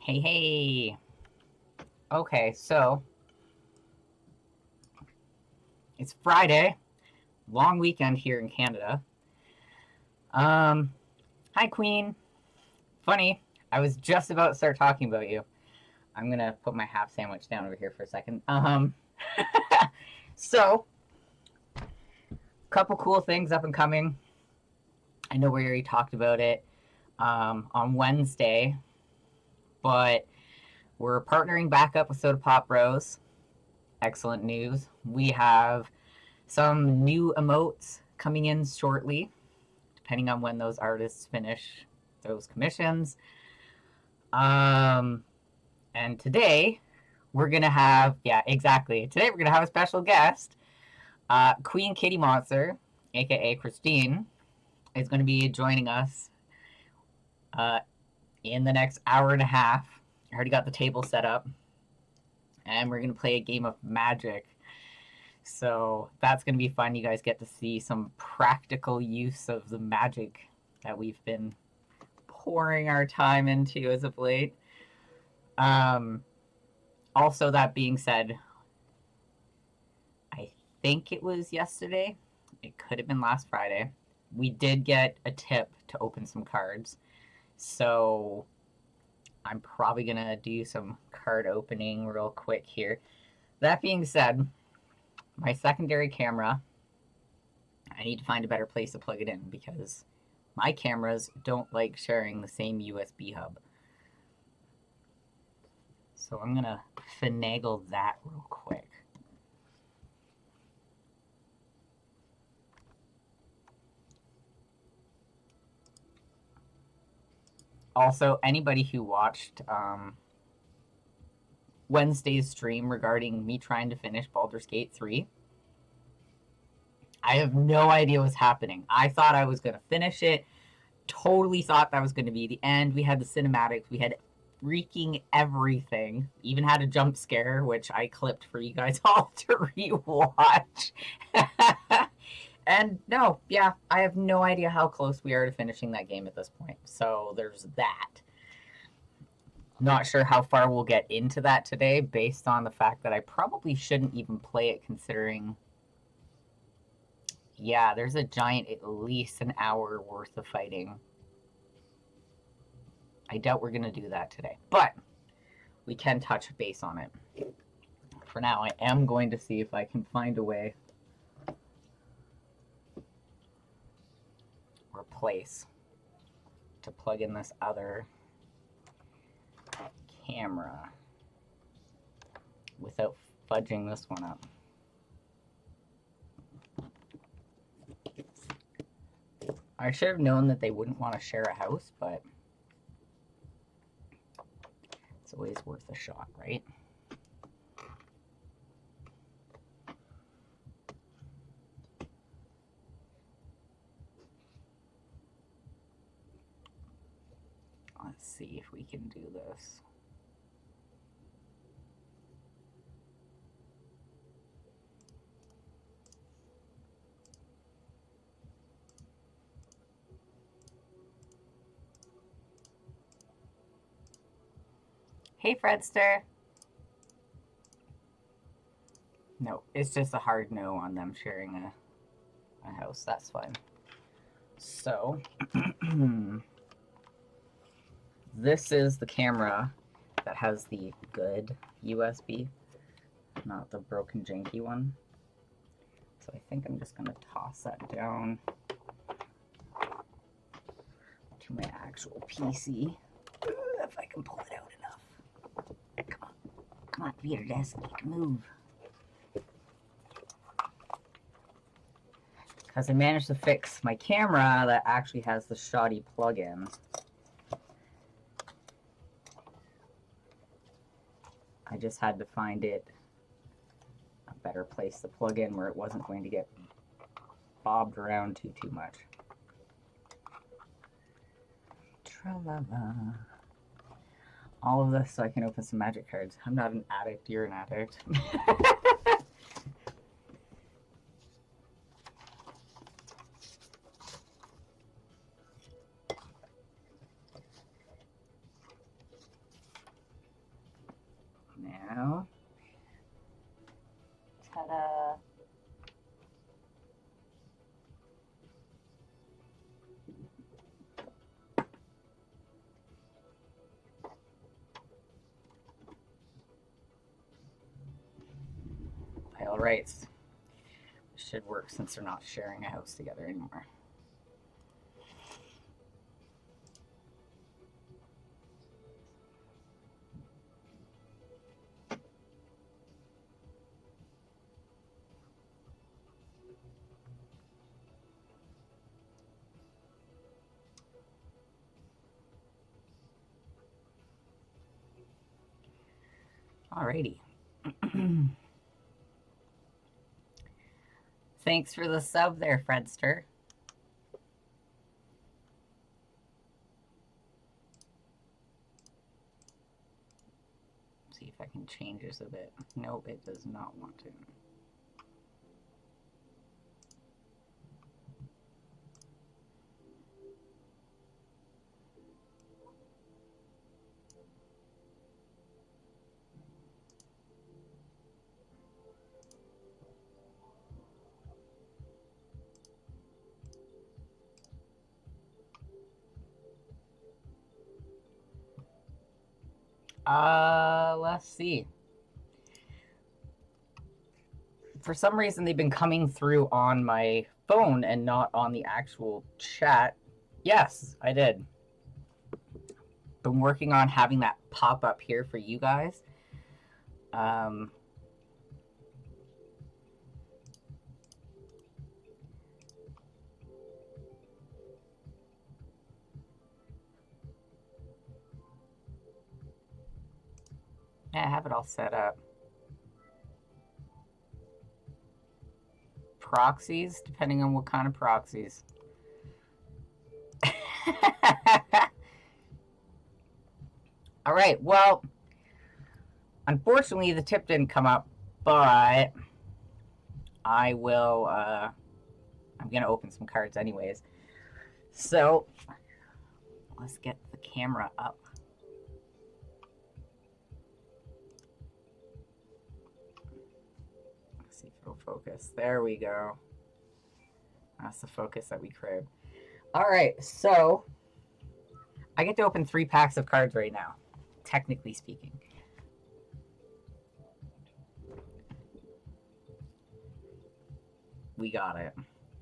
Hey, hey. Okay, so it's Friday, long weekend here in Canada. Um, Hi, Queen. Funny, I was just about to start talking about you. I'm gonna put my half sandwich down over here for a second. So couple cool things up and coming. I know we already talked about it on Wednesday, but we're partnering back up with Soda Pop Bros. Excellent news. We have some new emotes coming in shortly, depending on when those artists finish those commissions. Um, and today we're gonna have, yeah, exactly. Today we're gonna have a special guest, Queen Kitty Monster, aka Christine, is going to be joining us uh, in the next hour and a half. I already got the table set up, and we're gonna play a game of Magic. So that's gonna be fun. You guys get to see some practical use of the magic that we've been pouring our time into as of late. Um, Also, that being said, I think it was yesterday. It could have been last Friday. We did get a tip to open some cards. So I'm probably going to do some card opening real quick here. That being said, my secondary camera, I need to find a better place to plug it in because my cameras don't like sharing the same USB hub. So I'm going to finagle that real quick. Also, anybody who watched Wednesday's stream regarding me trying to finish Baldur's Gate 3, I have no idea what's happening. I thought I was going to finish it, totally thought that was going to be the end. We had the cinematics, we had freaking everything, even had a jump scare, which I clipped for you guys all to rewatch. And no, yeah, I have no idea how close we are to finishing that game at this point. So there's that. Not sure how far we'll get into that today based on the fact that I probably shouldn't even play it considering, yeah, there's a giant at least an hour worth of fighting. I doubt we're going to do that today, but we can touch base on it. For now, I am going to see if I can find a way or place to plug in this other camera without fudging this one up. I should have known that they wouldn't want to share a house, but it's always worth a shot, right? Let's see if we can do this. Hey, Fredster. No, it's just a hard no on them sharing a house. That's fine. So, this is the camera that has the good USB, not the broken janky one. So I think I'm just going to toss that down to my actual PC. If I can pull it out enough. Come on, Peter Desk, you can move. Because I managed to fix my camera that actually has the shoddy plug-in. I just had to find it a better place to plug in where it wasn't going to get bobbed around too much. Tra-la-la. All of this so I can open some magic cards. I'm not an addict, you're an addict. Ta-da. All right. Should work since they're not sharing a house together anymore. Alrighty. Thanks for the sub there, Fredster. See if I can change this a bit. Nope, it does not want to. Let's see. For some reason, they've been coming through on my phone and not on the actual chat. Yes, I did. Been working on having that pop up here for you guys. Yeah, I have it all set up. Proxies, depending on what kind of proxies. All right, well, unfortunately, the tip didn't come up, but I will, I'm going to open some cards anyways. So, let's get the camera up. Let's see if it'll focus. There we go. That's the focus that we crave. All right, so I get to open 3 packs of cards right now, technically speaking. We got it.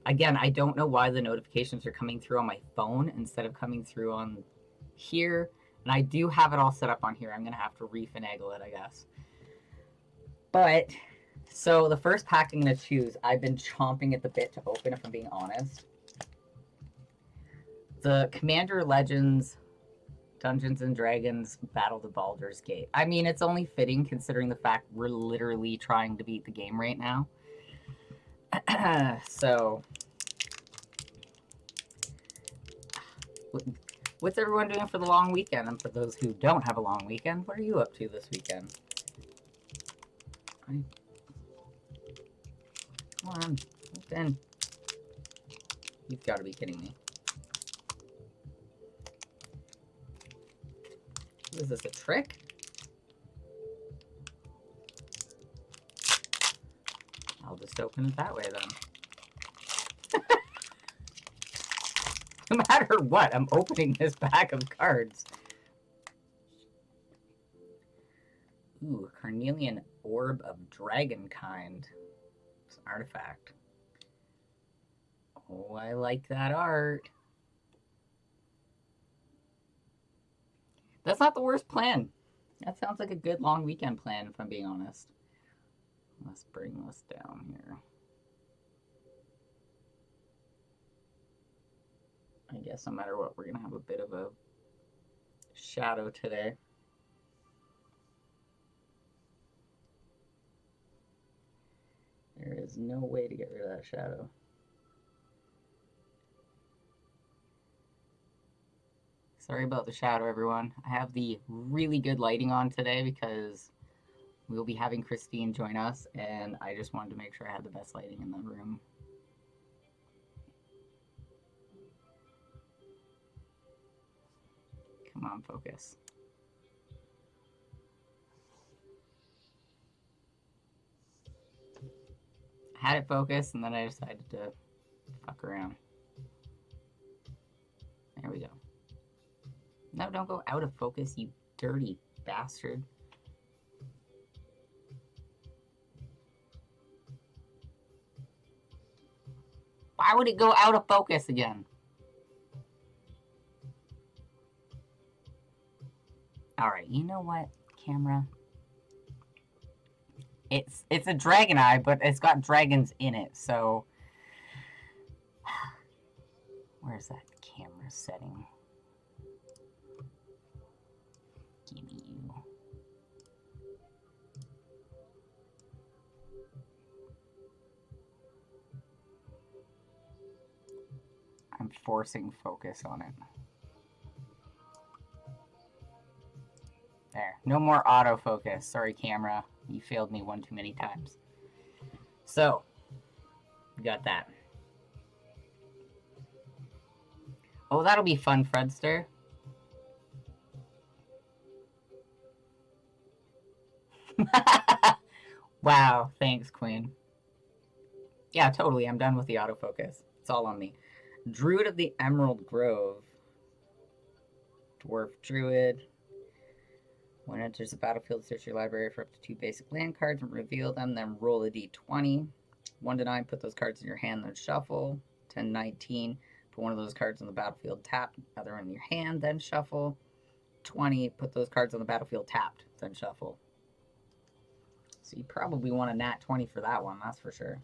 Again, I don't know why the notifications are coming through on my phone instead of coming through on here. And I do have it all set up on here. I'm going to have to refinagle it, I guess. But, so the first pack I'm going to choose, I've been chomping at the bit to open, if I'm being honest. The Commander Legends Dungeons and Dragons Battle to Baldur's Gate. I mean, it's only fitting considering the fact we're literally trying to beat the game right now. So, what's everyone doing for the long weekend? And for those who don't have a long weekend, what are you up to this weekend? Come on, open. You've got to be kidding me. Is this a trick? I'll just open it that way then. No matter what, I'm opening this pack of cards. Ooh, Carnelian Orb of Dragonkind. It's an artifact. Oh, I like that art. That's not the worst plan. That sounds like a good long weekend plan, if I'm being honest. Let's bring this down here. I guess no matter what, we're going to have a bit of a shadow today. There is no way to get rid of that shadow. Sorry about the shadow, everyone. I have the really good lighting on today because we'll be having Christine join us, and I just wanted to make sure I had the best lighting in the room. Come on, focus. had it focused, and then I decided to fuck around. There we go. No, don't go out of focus, you dirty bastard. Why would it go out of focus again? Alright, you know what, camera? It's a dragon eye, but it's got dragons in it, so... Where's that camera setting? Give me you. I'm forcing focus on it. There. No more autofocus. Sorry, camera. You failed me one too many times. So, we got that. Oh, that'll be fun, Fredster. Wow, thanks, Queen. Yeah, totally. I'm done with the autofocus. It's all on me. Druid of the Emerald Grove. Dwarf Druid. When it enters the battlefield, search your library for up to 2 basic land cards and reveal them, then roll a d20. 1 to 9, put those cards in your hand, then shuffle. 10 to 19, put one of those cards on the battlefield tapped, other in your hand, then shuffle. 20, put those cards on the battlefield tapped, then shuffle. So you probably want a nat 20 for that one, that's for sure.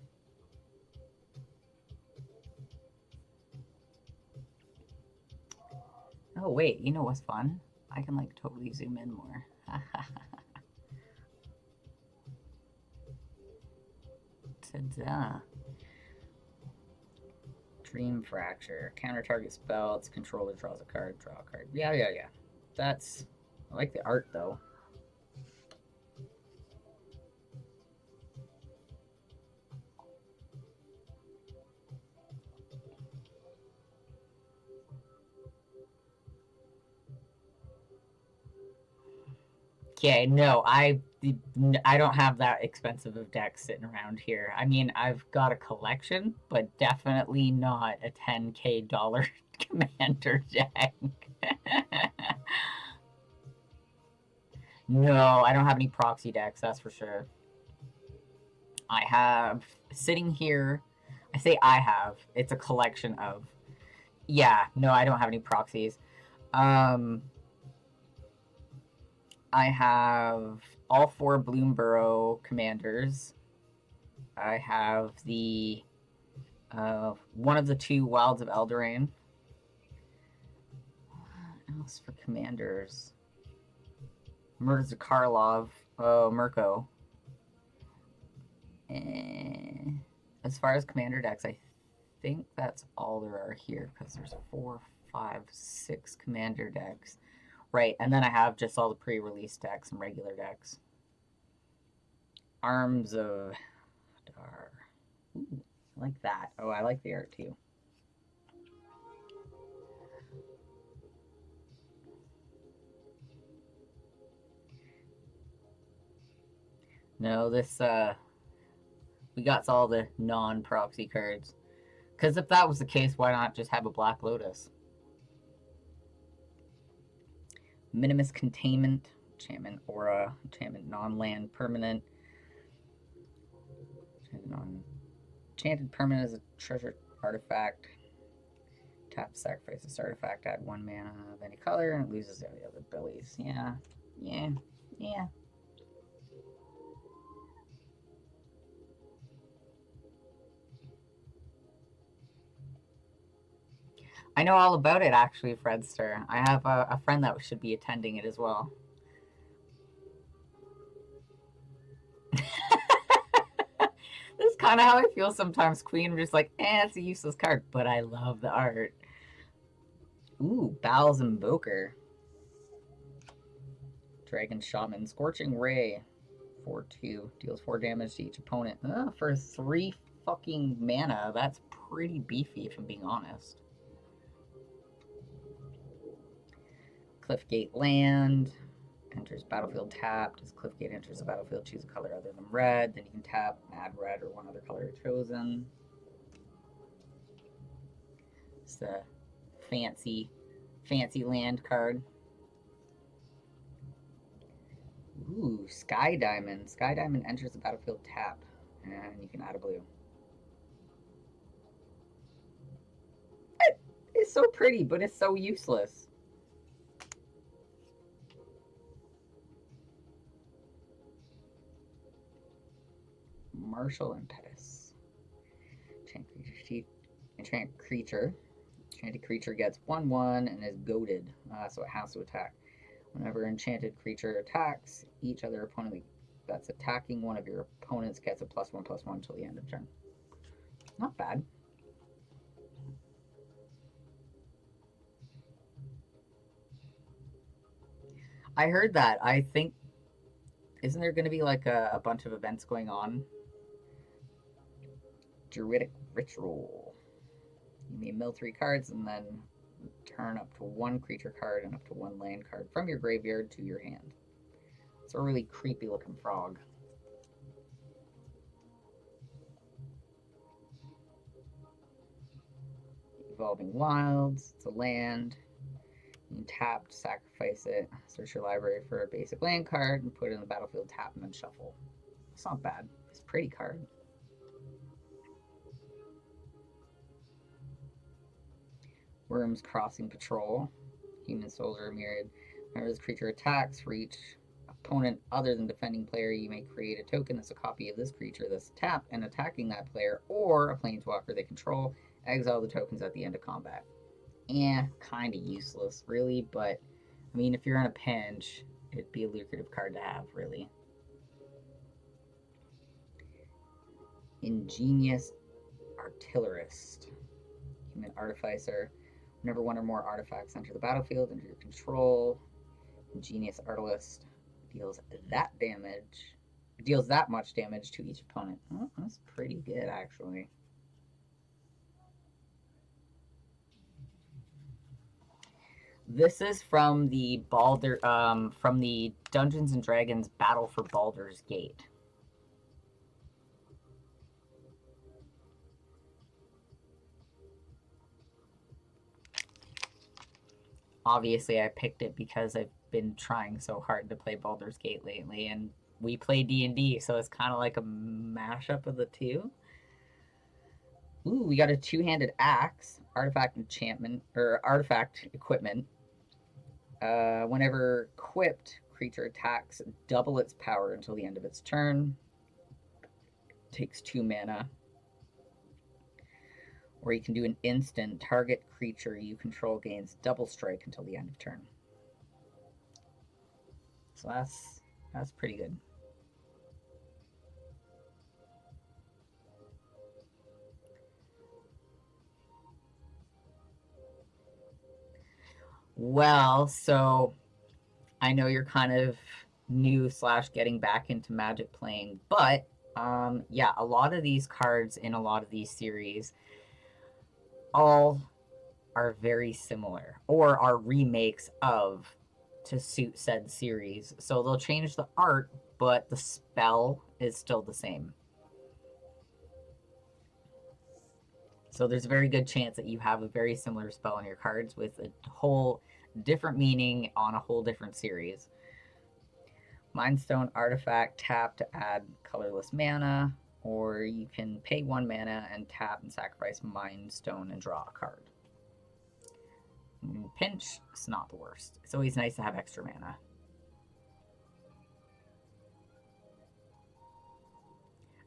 Oh, wait, you know what's fun? I can, like, totally zoom in more. Ta-da. Dream Fracture. Counter target spell. Its controller draws a card. Draw a card. Yeah. That's... I like the art, though. Okay, no, I don't have that expensive of decks sitting around here. I mean, I've got a collection, but definitely not a $10K commander deck. No, I don't have any proxy decks, that's for sure. I have, sitting here, I say I have, it's a collection of. Yeah, no, I don't have any proxies. I have all 4 Bloomburrow commanders. I have the one of the 2 Wilds of Eldraine. What else for commanders? Murders of Karlov. Oh, Mirko. As far as commander decks, I think that's all there are here, because there's 4, 5, 6 commander decks. Right, and then I have just all the pre-release decks and regular decks. Arms of Dar. Ooh, I like that. Oh, I like the art too. No, this, we got all the non-proxy cards. Because if that was the case, why not just have a Black Lotus? Minimus Containment, Enchantment Aura, Enchantment Non-Land Permanent. Enchanted Permanent is a treasure artifact. Tap to sacrifice this artifact, add 1 mana of any color, and it loses all the other abilities. Yeah. I know all about it, actually, Fredster. I have a friend that should be attending it as well. This is kind of how I feel sometimes, Queen. I'm just like, it's a useless card, but I love the art. Ooh, Baal's Invoker. Dragon Shaman. Scorching Ray. 4/2. Deals 4 damage to each opponent. For 3 fucking mana, that's pretty beefy, if I'm being honest. Cliffgate Land. Enters battlefield tapped. As Cliffgate enters the battlefield, choose a color other than red. Then you can tap, add red or one other color chosen. It's a fancy land card. Ooh, Sky Diamond. Sky Diamond enters the battlefield tap, and you can add a blue. It's so pretty, but it's so useless. Martial Impetus. Enchanted creature. Enchanted creature gets 1/1 and is goaded, so it has to attack. Whenever enchanted creature attacks, each other opponent that's attacking one of your opponents gets a +1/+1 until the end of turn. Not bad. I heard that. I think, isn't there going to be like a bunch of events going on? Druidic Ritual. You may mill 3 cards and then turn up to 1 creature card and up to 1 land card from your graveyard to your hand. It's a really creepy looking frog. Evolving Wilds. It's a land. You can tap to sacrifice it, search your library for a basic land card, and put it in the battlefield, tap, and then shuffle. It's not bad. It's a pretty card. Worms Crossing Patrol. Human Soldier Myriad. Whenever this creature attacks, for each opponent other than defending player, you may create a token that's a copy of this creature that's tapped and attacking that player, or a planeswalker they control. Exile the tokens at the end of combat. Kind of useless, really, but I mean, if you're in a pinch, it'd be a lucrative card to have, really. Ingenious Artillerist. Human Artificer. Whenever 1 or more artifacts enter the battlefield under your control, Ingenious Artillerist deals that much damage to each opponent. Oh, that's pretty good, actually. This is from the from the Dungeons and Dragons Battle for Baldur's Gate. Obviously, I picked it because I've been trying so hard to play Baldur's Gate lately, and we play D&D, so it's kind of like a mashup of the two. Ooh, we got a 2-handed axe, artifact enchantment, or artifact equipment. Whenever equipped, creature attacks double its power until the end of its turn. Takes 2 mana. Or you can do an instant. Target creature you control gains double strike until the end of turn. So that's pretty good. Well, so I know you're kind of new / getting back into Magic playing, but yeah, a lot of these cards in a lot of these series all are very similar or are remakes of to suit said series. So they'll change the art, but the spell is still the same. So there's a very good chance that you have a very similar spell on your cards with a whole different meaning on a whole different series. Mindstone Artifact, tap to add colorless mana, or you can pay 1 mana and tap and sacrifice Mindstone and draw a card. Pinch, it's not the worst. It's always nice to have extra mana.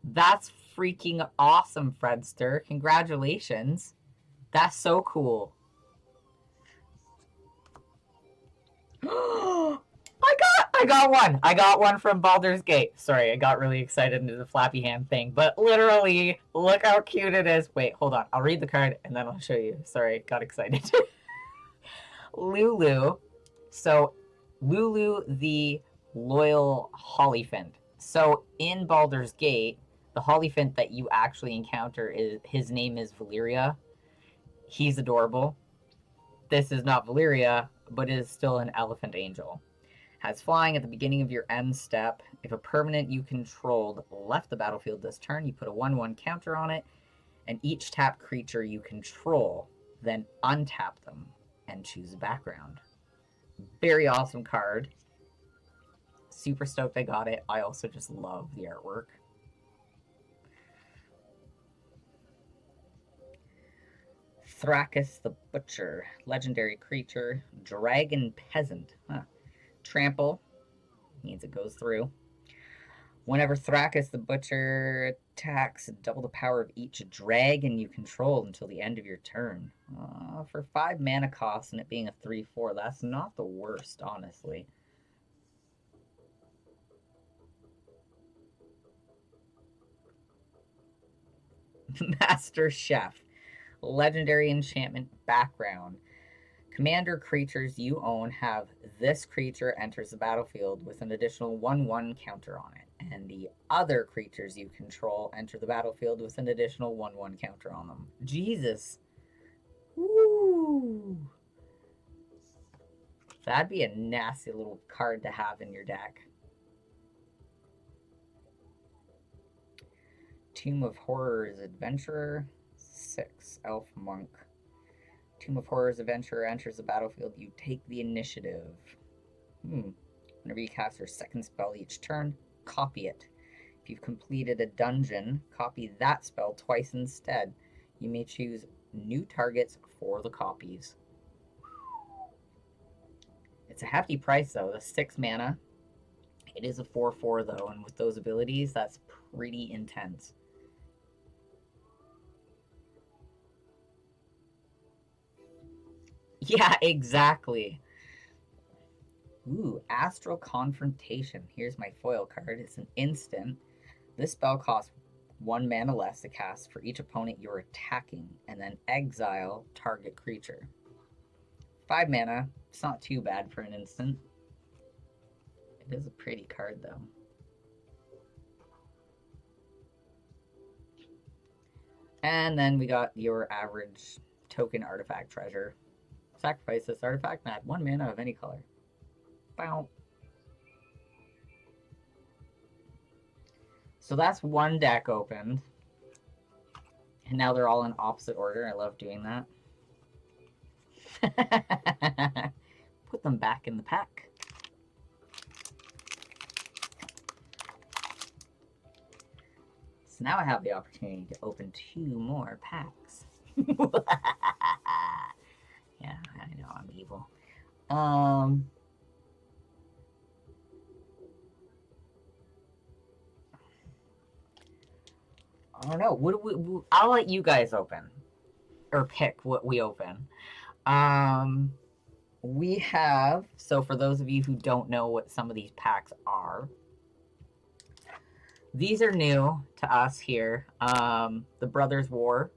That's freaking awesome, Fredster. Congratulations. That's so cool. I got one. I got one from Baldur's Gate. Sorry, I got really excited into the flappy hand thing, but literally, look how cute it is. Wait, hold on. I'll read the card and then I'll show you. Sorry, got excited. Lulu. So, Lulu the Loyal Hollyphant. So, in Baldur's Gate, the Hollyphant that you actually encounter, his name is Valyria. He's adorable. This is not Valyria, but it is still an elephant angel. Has flying at the beginning of your end step. If a permanent you controlled left the battlefield this turn, you put a 1/1 counter on it, and each tap creature you control, then untap them and choose a background. Very awesome card. Super stoked I got it. I also just love the artwork. Thrakus the Butcher. Legendary creature. Dragon Peasant. Huh. Trample. Means it goes through. Whenever Thrakus the Butcher attacks, double the power of each dragon you control until the end of your turn. For 5 mana cost and it being a 3/4, that's not the worst, honestly. Master Chef. Legendary enchantment background. Commander creatures you own have this creature enters the battlefield with an additional 1/1 counter on it. And the other creatures you control enter the battlefield with an additional 1/1 counter on them. Jesus. Woo! That'd be a nasty little card to have in your deck. Tomb of Horrors Adventurer. 6. Elf Monk. Tomb of Horrors Adventurer enters the battlefield. You take the initiative. Whenever you cast your second spell each turn, copy it. If you've completed a dungeon, copy that spell twice instead. You may choose new targets for the copies. It's a hefty price, though. The 6 mana. It is a 4/4, though, and with those abilities, that's pretty intense. Yeah, exactly. Ooh, Astral Confrontation. Here's my foil card. It's an instant. This spell costs 1 mana less to cast for each opponent you're attacking, and then exile target creature. 5 mana. It's not too bad for an instant. It is a pretty card, though. And then we got your average token artifact treasure. Sacrifice this artifact and add 1 mana of any color. Bow. So that's one deck opened. And now they're all in opposite order. I love doing that. Put them back in the pack. So now I have the opportunity to open 2 more packs. Yeah, I know, I'm evil. I don't know. I'll let you guys open. Or pick what we open. We have... So for those of you who don't know what some of these packs are, these are new to us here. The Brothers War.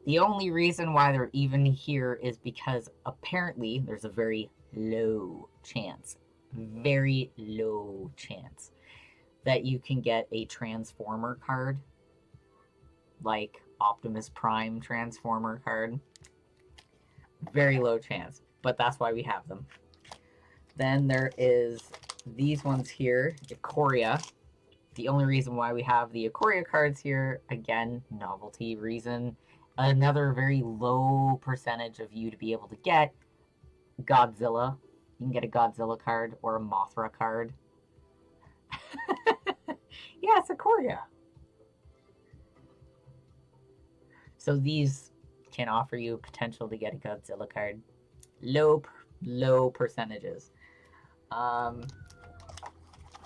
The only reason why they're even here is because apparently there's a very low chance that you can get a Transformer card, like Optimus Prime Transformer card. Very low chance, but that's why we have them. Then there is these ones here, Ikoria. The only reason why we have the Ikoria cards here, again, novelty reason. Another very low percentage of you to be able to get Godzilla. You can get a Godzilla card or a Mothra card. Yeah, it's Ikoria. So these can offer you potential to get a Godzilla card. Low percentages.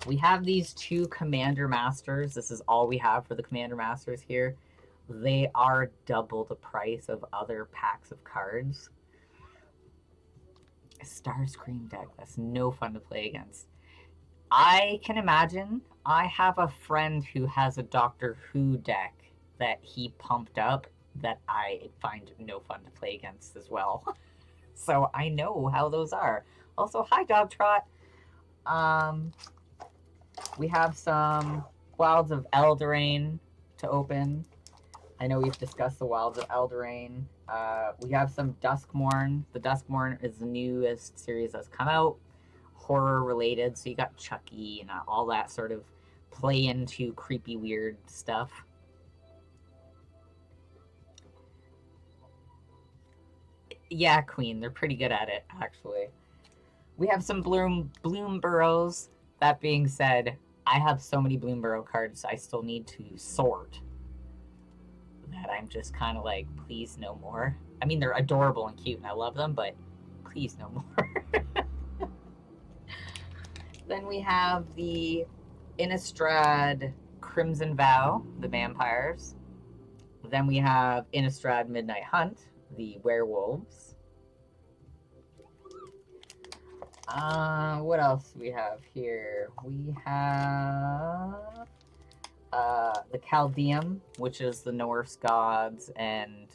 We have these 2 Commander Masters. This is all we have for the Commander Masters here. They are double the price of other packs of cards. A Starscream deck. That's no fun to play against. I can imagine. I have a friend who has a Doctor Who deck that he pumped up that I find no fun to play against as well. So I know how those are. Also, hi, Dog Trot. We have some Wilds of Eldraine to open. I know we've discussed the Wilds of Eldraine. We have some Duskmourn. The Duskmourn is the newest series that's come out. horror related. So you got Chucky and all that sort of play into creepy, weird stuff. Yeah, Queen. They're pretty good at it, actually. We have some Bloom Burrows. That being said, I have so many Bloom Burrow cards I still need to sort that I'm just kind of like, please no more. I mean, they're adorable and cute and I love them, but please no more. Then we have the Innistrad Crimson Vow, the vampires. Then we have Innistrad Midnight Hunt, the werewolves. What else do we have here? We have the Chaldeum, which is the Norse gods and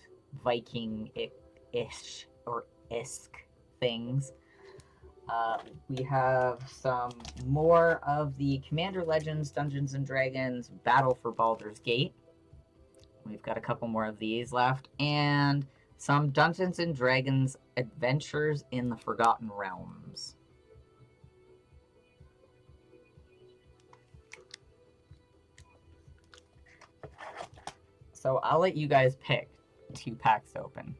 Viking-ish or isk things. We have some more of the Commander Legends, Dungeons and Dragons, Battle for Baldur's Gate. We've got a couple more of these left. And some Dungeons and Dragons Adventures in the Forgotten Realms. So I'll let you guys pick 2 packs open.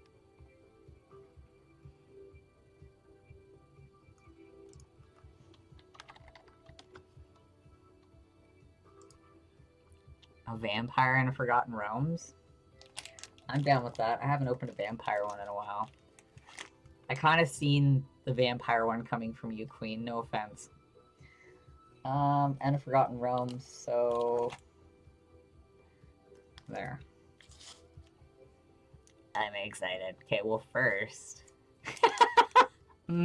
A vampire in a Forgotten Realms? I'm down with that. I haven't opened a vampire one in a while. I kind of seen the vampire one coming from you, Queen. No offense. And a Forgotten Realms, so... there. I'm excited. Okay, well, first... let's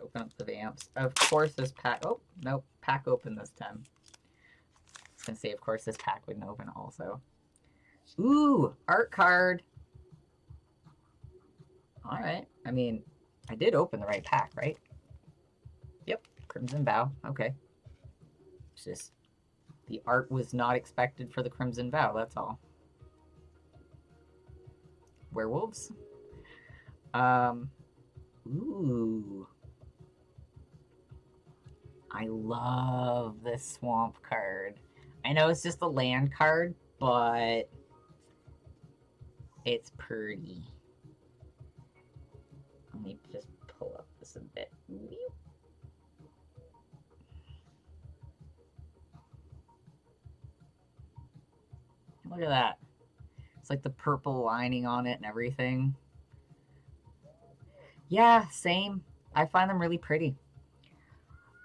open up the vamps. Of course this pack... oh, nope. Pack open this time. I was gonna say, of course this pack wouldn't open also. Ooh! Art card! Alright. I mean, I did open the right pack, right? Yep. Crimson Vow. Okay. It's just... the art was not expected for the Crimson Vow, that's all. Werewolves. Ooh. I love this swamp card. I know it's just a land card, but it's pretty. Let me just pull up this a bit. Look at that. It's like the purple lining on it and everything. Yeah, same. I find them really pretty.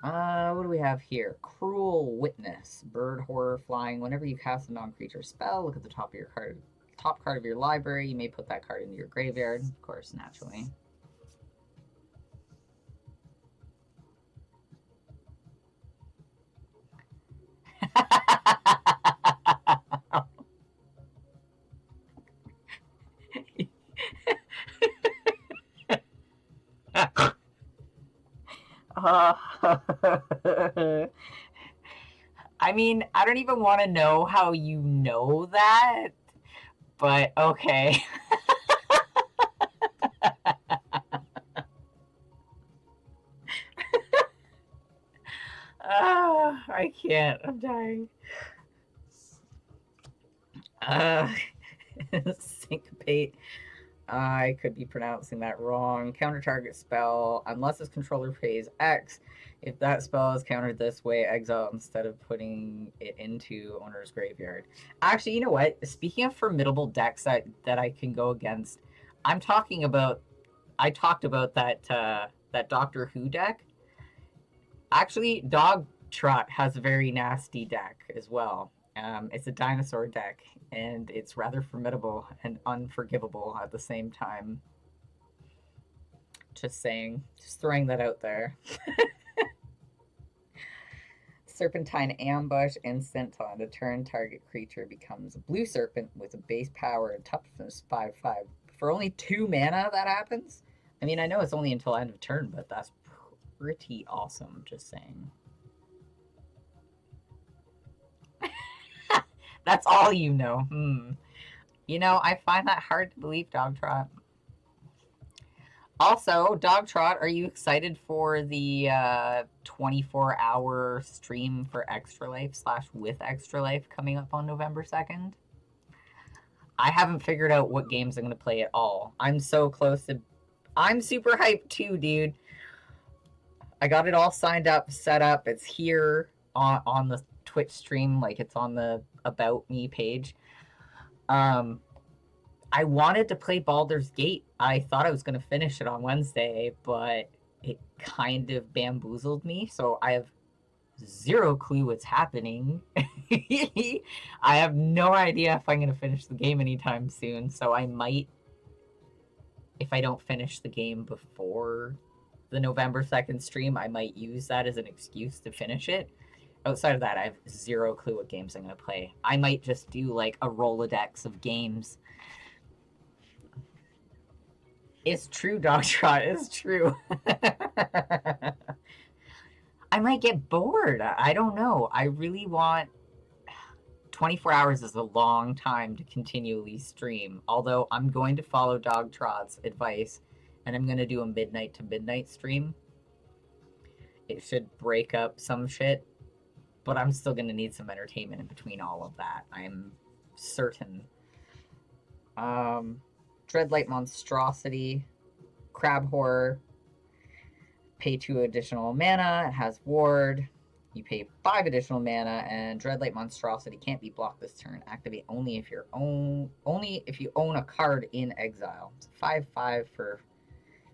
What do we have here? Cruel Witness. Bird horror flying. Whenever you cast a non-creature spell, look at the top of your card. Top card of your library. You may put that card into your graveyard. Of course, naturally. I mean, I don't even want to know how you know that, but okay. I can't. I'm dying. Syncopate. I could be pronouncing that wrong. Counter target spell. Unless its controller pays X. If that spell is countered this way, exile instead of putting it into owner's graveyard. Actually, you know what? Speaking of formidable decks that I can go against, I'm talking about... I talked about that that Doctor Who deck. Actually, Dog Trot has a very nasty deck as well. It's a dinosaur deck, and it's rather formidable and unforgivable at the same time. Just saying. Just throwing that out there. Serpentine Ambush. Instant on a turn, target creature becomes a blue serpent with a base power and toughness 5/5. For only 2 mana that happens? I mean, I know it's only until end of turn, but that's pretty awesome, just saying. That's all you know. You know, I find that hard to believe, Dog Trot. Also, Dog Trot, are you excited for the 24-hour stream for Extra Life / with Extra Life coming up on November 2nd? I haven't figured out what games I'm going to play at all. I'm so close to... I'm super hyped too, dude. I got it all signed up, set up. It's here on the Twitch stream. Like, it's on the About Me page. I wanted to play Baldur's Gate. I thought I was going to finish it on Wednesday, but it kind of bamboozled me. So I have zero clue what's happening. I have no idea if I'm going to finish the game anytime soon. So I might, if I don't finish the game before the November 2nd stream, I might use that as an excuse to finish it. Outside of that, I have zero clue what games I'm going to play. I might just do like a Rolodex of games. It's true, Dog Trot. It's true. I might get bored. I don't know. I really want... 24 hours is a long time to continually stream. Although I'm going to follow Dog Trot's advice, and I'm going to do a midnight to midnight stream. It should break up some shit, but I'm still going to need some entertainment in between all of that. I'm certain. Dreadlight Monstrosity, Crab Horror, pay 2 additional mana, it has Ward, you pay 5 additional mana, and Dreadlight Monstrosity can't be blocked this turn. Activate only if you own a card in exile. It's 5/5 for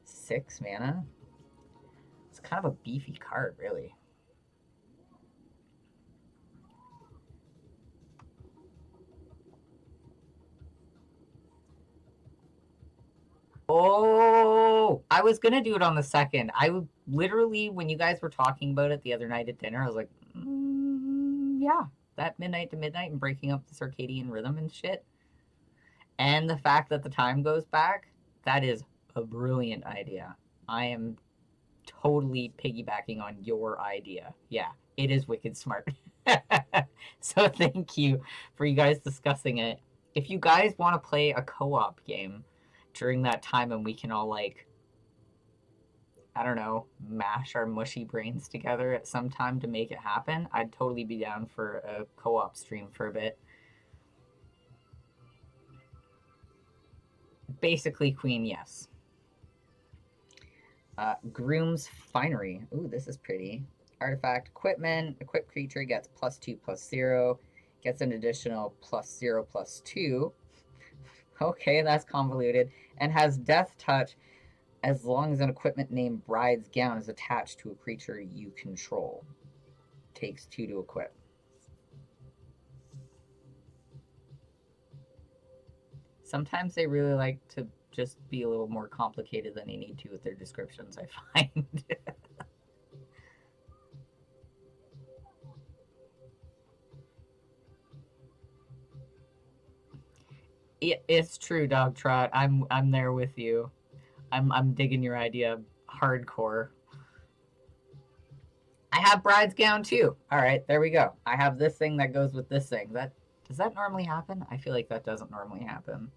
6 mana. It's kind of a beefy card, really. Oh, I was going to do it on the 2nd. I would literally, when you guys were talking about it the other night at dinner, I was like, yeah, that midnight to midnight and breaking up the circadian rhythm and shit. And the fact that the time goes back, that is a brilliant idea. I am totally piggybacking on your idea. Yeah, it is wicked smart. So thank you for you guys discussing it. If you guys want to play a co-op game during that time and we can all, like, I don't know, mash our mushy brains together at some time to make it happen, I'd totally be down for a co-op stream for a bit. Basically, Queen, yes. Groom's Finery. Ooh, this is pretty. Artifact equipment. Equipped creature gets +2/+0. Gets an additional +0/+2. Okay, that's convoluted. And has Death Touch as long as an equipment named Bride's Gown is attached to a creature you control. Takes 2 to equip. Sometimes they really like to just be a little more complicated than they need to with their descriptions, I find. It's true, Dog Trot. I'm there with you. I'm digging your idea hardcore. I have Bride's Gown too. All right, there we go. I have this thing that goes with this thing. Does that normally happen? I feel like that doesn't normally happen.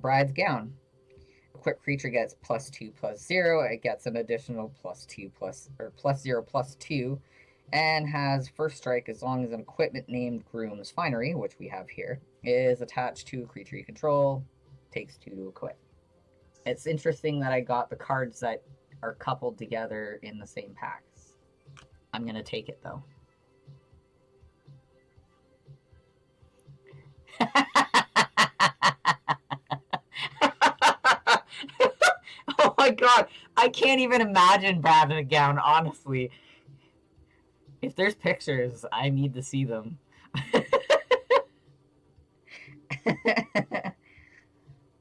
Bride's Gown. Equipped creature gets +2/+0. It gets an additional +0/+2, and has first strike as long as an equipment named Groom's Finery, which we have here, is attached to a creature you control. Takes 2 to equip. It's interesting that I got the cards that are coupled together in the same pack. I'm gonna take it though. Oh my god, I can't even imagine Brad in a gown, honestly. If there's pictures, I need to see them.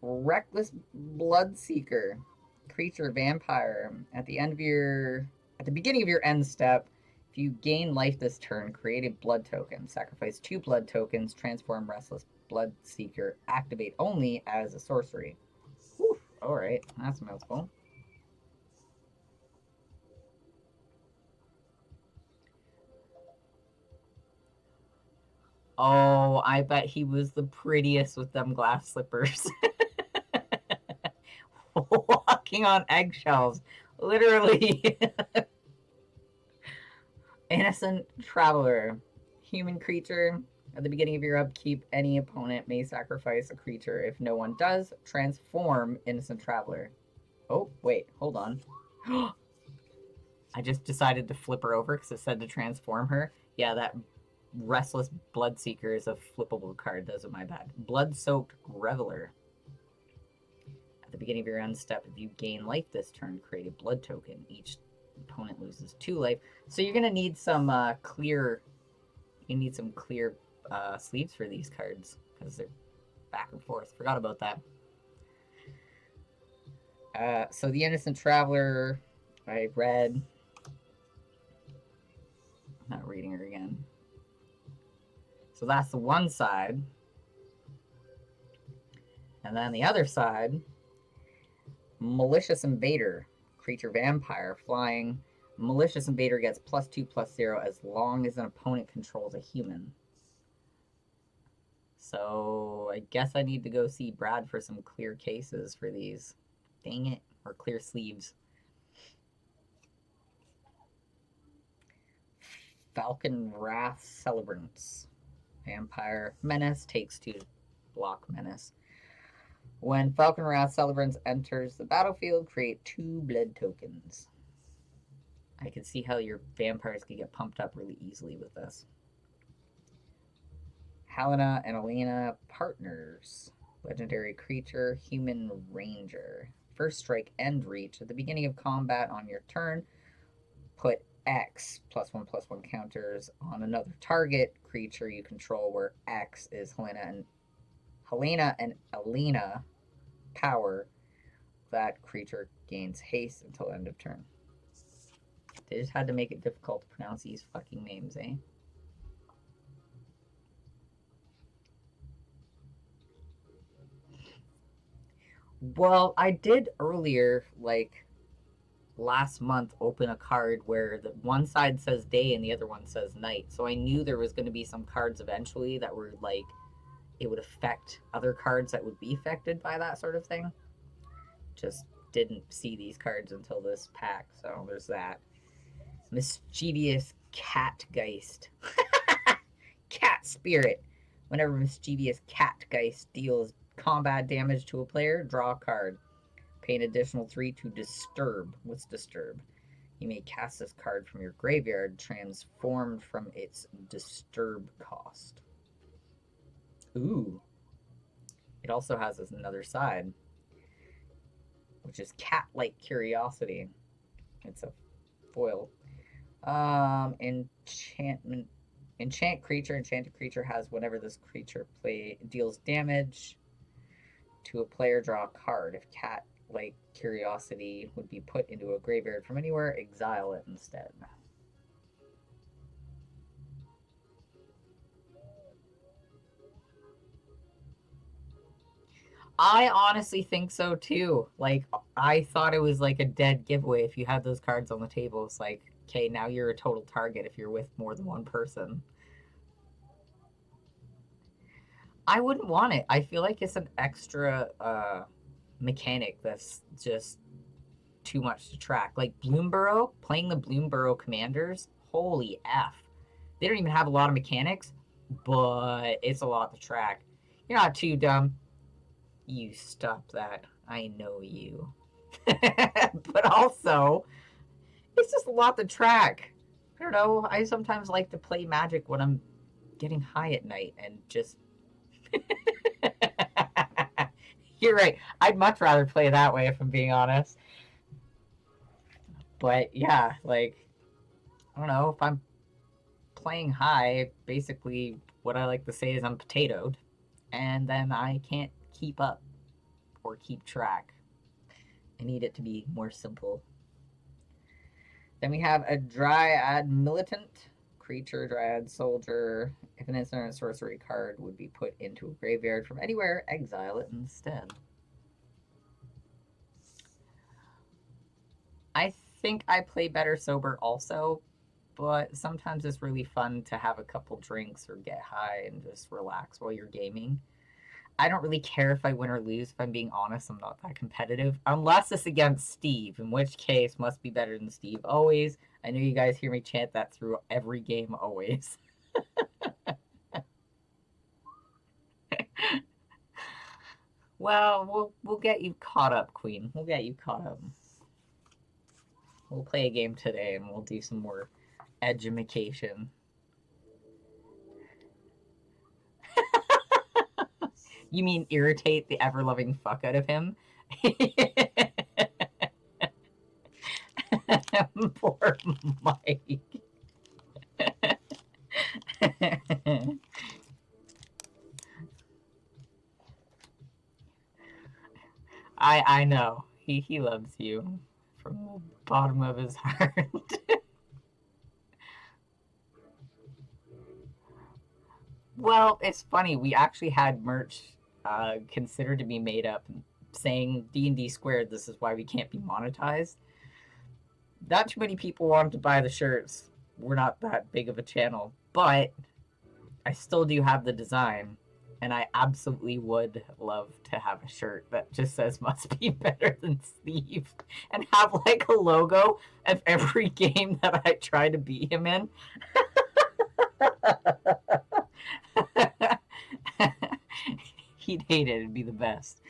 Reckless Bloodseeker. Creature vampire. At the beginning of your end step, if you gain life this turn, create a blood token. Sacrifice 2 blood tokens, transform Restless Bloodseeker, activate only as a sorcery. Whew, alright, that's a mouthful. Oh, I bet he was the prettiest with them glass slippers. What walking on eggshells. Literally. Innocent Traveler. Human creature. At the beginning of your upkeep, any opponent may sacrifice a creature. If no one does, transform Innocent Traveler. Oh, wait, hold on. I just decided to flip her over because it said to transform her. Yeah, that Restless Bloodseeker is a flippable card. Those are my bad. Blood-Soaked Reveler. At the beginning of your end step, if you gain life this turn, create a blood token. Each opponent loses 2 life. So you're gonna need some clear. You need some clear sleeves for these cards because they're back and forth. Forgot about that. So the Innocent Traveler, I read. I'm not reading her again. So that's the one side. And then the other side, Malicious Invader, creature vampire, flying. Malicious Invader gets +2/+0 as long as an opponent controls a human. So I guess I need to go see Brad for some clear cases for these. Dang it. Or clear sleeves. Falcon Wrath Celebrants. Vampire. Menace takes 2 to block Menace. When Falcon Wrath Celebrants enters the battlefield, create 2 blood tokens. I can see how your vampires can get pumped up really easily with this. Helena and Elena, partners. Legendary creature, human ranger. First strike, end reach. At the beginning of combat on your turn, put X +1/+1 counters on another target creature you control, where X is Helena and Elena power. That creature gains haste until end of turn. They just had to make it difficult to pronounce these fucking names, eh? Well, I did earlier, like last month, open a card where the one side says day and the other one says night. So I knew there was going to be some cards eventually that were like, it would affect other cards that would be affected by that sort of thing. Just didn't see these cards until this pack, so there's that. Mischievous Catgeist. Cat Spirit. Whenever Mischievous Catgeist deals combat damage to a player, draw a card. Pay an additional 3 to disturb. What's disturb? You may cast this card from your graveyard, transformed from its disturb cost. Ooh. It also has another side, which is cat-like curiosity. It's a foil. Enchantment. Enchanted creature has whenever this creature deals damage to a player, draw a card. If cat-like curiosity would be put into a graveyard from anywhere, exile it instead. I honestly think so too. Like, I thought it was like a dead giveaway if you had those cards on the table. It's like, okay, now you're a total target if you're with more than one person. I wouldn't want it. I feel like it's an extra mechanic that's just too much to track. Like Bloomborough, playing the Bloomborough Commanders, holy F. They don't even have a lot of mechanics, but it's a lot to track. You're not too dumb. You stop that. I know you. But also, it's just a lot to track. I don't know. I sometimes like to play Magic when I'm getting high at night and just... You're right. I'd much rather play that way if I'm being honest. But yeah, like, I don't know. If I'm playing high, basically what I like to say is I'm potatoed. And then I can't keep up or keep track. I need it to be more simple. Then we have a Dryad Militant. Creature, Dryad Soldier. If an instant or sorcery card would be put into a graveyard from anywhere, exile it instead. I think I play better sober also, but sometimes it's really fun to have a couple drinks or get high and just relax while you're gaming. I don't really care if I win or lose. If I'm being honest, I'm not that competitive. Unless it's against Steve, in which case must be better than Steve always. I know you guys hear me chant that through every game always. Well, we'll get you caught up, Queen. We'll get you caught up. We'll play a game today and we'll do some more edumacation. You mean irritate the ever-loving fuck out of him? Poor Mike. I know. He loves you from the bottom of his heart. Well, it's funny. We actually had merch considered to be made up saying D&D squared, this is why we can't be monetized. Not too many people wanted to buy the shirts. We're not that big of a channel, but I still do have the design, and I absolutely would love to have a shirt that just says must be better than Steve and have like a logo of every game that I try to beat him in. He'd hate it. It'd be the best.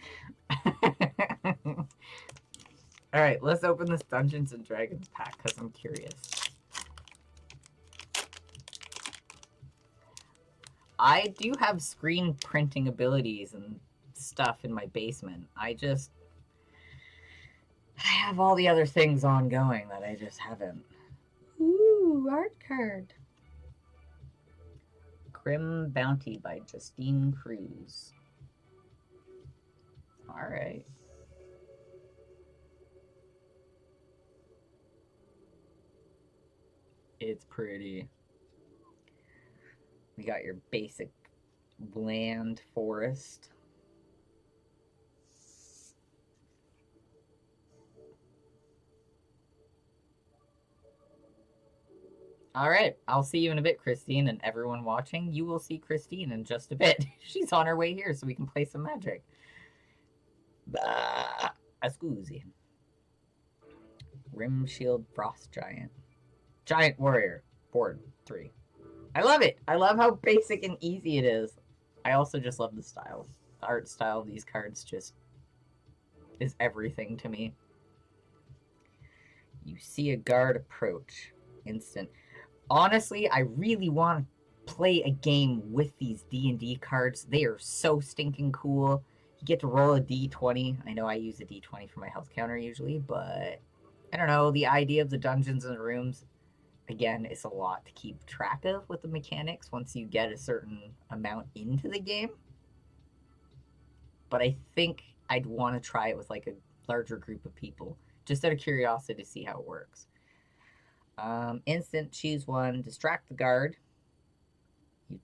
All right, let's open this Dungeons and Dragons pack because I'm curious. I do have screen printing abilities and stuff in my basement. I have all the other things ongoing that I just haven't. Ooh, art card. Grim Bounty by Justine Cruz. All right. It's pretty. We got your basic bland forest. All right, I'll see you in a bit, Christine, and everyone watching, you will see Christine in just a bit. She's on her way here so we can play some magic. Bah, scusi. Rim Shield Frost Giant. Giant Warrior, board 3. I love it. I love how basic and easy it is. I also just love the style. The art style of these cards just is everything to me. You see a guard approach. Instant. Honestly, I really want to play a game with these D&D cards. They are so stinking cool. You get to roll a d20. I know I use a d20 for my health counter usually, but I don't know. The idea of the dungeons and the rooms, again, it's a lot to keep track of with the mechanics once you get a certain amount into the game. But I think I'd want to try it with like a larger group of people, just out of curiosity to see how it works. Instant, choose one, distract the guard. You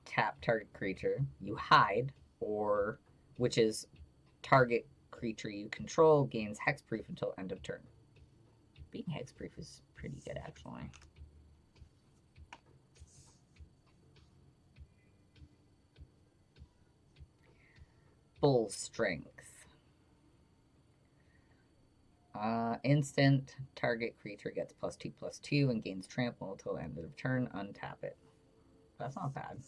tap target creature. You hide, or which is target creature you control gains hexproof until end of turn. Being hexproof is pretty good, actually. Bull strength. Instant, target creature gets +2/+2 and gains trample until end of turn. Untap it. That's not bad.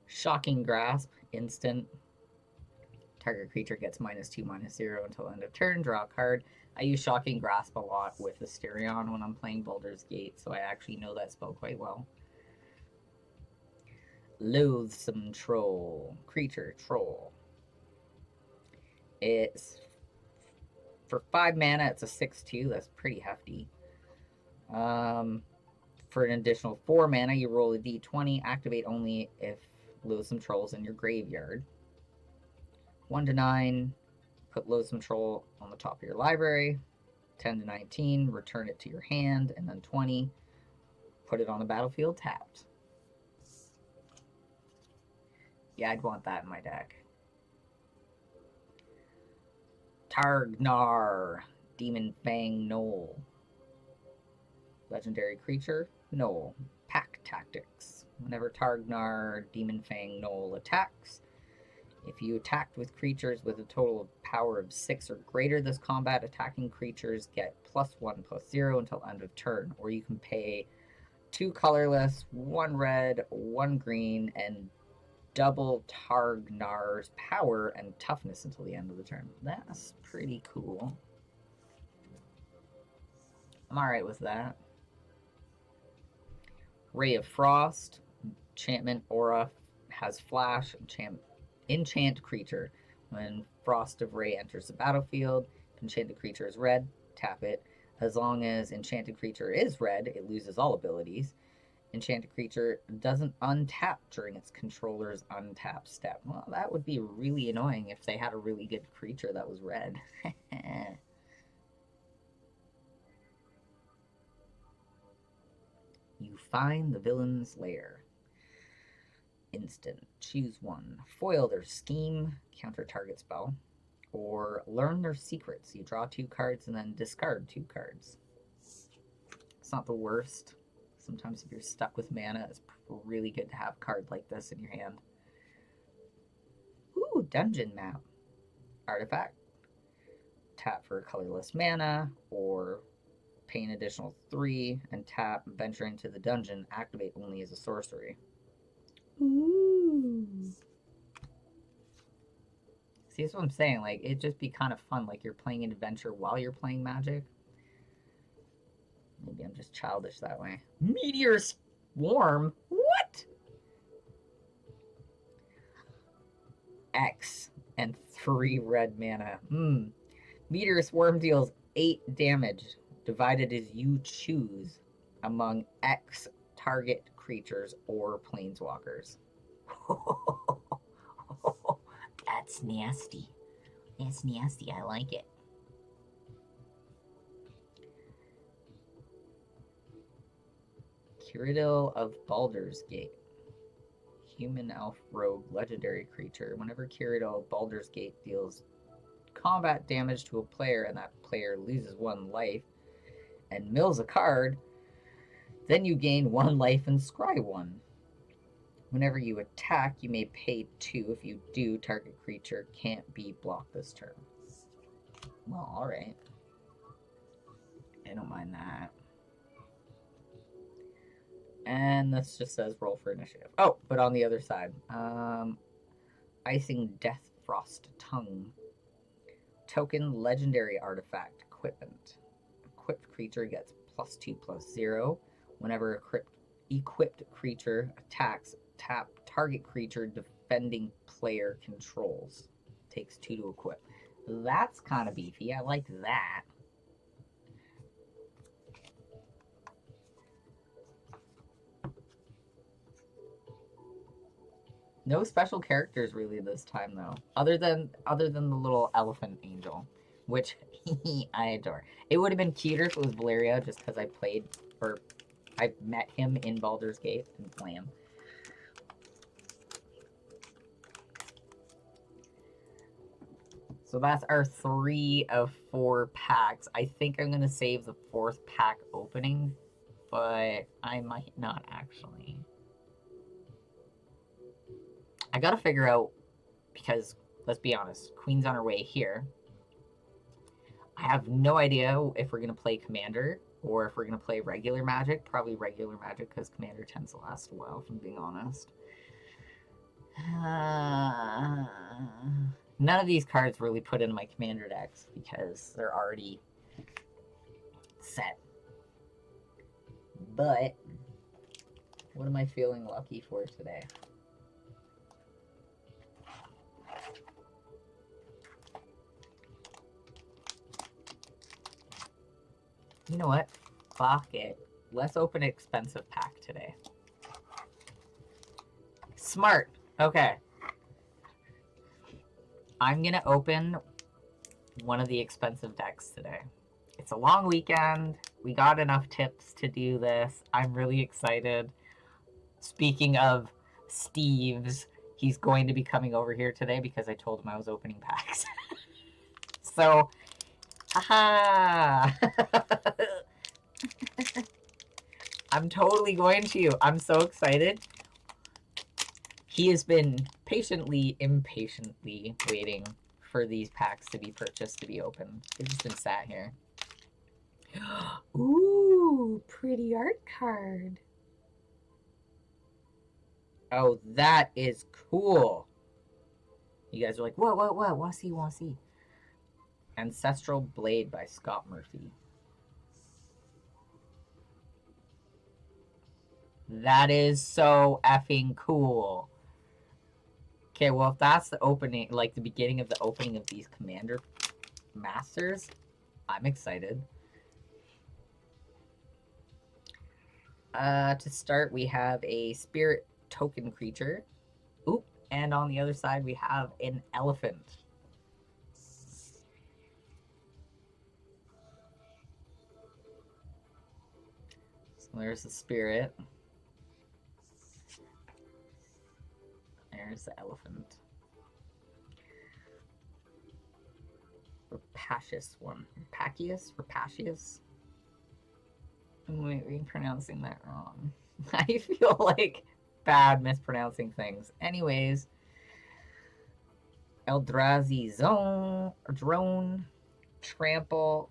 Shocking Grasp, instant. Target creature gets -2/-0 until end of turn. Draw a card. I use Shocking Grasp a lot with Asterion when I'm playing Baldur's Gate, so I actually know that spell quite well. Loathsome Troll. Creature, troll. It's for 5 mana, it's a 6/2. That's pretty hefty. For an additional 4 mana, you roll a d20. Activate only if Loathsome Troll's in your graveyard. 1-9, put Loathsome Troll on the top of your library. 10-19, return it to your hand. And then 20, put it on the battlefield tapped. Yeah, I'd want that in my deck. Targnar, Demon Fang Knoll. Legendary creature. Knoll. Pack tactics. Whenever Targnar Demon Fang Knoll attacks, if you attacked with creatures with a total of power of 6 or greater this combat, attacking creatures get +1/+0 until end of turn. Or you can pay 2 colorless, 1 red, 1 green, and double Targnar's power and toughness until the end of the turn. That's pretty cool. I'm alright with that. Ray of Frost. Enchantment aura has flash. Enchant creature. When Frost of Ray enters the battlefield, if enchanted creature is red, tap it. As long as enchanted creature is red, it loses all abilities. Enchanted creature doesn't untap during its controller's untap step. Well, that would be really annoying if they had a really good creature that was red. You find the villain's lair. Instant. Choose one. Foil their scheme, counter target spell, or learn their secrets. You draw 2 cards and then discard 2 cards. It's not the worst. Sometimes if you're stuck with mana, it's really good to have a card like this in your hand. Ooh, dungeon map. Artifact. Tap for colorless mana, or pay an additional 3 and tap, venture into the dungeon, activate only as a sorcery. Ooh. See, that's what I'm saying. Like, it'd just be kind of fun. Like, you're playing an adventure while you're playing Magic. Maybe I'm just childish that way. Meteor Swarm? What? X and 3 red mana. Meteor Swarm deals 8 damage, divided as you choose among X target creatures or planeswalkers. That's nasty. That's nasty. I like it. Cyrodiil of Baldur's Gate. Human elf rogue legendary creature. Whenever Cyrodiil of Baldur's Gate deals combat damage to a player and that player loses 1 life and mills a card, then you gain 1 life and scry 1. Whenever you attack, you may pay 2. If you do, target creature can't be blocked this turn. Well, alright. I don't mind that. And this just says roll for initiative. Oh, but on the other side. Icing Death Frost Tongue. Token legendary artifact equipment. Equipped creature gets +2/+0. Whenever equipped creature attacks, tap target creature defending player controls. Takes 2 to equip. That's kind of beefy. I like that. No special characters really this time though, other than the little elephant angel, which I adore. It would have been cuter if it was Valeria, just because I met him in Baldur's Gate and play him. So that's our 3 of 4 packs. I think I'm gonna save the 4th pack opening, but I might not actually. I gotta figure out, because let's be honest, Queen's on her way here. I have no idea if we're gonna play Commander or if we're gonna play regular Magic. Probably regular Magic, because Commander tends to last a while, if I'm being honest. None of these cards really put in my Commander decks because they're already set. But what am I feeling lucky for today? You know what? Fuck it. Let's open an expensive pack today. Smart. Okay. I'm gonna open one of the expensive decks today. It's a long weekend. We got enough tips to do this. I'm really excited. Speaking of Steve's, he's going to be coming over here today because I told him I was opening packs. So, haha! I'm totally going to. I'm so excited. He has been impatiently waiting for these packs to be purchased, to be opened. They've just been sat here. Ooh, pretty art card. Oh, that is cool. You guys are like, what? Want to see. Ancestral Blade by Scott Murphy. That is so effing cool. Okay, well, if that's the opening, like the beginning of the opening of these Commander Masters, I'm excited. To start, we have a Spirit Token creature. Oop, and on the other side, we have an elephant. So there's the Spirit. There's the elephant. Rapacious one. Rapacious? I'm pronouncing that wrong. I feel like bad mispronouncing things. Anyways, Eldrazi Drone, Trample.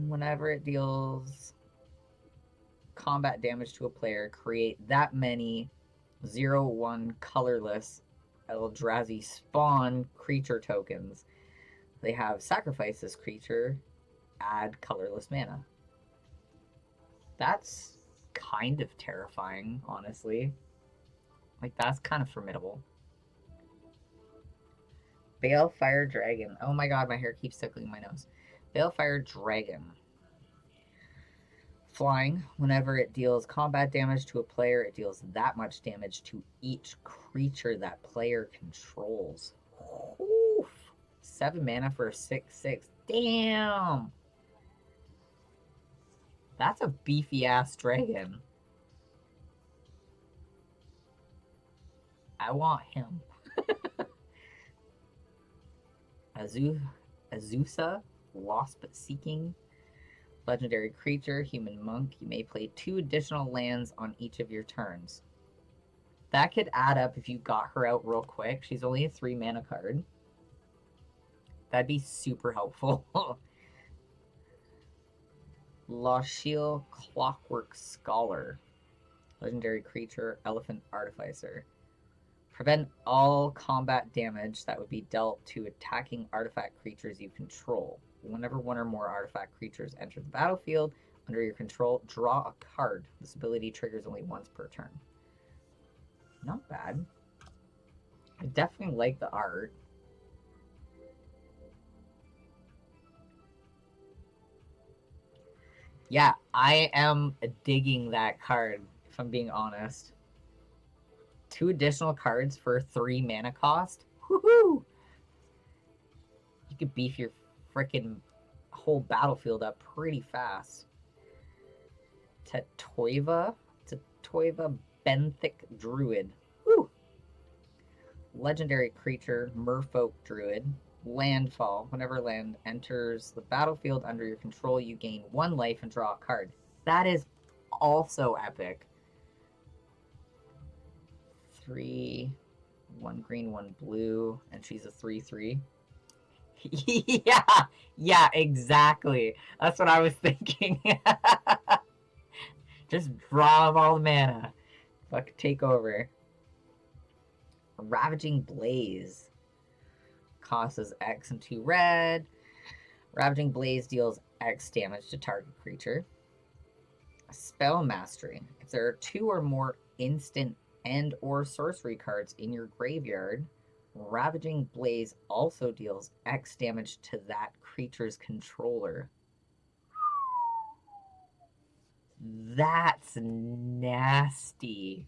Whenever it deals combat damage to a player, create that many 0/1 colorless Eldrazi spawn creature tokens. They have sacrifice this creature, add colorless mana. That's kind of terrifying, honestly. Like, that's kind of formidable. Balefire Dragon. Oh my god, my hair keeps tickling my nose. Balefire Dragon. Flying. Whenever it deals combat damage to a player, it deals that much damage to each creature that player controls. Oof. 7 mana for a 6/6. Damn! That's a beefy-ass dragon. I want him. Azusa, Lost but Seeking. Legendary creature, human monk. You may play 2 additional lands on each of your turns. That could add up if you got her out real quick. She's only a 3 mana card. That'd be super helpful. Lashil, Clockwork Scholar. Legendary creature, Elephant Artificer. Prevent all combat damage that would be dealt to attacking artifact creatures you control. Whenever 1 or more artifact creatures enter the battlefield under your control, draw a card. This ability triggers only once per turn. Not bad. I definitely like the art. Yeah, I am digging that card, if I'm being honest. 2 additional cards for 3 mana cost? Woohoo! You could beef your freaking whole battlefield up pretty fast. Tetoiva Benthic Druid. Woo! Legendary creature, Merfolk Druid. Landfall. Whenever land enters the battlefield under your control, you gain 1 life and draw a card. That is also epic. 3, 1 green, 1 blue, and she's a 3/3. Yeah, exactly. That's what I was thinking. Just draw all the mana. Fuck, take over. Ravaging Blaze. Costs X and 2 red. Ravaging Blaze deals X damage to target creature. Spell Mastery. If there are 2 or more instant and or sorcery cards in your graveyard, Ravaging Blaze also deals X damage to that creature's controller. That's nasty.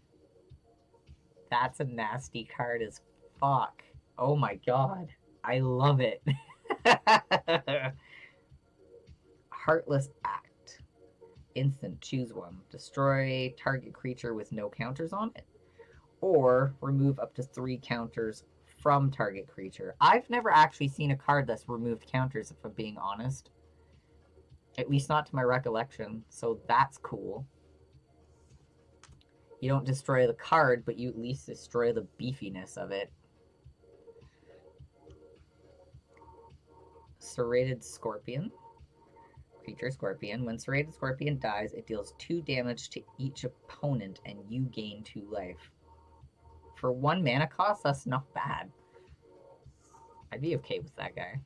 That's a nasty card as fuck. Oh my god. I love it. Heartless Act. Instant, choose 1. Destroy target creature with no counters on it. Or remove up to 3 counters from target creature. I've never actually seen a card that's removed counters, if I'm being honest. At least not to my recollection, so that's cool. You don't destroy the card, but you at least destroy the beefiness of it. Serrated Scorpion. Creature Scorpion. When Serrated Scorpion dies, it deals 2 damage to each opponent, and you gain 2 life. For 1 mana cost, that's not bad. I'd be okay with that guy.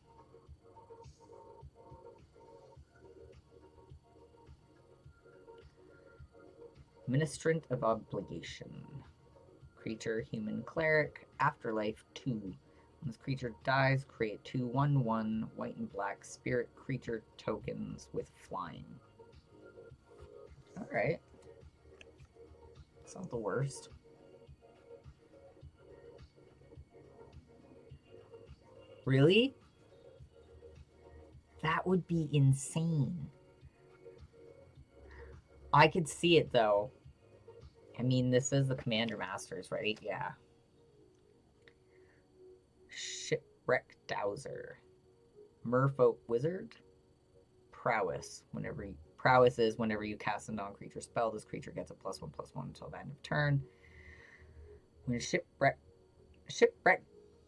Ministrant of Obligation. Creature, human cleric, afterlife 2. When this creature dies, create 2 1/1 white and black spirit creature tokens with flying. Alright. It's not the worst. Really? That would be insane. I could see it, though. I mean, this is the Commander Masters, right? Yeah. Shipwreck Dowser. Merfolk Wizard. Prowess. Prowess is whenever you cast a non-creature spell, this creature gets a +1/+1 until the end of turn. When Shipwreck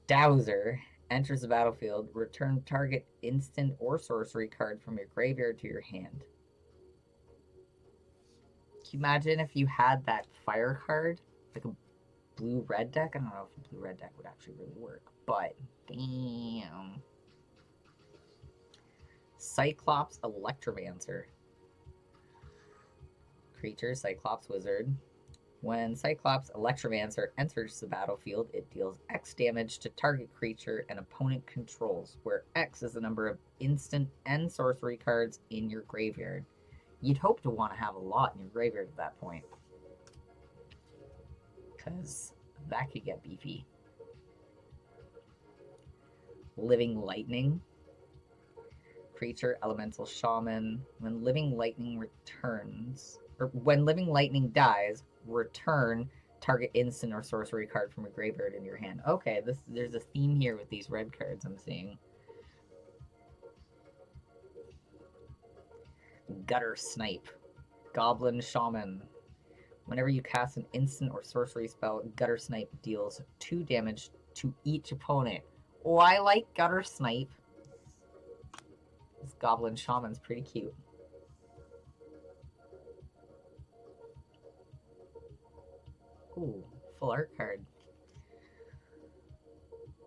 Dowser enters the battlefield, return target instant or sorcery card from your graveyard to your hand. Can you imagine if you had that fire card? Like a blue-red deck? I don't know if a blue-red deck would actually really work, but damn. Cyclops Electromancer. Creature, Cyclops Wizard. When Cyclops Electromancer enters the battlefield, it deals X damage to target creature and opponent controls, where X is the number of instant and sorcery cards in your graveyard. You'd hope to want to have a lot in your graveyard at that point, because that could get beefy. Living Lightning. Creature, Elemental Shaman. When Living Lightning dies, return target instant or sorcery card from a graveyard in your hand. Okay, there's a theme here with these red cards I'm seeing. Gutter Snipe. Goblin Shaman. Whenever you cast an instant or sorcery spell, Gutter Snipe deals 2 damage to each opponent. Oh, I like Gutter Snipe. This Goblin Shaman's pretty cute. Ooh, full art card.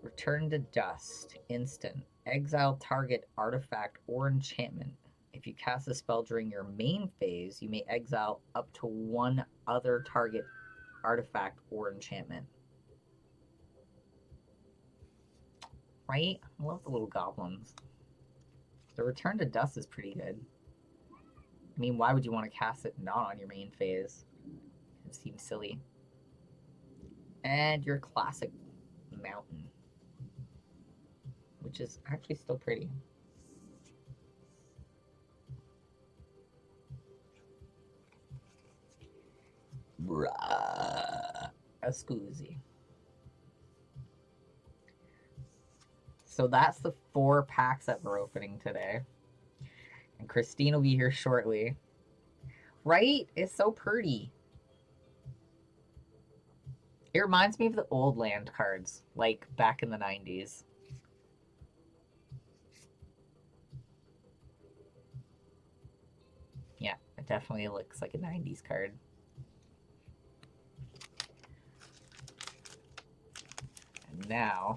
Return to Dust. Instant. Exile target artifact or enchantment. If you cast a spell during your main phase, you may exile up to 1 other target artifact or enchantment. Right? I love the little goblins. The Return to Dust is pretty good. I mean, why would you want to cast it not on your main phase? It seems silly. And your classic Mountain, which is actually still pretty. Bruh. A Scoozy. So that's the 4 packs that we're opening today. And Christine will be here shortly. Right? It's so pretty. It reminds me of the old land cards, like back in the 90s. Yeah, it definitely looks like a 90s card. And now,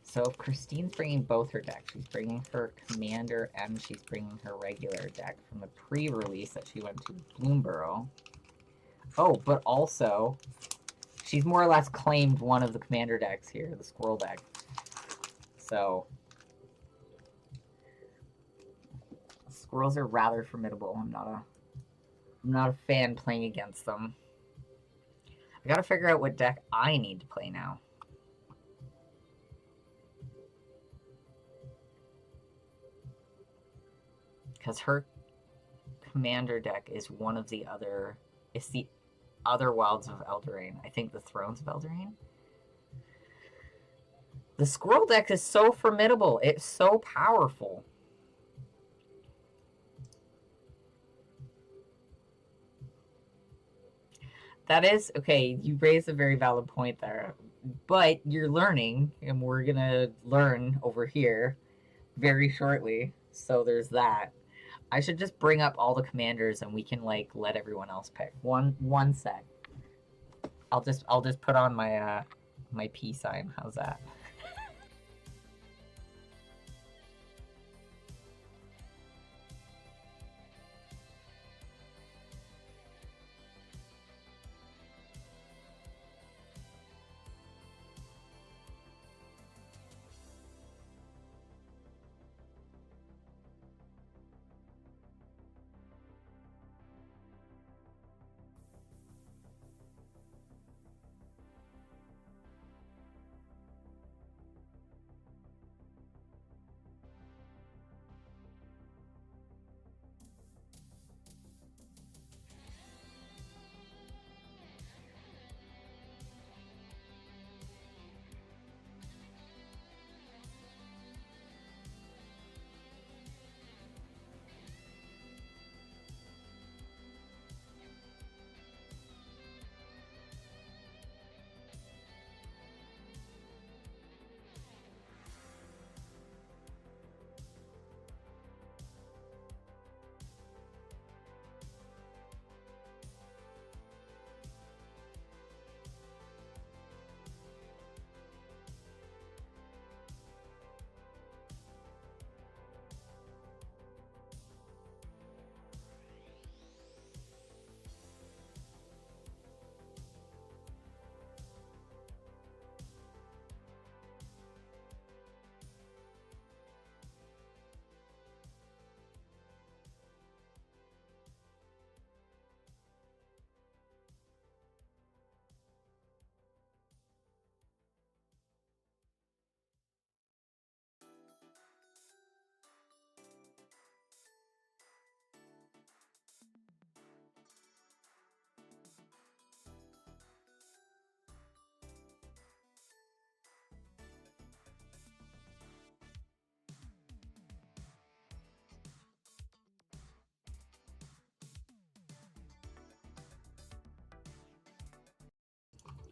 so if Christine's bringing both her decks, she's bringing her Commander and she's bringing her regular deck from the pre-release that she went to Bloomborough. Oh, but also, she's more or less claimed one of the Commander decks here, the Squirrel deck. So, squirrels are rather formidable. I'm not a fan playing against them. I gotta figure out what deck I need to play now. Because her Commander deck is one of the other... It's the other Wilds of Eldraine. I think the Thrones of Eldraine. The Squirrel deck is so formidable. It's so powerful. That is okay. You raised a very valid point there, but you're learning, and we're gonna learn over here very shortly. So there's that. I should just bring up all the commanders, and we can like let everyone else pick. One sec. I'll just put on my my P sign. How's that?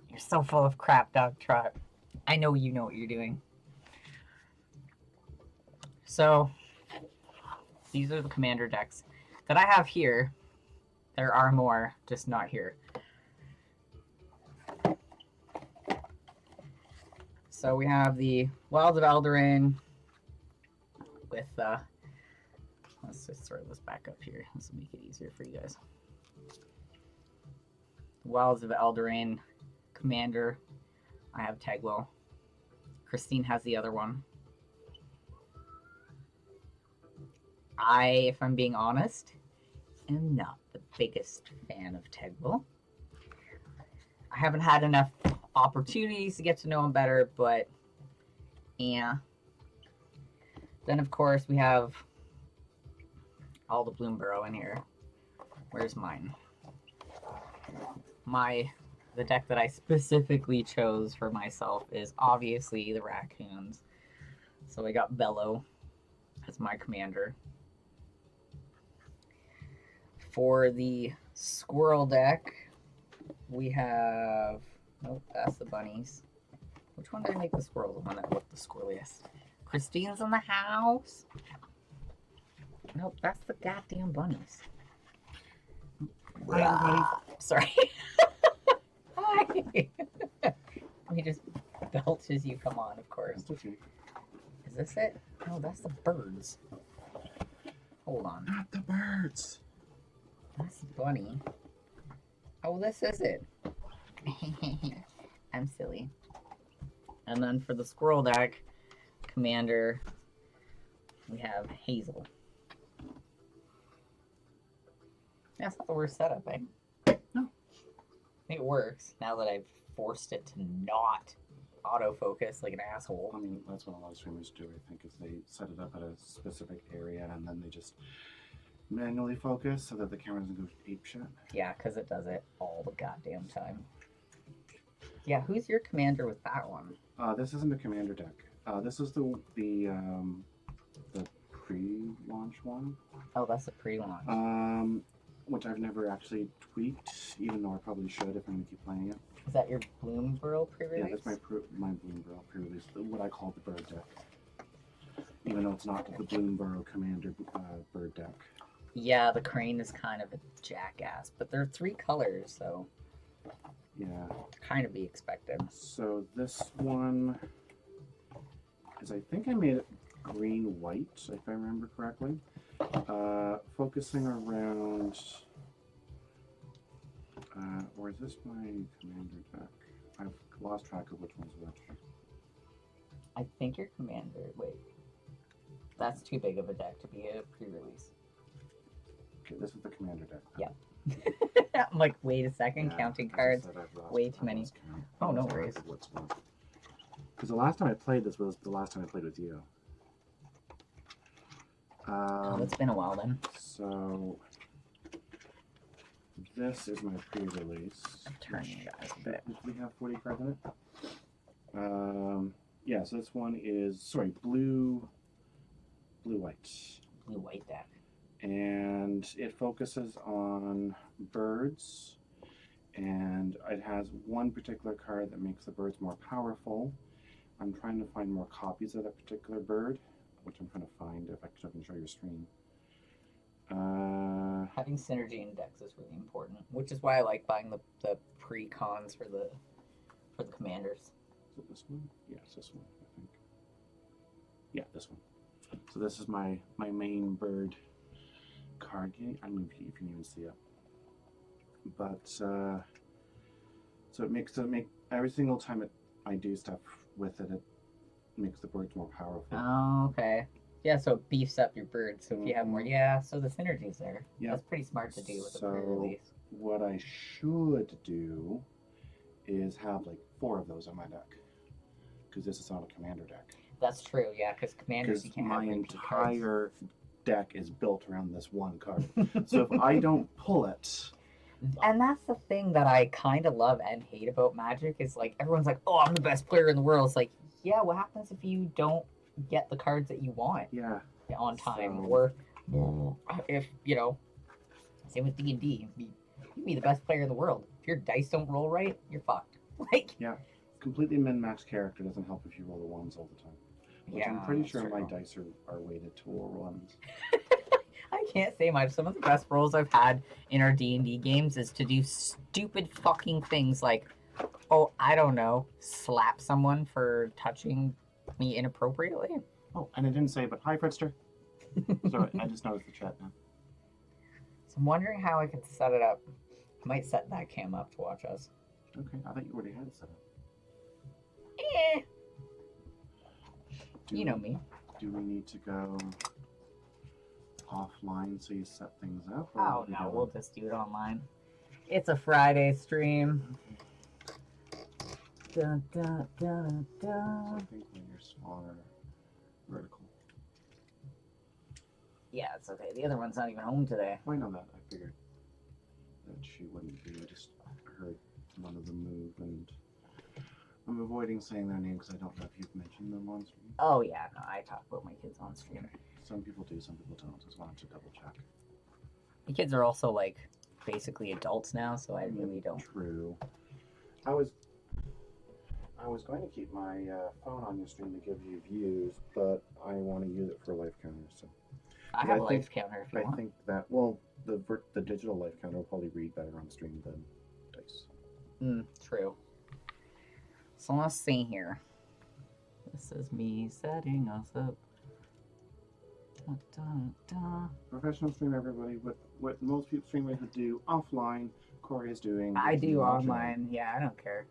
You're so full of crap, dog trot. I know you know what you're doing. So these are the commander decks that I have here. There are more, just not here. So we have the Wilds of Eldarin with let's just throw this back up here. This will make it easier for you guys. Wilds of Eldarin commander. I have Tegwell. Christine has the other one. If I'm being honest, am not the biggest fan of Tegwell. I haven't had enough opportunities to get to know him better, but yeah. Then of course we have all the Bloomborough in here. Where's mine? The deck that I specifically chose for myself is obviously the Raccoons. So I got Bello as my commander. For the Squirrel deck, we have... Nope, that's the bunnies. Which one did I make the squirrel? The one that looked the squirreliest. Christine's in the house. Nope, that's the goddamn bunnies. Hi, everybody. Sorry. Hi. He just belches you come on, of course. That's okay. Is this it? No, that's the birds. Hold on. Not the birds. That's the bunny. Oh, this is it. I'm silly. And then for the squirrel deck, commander, we have Hazel. That's not the worst setup, eh? No. I think it works now that I've forced it to not autofocus like an asshole. I mean, that's what a lot of streamers do, I think, is they set it up at a specific area and then they just manually focus so that the camera doesn't go apeshit. Yeah, because it does it all the goddamn time. Yeah, who's your commander with that one? This isn't a commander deck. This is the pre-launch one. Oh, that's a pre-launch. which I've never actually tweaked, even though I probably should if I'm going to keep playing it. Is that your Bloomborough pre-release? Yeah, that's my Bloomborough pre-release, what I call the bird deck. Even though it's not the Bloomborough Commander bird deck. Yeah, the crane is kind of a jackass, but there are 3 colors, so yeah, kind of be expected. So this one is, I think I made it green-white, if I remember correctly. Focusing around, or is this my commander deck? I've lost track of which one's which. I think your commander, wait. That's too big of a deck to be a pre-release. Okay, this is the commander deck. Yeah. I'm like, wait a second, Yeah, counting as I cards. said, Way too many. Oh, no worries. Because the last time I played this was the last time I played with you. Oh, it's been a while then. So this is my pre-release. I'm turning you guys a bit. Do we have 40 cards in it? Yeah, so this one is, sorry, blue-white. Blue-white deck. And it focuses on birds, and it has one particular card that makes the birds more powerful. I'm trying to find more copies of that particular bird, which I'm trying to find if I can show your screen. Having synergy in decks is really important, which is why I like buying the pre-cons for the commanders. Is it this one? Yeah, it's this one, I think. Yeah, this one. So this is my main bird card game. I don't know if you can even see it. But so it makes every single time I do stuff with it, it makes the birds more powerful. Oh, okay. Yeah, so it beefs up your bird. So if you have more, yeah, so the synergy's there. Yeah. That's pretty smart to do with a So pre-release. what I should do is have like 4 of those on my deck, because this is not a commander deck. That's true, yeah, because commanders you can't have my repeat cards. entire deck is built around this one card. So if I don't pull it, And that's the thing that I kind of love and hate about Magic is like everyone's like, "Oh, I'm the best player in the world." It's like, yeah, what happens if you don't get the cards that you want yeah, on time, So- or if same with D&D, you can be the best player in the world. If your dice don't roll right, you're fucked. Like, completely min-max character doesn't help if you roll the ones all the time. Which yeah, I'm pretty that's sure my true. dice are weighted to roll ones. I can't say much. Some of the best rolls I've had in our D&D games is to do stupid fucking things like, oh, I don't know, slap someone for touching me inappropriately. Oh, and I didn't say, but hi, Fredster. Sorry, I just noticed the chat now. So I'm wondering how I could set it up. I might set that cam up to watch us. Okay, I thought you already had it set up. Eh, Do you know me. Do we need to go offline so you set things up? or Oh what do we no, do? we'll just do it online. It's a Friday stream. Dun, dun, dun, So dun. I think when you're smaller, vertical. Yeah, it's okay. The other one's not even home today. Well, I know that. I figured that she wouldn't be. I just heard one of them move, and I'm avoiding saying their name because I don't know if you've mentioned them on stream. Oh yeah, no, I talk about my kids on stream. Some people do, some people don't. Just wanted to double check. The kids are also like basically adults now, so I really don't. True. I was going to keep my phone on your stream to give you views, but I want to use it for life counters. So I have a life counter if you I want. think that the digital life counter will probably read better on stream than dice. True. So let's see here. This is me setting us up. Dun, dun, dun. Professional stream, everybody. What most people streamers would do offline, Corey is doing. I if you do watch it. online. Yeah, I don't care.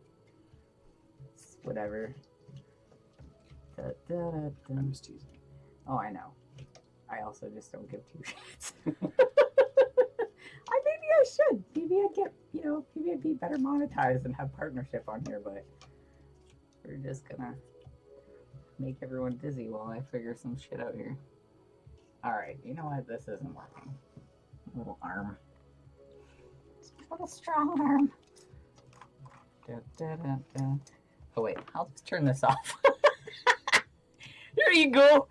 It's whatever. Da, da, da, da. I'm just teasing. Oh, I know. I also just don't give 2 shits. Maybe I should. Maybe I'd get, maybe I'd be better monetized and have partnership on here, but we're just gonna make everyone dizzy while I figure some shit out here. Alright, you know what? This isn't working. Little arm. What a strong arm. Da, da, da, da. Oh wait, I'll just turn this off. Here you go.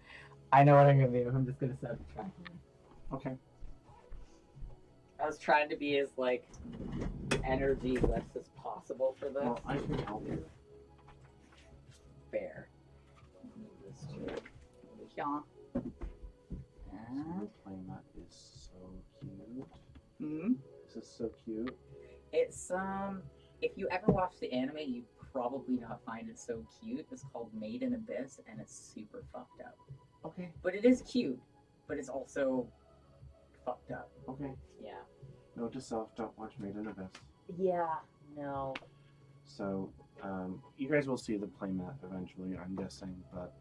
I know what I'm gonna do. I'm just gonna set the track. Okay. I was trying to be as like energy-less as possible for this. Well, I can help you. Fair. Move this to yeah. And Playmat is so cute. hmm? This is so cute. It's if you ever watch the anime, you probably not find it so cute. It's called Made in Abyss, and it's super fucked up. Okay. But it is cute, but it's also fucked up. Okay. Yeah. Note to self: don't watch Made in Abyss. Yeah. No. So, you guys will see the playmat eventually, I'm guessing, but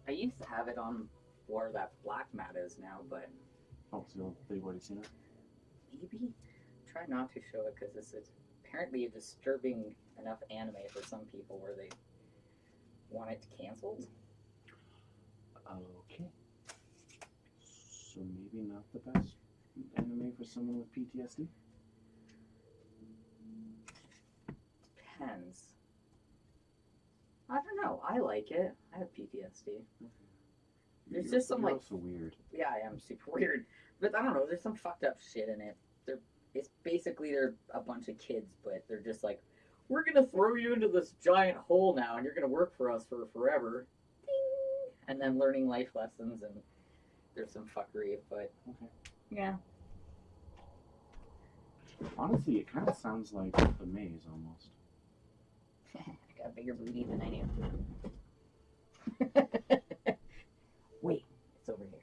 I used to have it on where that black mat is now, but oh, so they've already seen it. maybe try not to show it because this is apparently a disturbing enough anime for some people where they want it canceled. Okay. So maybe not the best anime for someone with PTSD. Depends. I don't know. I like it. I have PTSD. There's just some you're like also weird. yeah, I am super weird, but I don't know. There's some fucked up shit in it. They're a bunch of kids, but they're just like, we're gonna throw you into this giant hole now, and you're gonna work for us for forever. Ding! And then learning life lessons, and there's some fuckery, but Okay. yeah. Honestly, it kind of sounds like The Maze almost. I got a bigger booty than I knew. Wait, it's over here.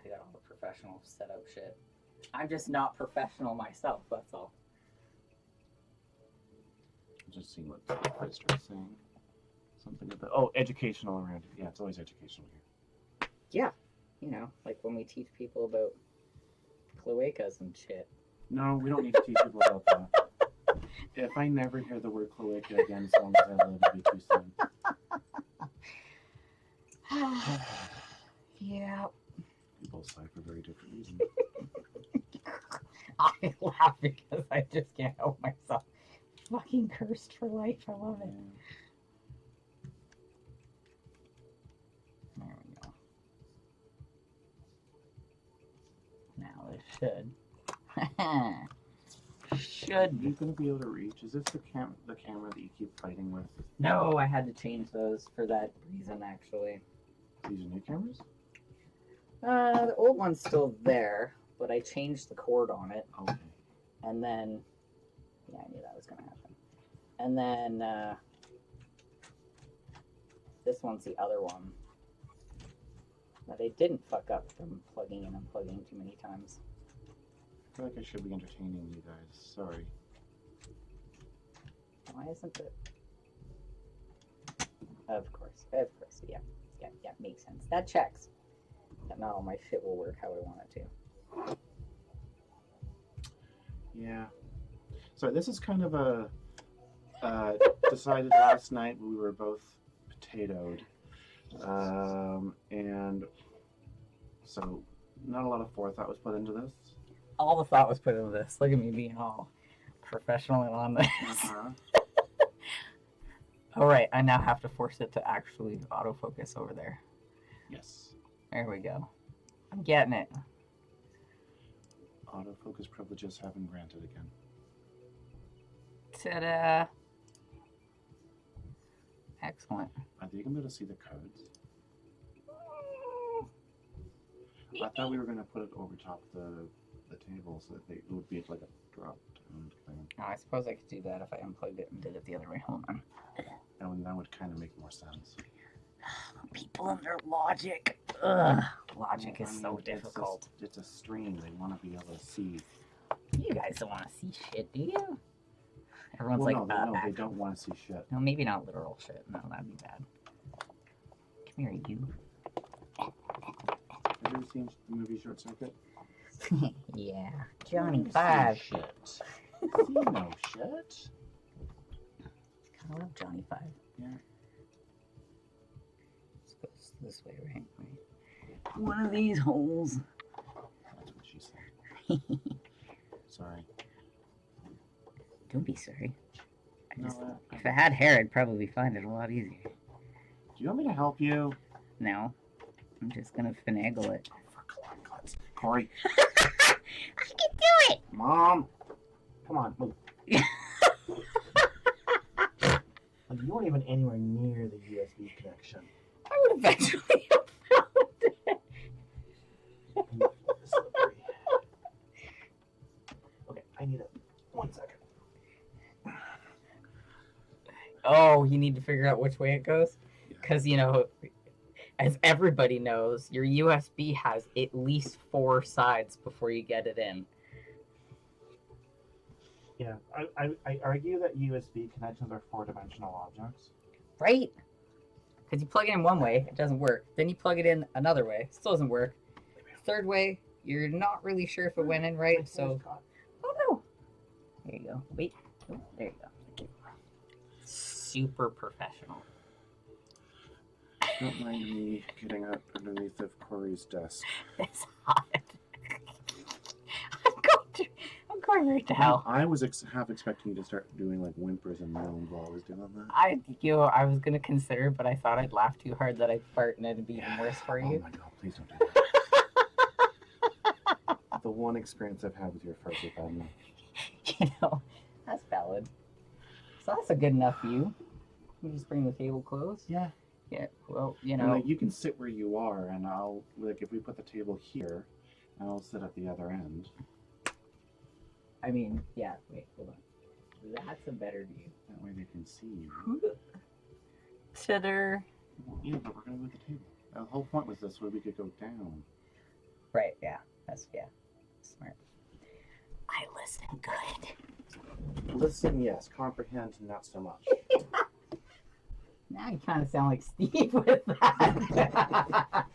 I got all the professional setup shit. I'm just not professional myself, that's all. Just seeing what Krister's saying. Something about educational around it. Yeah, it's always educational here. Yeah, you know, like when we teach people about cloacas and shit. No, we don't need to teach people about that. If I never hear the word cloaca again, as long as I live, it'll be too soon. Yeah. We both sigh for very different reasons. I laugh because I just can't help myself. Fucking cursed for life. I love it. There we go. Now it should. Should. Are you gonna be able to reach? Is this the camera that you keep fighting with? No, I had to change those for that reason, actually. These are new cameras? The old one's still there, but I changed the cord on it. Okay. And then, yeah, I knew that was going to happen. And then, this one's the other one that I didn't fuck up from plugging and unplugging too many times. I feel like I should be entertaining you guys. Sorry. Why isn't it? Of course, yeah, makes sense. That checks. That not all my shit will work how I want it to. Yeah. So this is kind of a decided last night. We were both potatoed, and so not a lot of forethought was put into this. All the thought was put into this. Look at me being all professional and on this. All right, I now have to force it to actually autofocus over there. Yes. There we go. I'm getting it. Autofocus privileges have been granted again. Ta-da! Excellent. Are they gonna be able to see the codes? I thought we were gonna put it over top the table so that it would be like a drop down thing. Oh, I suppose I could do that if I unplugged it and did it the other way. Hold on. That would kind of make more sense. People and their logic. Ugh. Logic Well, is I so mean, difficult. It's a stream. They want to be able to see. You guys don't want to see shit, do you? Everyone's Well, like, no, they don't want to see shit. No, maybe not literal shit. No, that'd be bad. Come here, you. Have you ever seen the movie Short Circuit? Yeah. Johnny See 5. shit. See no shit. I love Johnny 5. Yeah. Let's go this way, right? One of these holes. That's what she said. Sorry. Don't be sorry. No, If I had hair, I'd probably find it a lot easier. do you want me to help you? No. I'm just gonna finagle it. Oh, for God's sake. Corey. I can do it! Mom. Come on, move. Like, you weren't even anywhere near the USB connection. I would eventually have found it. Slippery. Okay, I need it. 1 second. Oh, you need to figure out which way it goes? Yeah. Because, you know, as everybody knows, your USB has at least 4 sides before you get it in. Yeah, I argue that USB connections are 4-dimensional objects. Right? Because you plug it in one way, it doesn't work. Then you plug it in another way, still doesn't work. Third way, you're not really sure if it went in right, so... Oh no! There you go. Wait. Oh, there you go. Super professional. Don't mind me getting up underneath of Corey's desk. It's hot. I'm going right to hell. I was half expecting you to start doing like whimpers and moans while I was doing that. I was gonna consider, but I thought I'd laugh too hard that I'd fart and it'd be even worse for you. Oh my God, please don't do that. The one experience I've had with your farts is bad enough. You know, that's valid. So that's a good enough view. You just bring the table close. Yeah. Yeah. Well, you And, know. like, you can sit where you are, and I'll like if we put the table here, I'll sit at the other end. I mean, yeah. Wait, hold on. That's a better view. That way they can see you. Titter. Well, yeah, but we're gonna move the table. The whole point was this way we could go down. Right. Yeah. That's smart. I listen good. Listen, yes. Comprehend, not so much. Now you kind of sound like Steve with that.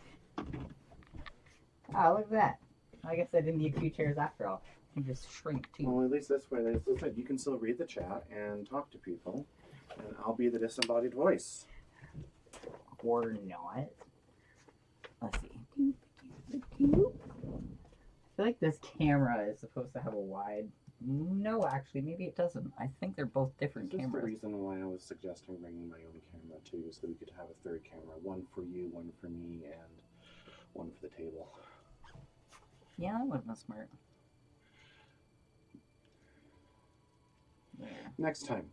Oh, look at that. I guess I didn't need 2 chairs after all. You can just shrink too. Well, at least this way, you can still read the chat and talk to people, and I'll be the disembodied voice. Or not. Let's see. I feel like this camera is supposed to have a wide. No, actually, maybe it doesn't. I think they're both different This is the cameras. reason why I was suggesting bringing my own camera too, so that we could have a third camera, one for you, one for me, and one for the table. Yeah, that would have been smart. Yeah. Next time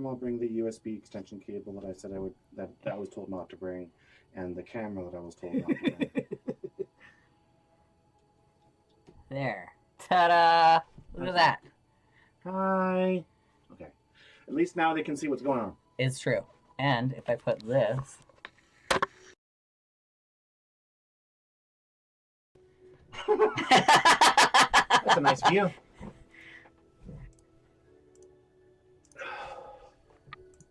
I'll bring the USB extension cable that I said I would, that I was told not to bring, and the camera that I was told not to bring. There. Ta-da! Look at that. Hi. Okay. At least now they can see what's going on. It's true. And if I put this... That's a nice view.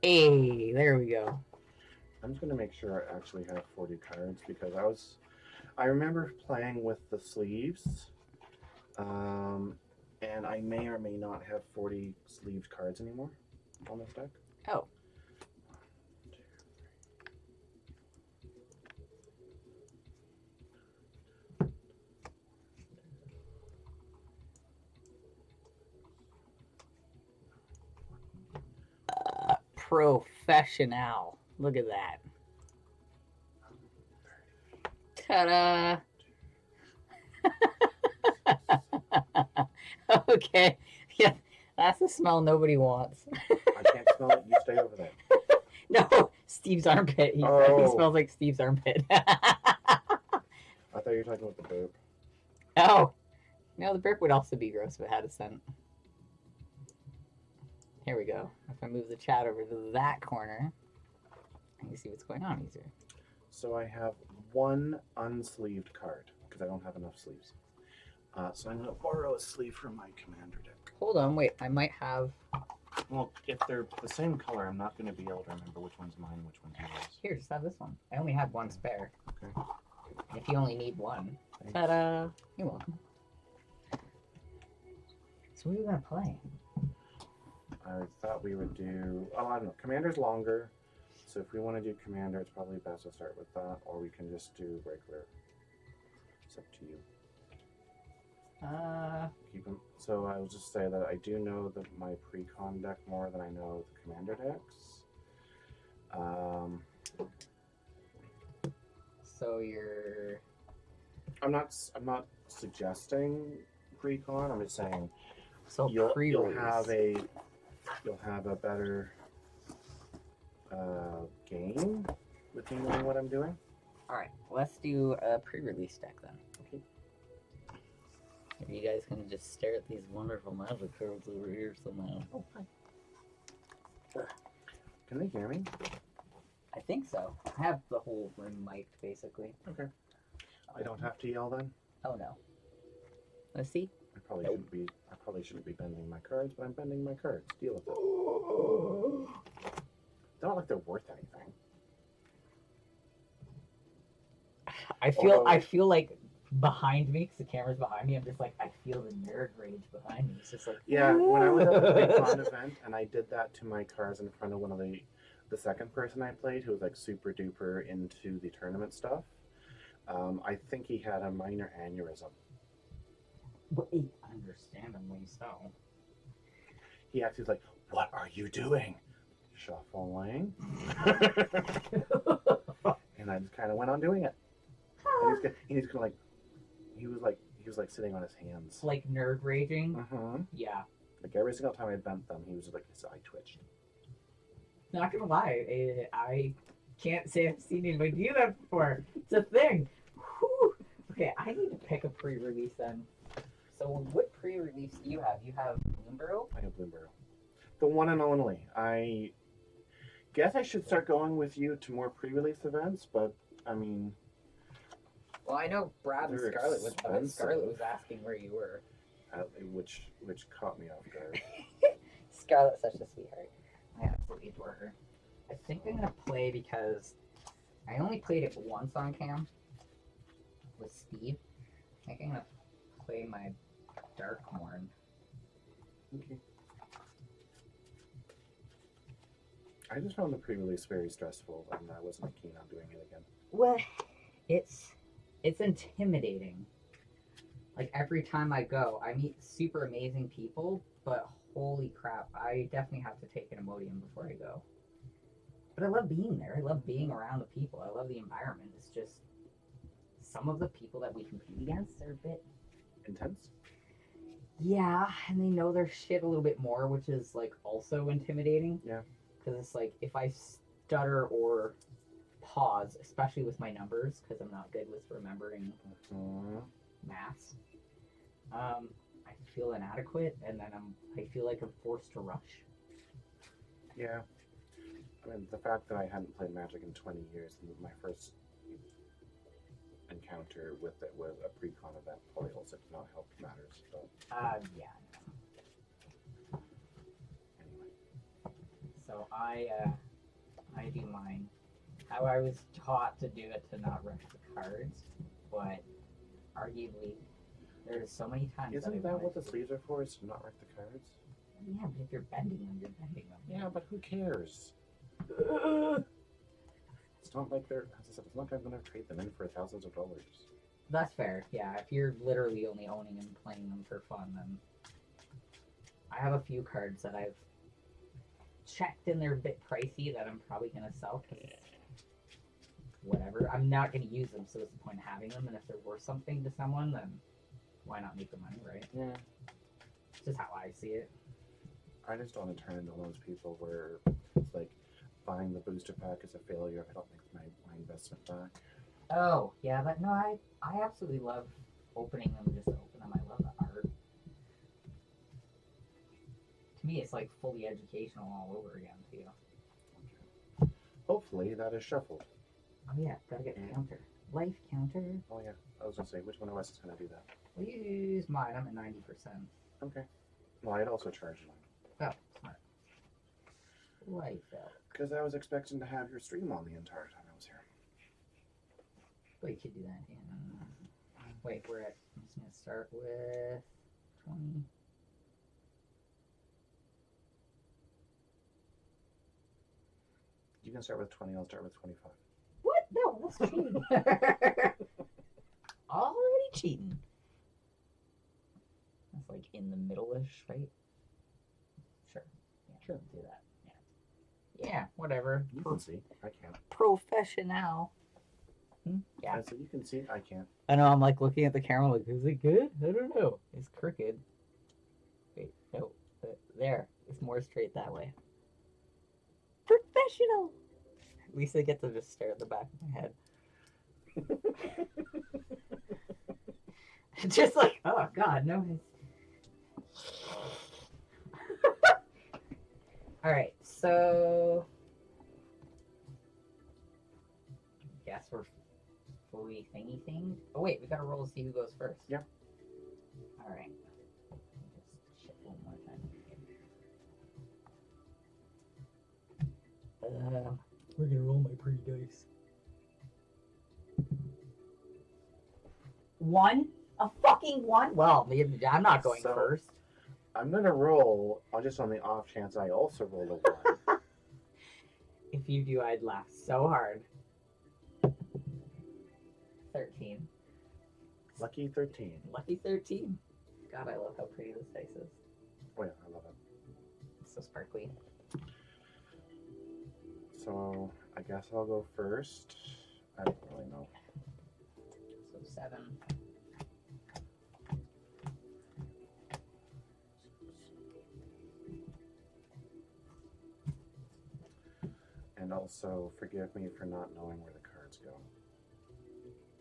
Hey, there we go. I'm just gonna make sure I actually have 40 cards because I remember playing with the sleeves, and I may or may not have 40 sleeved cards anymore on this deck. Oh. Professional. Look at that. Ta-da! Okay. Yeah, that's a smell nobody wants. I can't smell it. You stay over there. No, Steve's armpit. He said he Oh. smells like Steve's armpit. I thought you were talking about the burp. Oh. No, the burp would also be gross if it had a scent. Here we go. If I move the chat over to that corner, I can see what's going on easier. So I have one unsleeved card because I don't have enough sleeves. So I'm going to borrow a sleeve from my commander deck. Hold on, wait. I might have... Well, if they're the same color, I'm not going to be able to remember which one's mine and which one's yours. Here, just have this one. I only have one spare. Okay. If you only need one. Thanks. Ta-da! You're welcome. So what are we going to play? I thought we would do... Oh, I don't know. Commander's longer. So if we want to do Commander, it's probably best to start with that. Or we can just do regular. It's up to you. Keep them. So I'll just say that I do know my pre-con deck more than I know the Commander decks. So you're I'm not suggesting pre-con. I'm just saying so you'll pre-release. you'll have a better game with me knowing what I'm doing. All right, let's do a pre-release deck then. Okay. If you guys can just stare at these wonderful magic cards over here somehow. Oh, hi. Can they hear me? I think so. I have the whole room mic'd basically. Okay. I don't have to yell then. Oh no. Let's see. I probably shouldn't be bending my cards, but I'm bending my cards. Deal with it. They're not like they're worth anything. I feel Although- like behind me, because the camera's behind me, I'm just like, I feel the nerd rage behind me. It's just like, Yeah, when I was at the pre-con event and I did that to my cards in front of one of the second person I played who was like super duper into the tournament stuff, I think he had a minor aneurysm. But understandably so. He actually was like, "What are you doing?" Shuffling. And I just kind of went on doing it. And he's kind of like, he was like sitting on his hands. Like nerd raging. Mm-hmm. Yeah. Like every single time I bent them, he was just like, his eye twitched. Not gonna lie, I can't say I've seen anybody do that before. It's a thing. Whew. Okay, I need to pick a pre-release then. So what pre-release do you have? You have Bloomberg? I have Bloomberg. The one and only. I guess I should start going with you to more pre-release events, but I mean, Well, I know Brad and they're Scarlett was expensive. asking where you were. which caught me off guard. Scarlett's such a sweetheart. I absolutely adore her. I think I'm gonna play because I only played it once on cam with Steve. I think I'm gonna play my Darkhorn. Okay. I just found the pre-release very stressful, and I wasn't keen on doing it again. Well, it's intimidating. Like every time I go, I meet super amazing people, but holy crap, I definitely have to take an Imodium before I go. But I love being there. I love being around the people. I love the environment. It's just some of the people that we compete against are a bit Intense? yeah, and they know their shit a little bit more, which is like also intimidating. Yeah. Because it's like if I stutter or pause, especially with my numbers, because I'm not good with remembering maths, I feel inadequate, and then I feel like I'm forced to rush. Yeah. I mean, the fact that I hadn't played Magic in 20 years, and my first encounter with it was a pre-con event, probably also did not help matters. But Yeah. anyway. So I do mine. How I was taught to do it to not rush the cards, but arguably there's so many times Isn't I that wanted what the to- sleeves are for? Is to not wreck the cards? Yeah, but if you're bending them, you're bending them. Yeah, but who cares? It's not like they're, as I said, it's not like I'm going to trade them in for thousands of dollars. That's fair. Yeah, if you're literally only owning and playing them for fun, then I have a few cards that I've checked and they're a bit pricey that I'm probably gonna sell because whatever. I'm not gonna use them, so what's the point of having them? And if they're worth something to someone, then why not make the money, right? Yeah. It's just how I see it. I just don't want to turn into one of those people where it's like buying the booster pack is a failure if I don't make my investment back. Oh yeah, but no, I absolutely love opening them just to open them. I love the art. To me, it's like fully educational all over again too. Hopefully that is shuffled. Oh yeah, gotta get counter. Life counter. Oh yeah, I was gonna say which one of us is gonna do that. We'll use mine. I'm at 90%. Okay. Well, I'd also charge mine Oh, smart. Life out. because I was expecting to have your stream on the entire time I was here. Well, you could do that in. Wait, we're at. I'm just gonna start with 20. You can start with 20. I'll start with 25. What? No, that's cheating. Already cheating. That's like in the middle-ish, right? Sure. Yeah, Sure. Do that. Yeah. Yeah, whatever. You can see. I can't. Professional. Yeah, Yeah. So you can see it. I can't. I know, I'm like looking at the camera like, is it good? I don't know. It's crooked. Wait, no. There. It's more straight that way. Professional! At least I get to just stare at the back of my head. Just like, oh god, no. Alright, so. Guess we're fully thingy thinged. Oh, wait, we gotta roll to see who goes first. Yeah. Alright. Just shit one more time. We're gonna roll my pretty dice. 1? A fucking 1? Well, I'm not going So- first. I'm gonna roll just on the off chance I also roll a 1. If you do, I'd laugh so hard. 13. Lucky 13. Lucky 13. God, I love how pretty this dice is. Oh yeah, I love it. It's so sparkly. So I guess I'll go first. I don't really know. So 7. And also forgive me for not knowing where the cards go.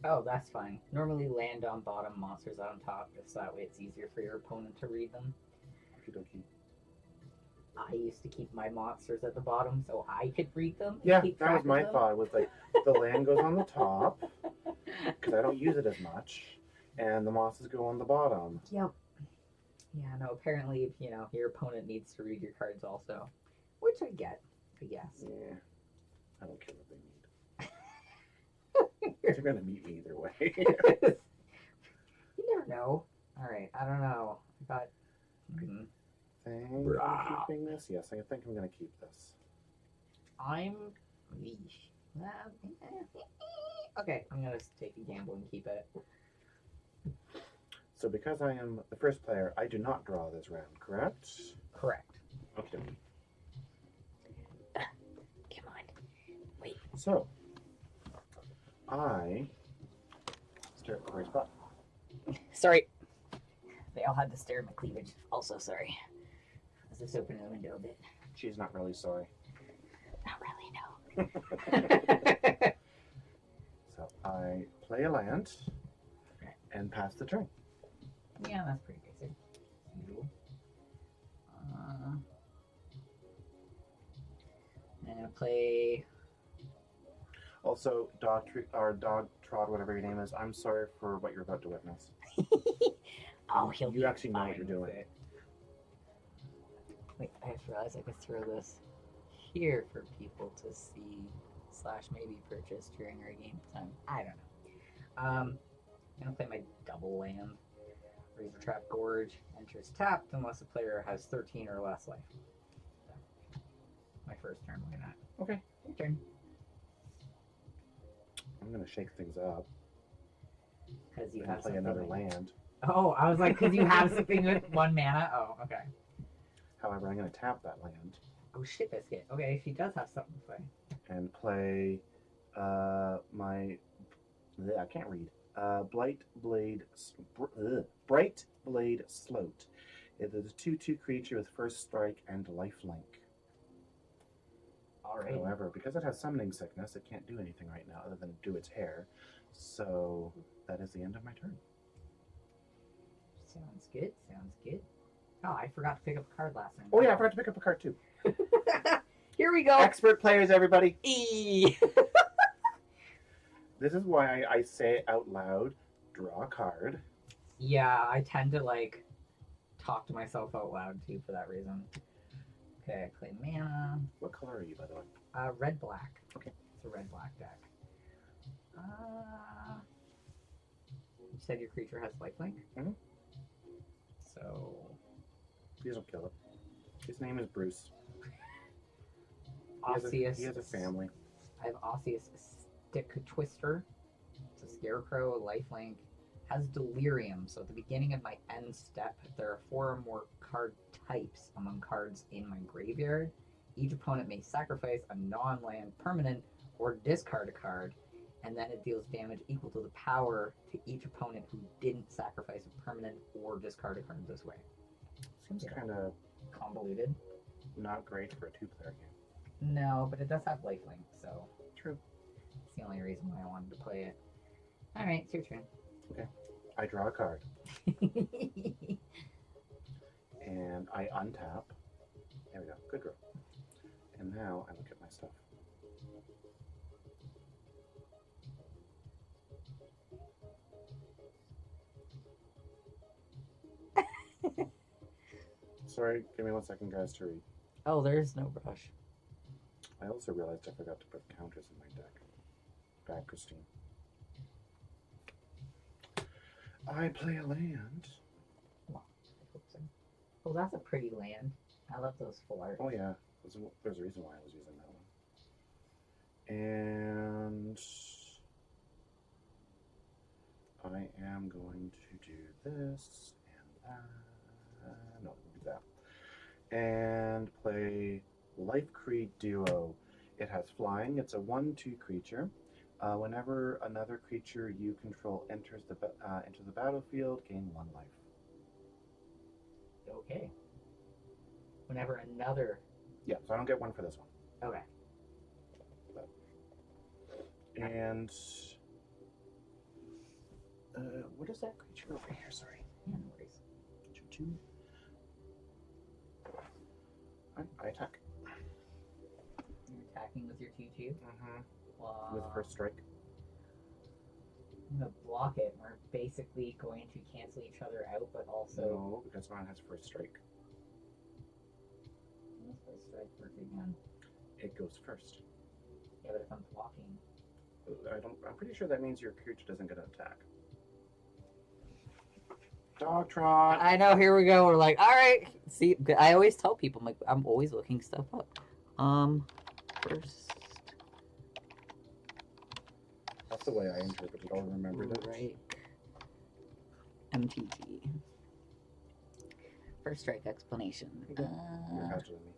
Oh, that's fine. Normally land on bottom, monsters on top, just so that way it's easier for your opponent to read them. Okie dokie. I used to keep my monsters at the bottom so I could read them. And Yeah, keep that track was of my them. thought. Was like the land goes on the top because I don't use it as much, and the mosses go on the bottom. Yep. Yeah, no, apparently, your opponent needs to read your cards also. Which I get, I guess. Yeah, I don't care what they need. They're gonna meet me either way. You never know. Alright, I don't know. I got... Think I'm keeping this? Yes, I think I'm gonna keep this. I'm... Okay, I'm gonna take a gamble and keep it. So because I am the first player, I do not draw this round, correct? Correct. Okay. Come on. Wait. So I stare at Corey's spot. Sorry. They all had to stare at my cleavage. Also, sorry. Let's just open the window a bit. She's not really sorry. Not really, no. So I play a land and pass the turn. Yeah, that's pretty basic. Usual. I'm gonna play... Also, dog trot, whatever your name is. I'm sorry for what you're about to witness. Oh, he'll You be actually know what fine you're doing. with it. Wait, I just realized I could throw this here for people to see / maybe purchase during our game time. I don't know. I'm gonna play my double land. Razor Trap Gorge enters tapped unless the player has 13 or less life. So, my first turn, why not? Okay. Your turn. I'm gonna shake things up Because you and have play something another like... land. Oh, I was like, because you have something with 1 mana? Oh, okay. However, I'm gonna tap that land Oh, shit, biscuit. Okay, she does have something to play. and play my. I can't read. Bright Blade Sloat. It is a 2/2 creature with first strike and lifelink. Alright. However, because it has summoning sickness, it can't do anything right now other than do its hair. So that is the end of my turn. Sounds good, sounds good. Oh, I forgot to pick up a card last time. Oh yeah, I forgot to pick up a card too. Here we go. Expert players, everybody. E. This is why I say it out loud. Draw a card. Yeah, I tend to like talk to myself out loud too for that reason. Okay, I play mana. What color are you, by the way? Red black. Okay. It's a red black deck. You said your creature has lifelink? Mhm. So Please don't kill it. His name is Bruce. Osseous. He has a family. I have Osseous Stick Twister. It's a scarecrow, lifelink. Has delirium, so at the beginning of my end step, there are 4 or more card types among cards in my graveyard. Each opponent may sacrifice a non-land permanent or discard a card. and then it deals damage equal to the power to each opponent who didn't sacrifice a permanent or discard a card this way. Seems Yeah. kind of Convoluted. not great for a 2-player game. No, but it does have lifelink, so True. it's the only reason why I wanted to play it. Alright, it's your turn. I draw a card, and I untap. There we go. Good girl. And now I look at my stuff. Sorry, give me 1 second, guys, to read. Oh, there's no brush. I also realized I forgot to put counters in my deck. Bad, Christine. I play a land. Oh, that's a pretty land. I love those full art. Oh yeah, there's a reason why I was using that one. And I am going to do this and that. No, do that. And play Life Creed Duo. It has flying. It's a 1/2 creature. Whenever another creature you control enters into the battlefield, gain 1 life. Okay. Whenever another. Yeah, so I don't get 1 for this one. Okay. And what is that creature over here? Sorry. Yeah, no worries. 2/2. I attack. You're attacking with your 2/2. With first strike. I'm gonna block it. We're basically going to cancel each other out, but also. No, because mine has first strike. What's first strike work again? It goes first. Yeah, but if I'm blocking. I'm pretty sure that means your creature doesn't get an attack. Dogtron. I know. Here we go. We're like, all right. See, I always tell people, I'm always looking stuff up. First. That's the way I interpreted it. I remembered it. Right. MTG. First strike explanation. You're faster than me.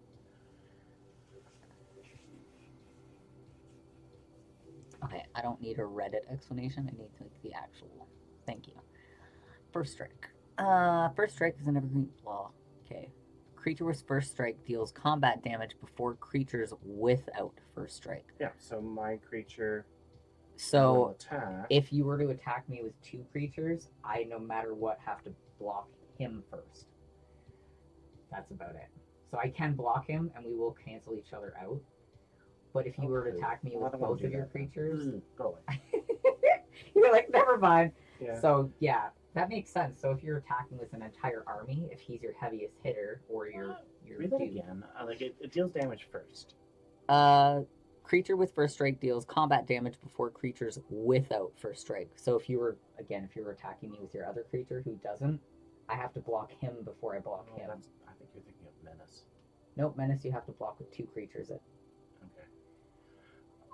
Okay, I don't need a Reddit explanation. I need like the actual. Thank you. First strike. First strike is an evergreen. Well, okay. Creature with first strike deals combat damage before creatures without first strike. Yeah. So my creature. So will attack. if you were to attack me with 2 creatures, I no matter what have to block him first. That's about it. So I can block him, and we will cancel each other out. But if you were to attack me Well, I with don't wanna both do of your that. creatures, Go away. you're like, never mind. Yeah. So yeah, that makes sense. So if you're attacking with an entire army, if he's your heaviest hitter or your Read that dude, again. Like it deals damage first. creature with first strike deals combat damage before creatures without first strike. So if you were attacking me with your other creature who doesn't, I have to block him before I block him. I think you're thinking of Menace. Nope, Menace you have to block with 2 creatures. Okay.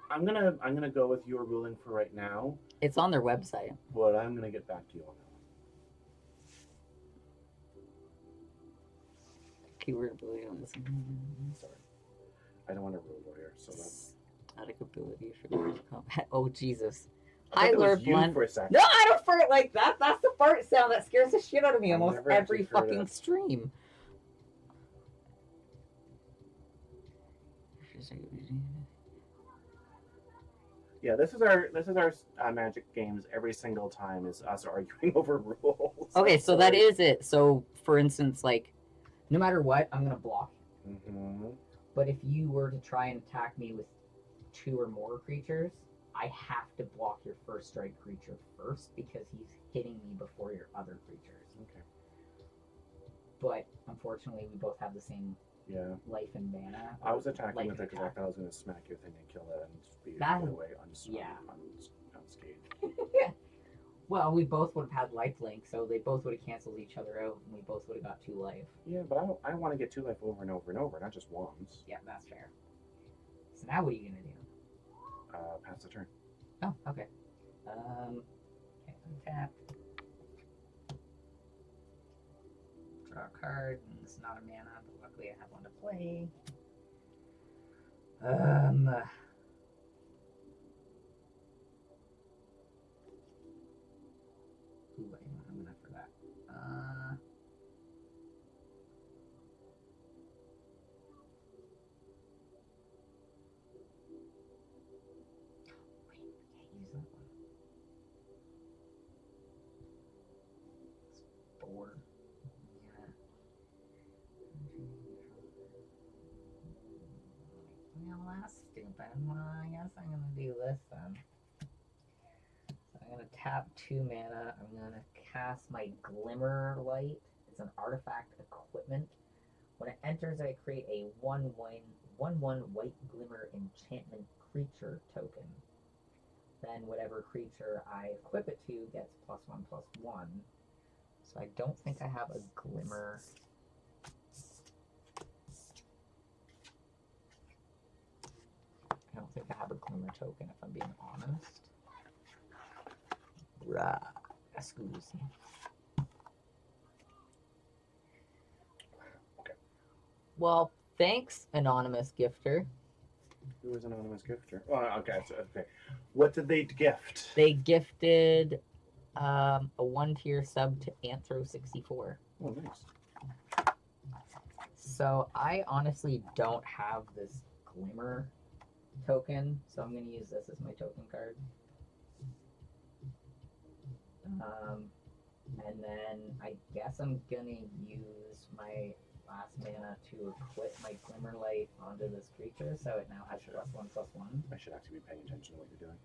I'm gonna go with your ruling for right now, It's on their website. but I'm gonna get back to you on that one. Keyword ability on this. Sorry. I don't want to rule lawyer, so that's Static ability for combat. Oh Jesus. I Hi, thought it was Lord you Blunt. for a second. No, I don't fart like that. That's the fart sound that scares the shit out of me I've almost never every actually heard fucking it. stream. Yeah, this is our Magic games. Every single time is us arguing over rules. Okay, so that is it. So, for instance, like, no matter what, I'm gonna block. Mm-hmm. But if you were to try and attack me with 2 or more creatures, I have to block your first strike creature first because he's hitting me before your other creatures. Okay. But unfortunately, we both have the same Yeah. life and mana. I was attacking life with it and because I attack. thought I was going to smack your thing and kill it and be That- away yeah. unscathed. Well, we both would have had life link, so they both would have canceled each other out, and we both would have got 2 life. Yeah, but I want to get 2 life over and over and over, not just once. Yeah, that's fair. So now what are you gonna do? Pass the turn. Oh, okay. Okay, untap. Draw a card, and it's not a mana, but luckily I have one to play. tap 2 mana. I'm gonna cast my Glimmer Light. It's an artifact equipment. When it enters, I create a 1/1 white glimmer enchantment creature token. Then whatever creature I equip it to gets +1/+1. So I don't think I have a glimmer. I don't think I have a glimmer token, if I'm being honest. Rah, excuse me. Okay. Well, thanks, anonymous gifter. Who is anonymous gifter? Oh, okay. So, okay. What did they gift? They gifted a 1-tier sub to Anthro64. Oh, nice. So I honestly don't have this glimmer token, so I'm going to use this as my token card. And then I guess I'm going to use my last mana to equip my Glimmer Light onto this creature, so it now has +1/+1. I should actually be paying attention to what you're doing.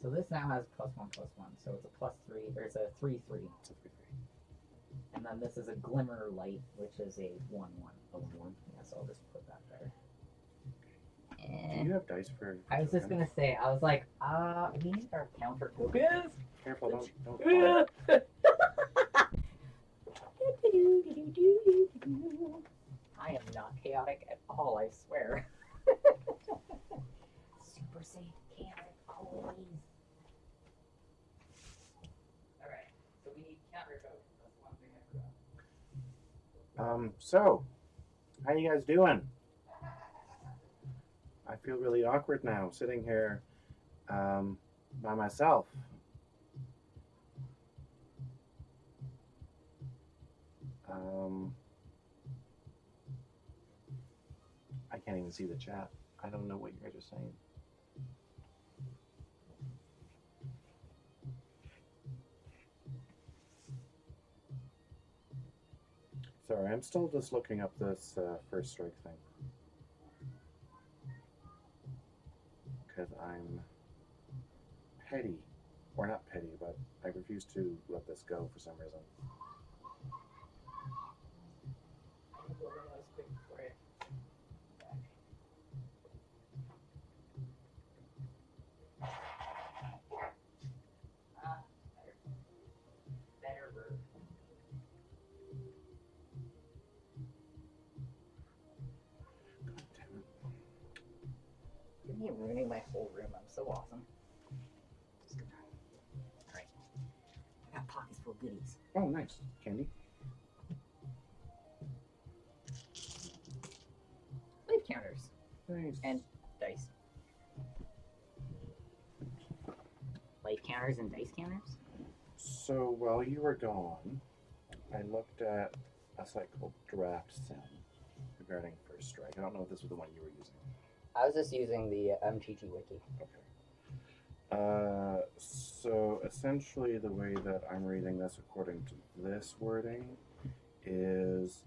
So this now has +1/+1, so it's a +3, or it's a 3/3. It's a 3/3. And then this is a Glimmer Light, which is a 1/1. A 1/1. Yeah, so I'll just put that there. Do you have dice for? I was just gonna say, I was like, we need our counter tokens. Careful, don't fall. I am not chaotic at all, I swear. Super safe chaotic always. Alright, so we need counter tokens. That's one thing I forgot. So, how you guys doing? I feel really awkward now, sitting here, by myself. I can't even see the chat. I don't know what you guys are saying. Sorry, I'm still just looking up this first strike thing. Because I'm petty. Or not petty, but I refuse to let this go for some reason. You're ruining my whole room. I'm so awesome. Alright. I got pockets full of goodies. Oh, nice. Candy? Life counters. Nice. And dice. Life counters and dice counters? So while you were gone, I looked at a site called Draft Sim regarding First Strike. I don't know if this was the one you were using. I was just using the MTG wiki. Okay. So essentially the way that I'm reading this according to this wording is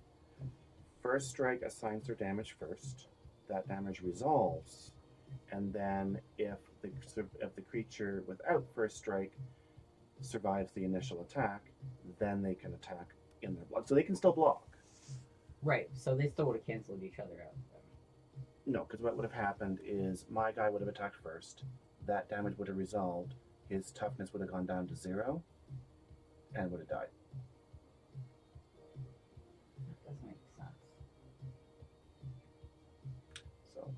First Strike assigns their damage first. That damage resolves. And then if the creature without First Strike survives the initial attack, then they can attack in their block. So they can still block. Right, so they still would have canceled each other out. No, because what would have happened is my guy would have attacked first. That damage would have resolved. His toughness would have gone down to 0 and would have died. That doesn't make sense. So,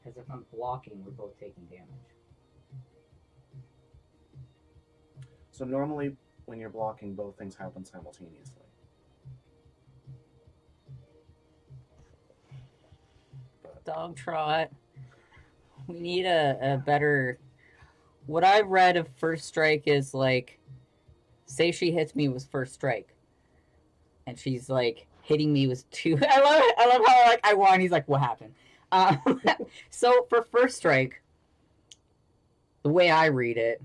Because if I'm blocking, we're both taking damage. so normally when you're blocking, both things happen simultaneously. Dog trot. We need a better. What I've read of First Strike is like, say she hits me with First Strike, and she's like hitting me with 2. I love it. I love how like I won. He's like, what happened? So for First Strike, the way I read it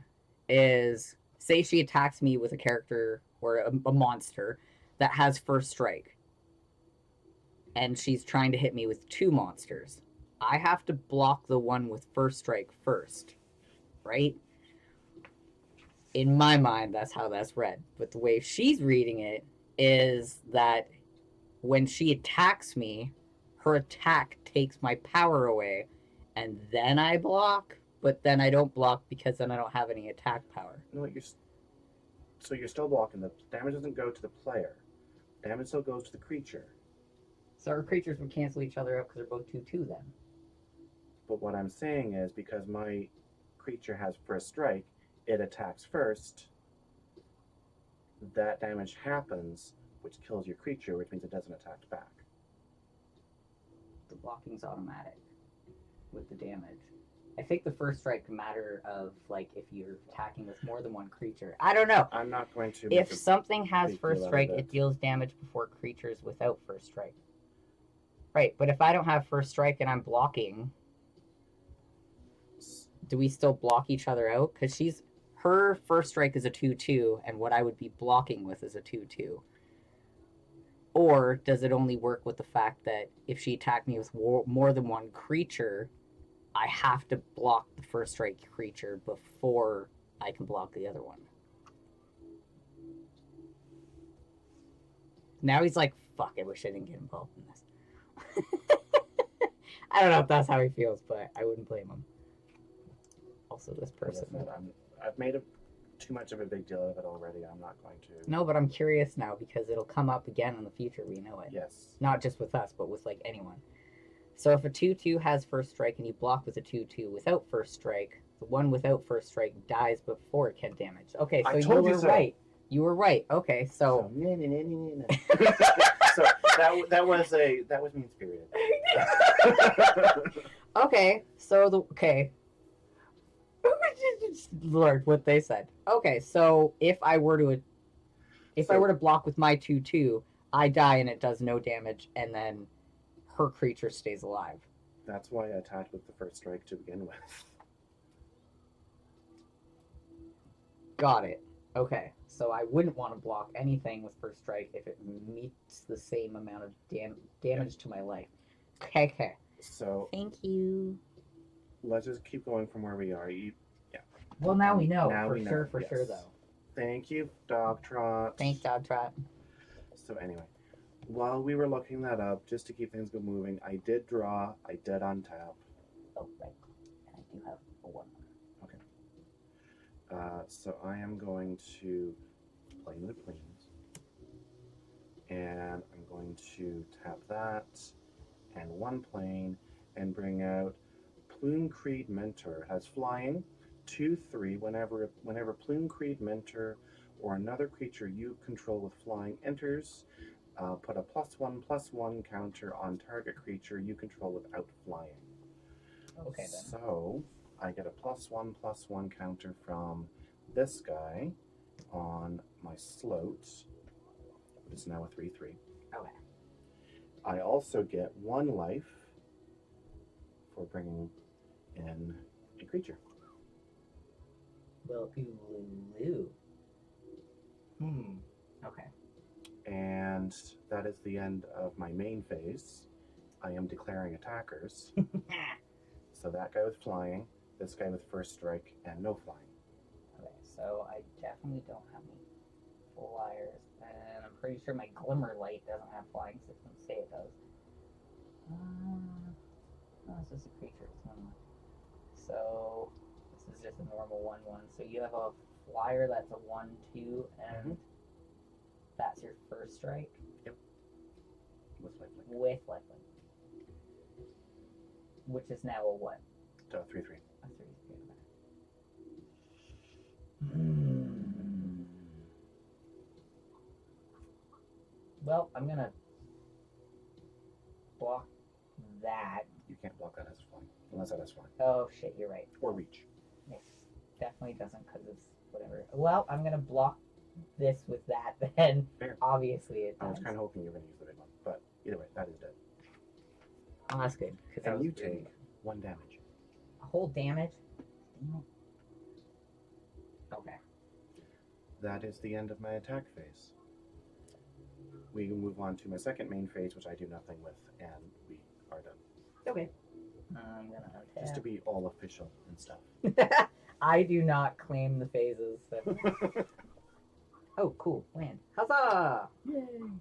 is, say she attacks me with a character or a monster that has First Strike, and she's trying to hit me with 2 monsters. I have to block the one with First Strike first. right? In my mind, that's how that's read. But the way she's reading it is that when she attacks me, her attack takes my power away, and then I block, but then I don't block because then I don't have any attack power. No, so you're still blocking. The damage doesn't go to the player. Damage still goes to the creature. So our creatures would cancel each other out because they're both 2/2 then. But what I'm saying is because my creature has first strike, it attacks first. That damage happens, which kills your creature, which means it doesn't attack back. The blocking's automatic with the damage. I think the first strike matter of like if you're attacking with more than one creature. I don't know. I'm not going to. If something has big first deal out of strike, it. it deals damage before creatures without first strike. Right, but if I don't have first strike and I'm blocking, do we still block each other out? Because her first strike is a 2/2, and what I would be blocking with is a 2/2. Or does it only work with the fact that if she attacked me with more than one creature, I have to block the first strike creature before I can block the other one? Now he's like, fuck, I wish I didn't get involved in this. I don't know if that's how he feels, but I wouldn't blame him. Also, this person. I've made too much of a big deal of it already. I'm not going to. No, but I'm curious now because it'll come up again in the future. We know it. Yes. Not just with us, but with like anyone. So if a 2/2 has first strike and you block with a 2/2 without first strike, the one without first strike dies before it can damage. Okay, so you were right. You were right. Okay, so. So that was mean spirited. Okay, so Lord, what they said. Okay, so if I were to block with my 2/2, I die and it does no damage, and then her creature stays alive. That's why I attacked with the first strike to begin with. Got it. Okay, so I wouldn't want to block anything with first strike if it meets the same amount of damage to my life. Okay. So thank you. Let's just keep going from where we are. Well, now we know. Now for we know, sure, yes. sure, though. Thank you, Dog Trot. Thanks, Dog Trot. So anyway, while we were looking that up, just to keep things moving, I did draw. I did untap. Oh, right. And I do have a 1. Okay. So I am going to plane the planes, and I'm going to tap that and 1 plane and bring out Plume Creed Mentor. It has flying, 2/3. Whenever Plume Creed Mentor or another creature you control with flying enters, put a +1/+1 counter on target creature you control without flying. Okay, then. So I get a +1/+1 counter from this guy on my sloat. It's now a 3/3. Okay. I also get 1 life for bringing in a creature. Well, ooh. Okay. And that is the end of my main phase. I am declaring attackers. So that guy with flying, this guy with first strike, and no flying. Okay, so I definitely don't have any flyers, and I'm pretty sure my Glimmer Light doesn't have flying systems. Say it does. No, it's just a creature. It's 1/1. So this is just a normal 1/1. So you have a flyer that's a 1/2, and that's your first strike. Yep. With lifelink. With lifelink. Which is now a what? 3/3. A 3/3. Well, I'm gonna block that. You can't block that as flying, unless that is flying. Oh shit, you're right. Or reach. It definitely doesn't because it's whatever. Well, I'm gonna block this with that then. Fair. Obviously it I was does. kind of hoping you were going to use the big one, but either way, that is dead. Oh, that's good. And you take 1 damage. a whole damage. Okay. That is the end of my attack phase. We can move on to my second main phase, which I do nothing with, and we are done. Okay. I'm gonna untap. Just to be all official and stuff. I do not claim the phases. Oh, cool. Land. Huzzah! Yay!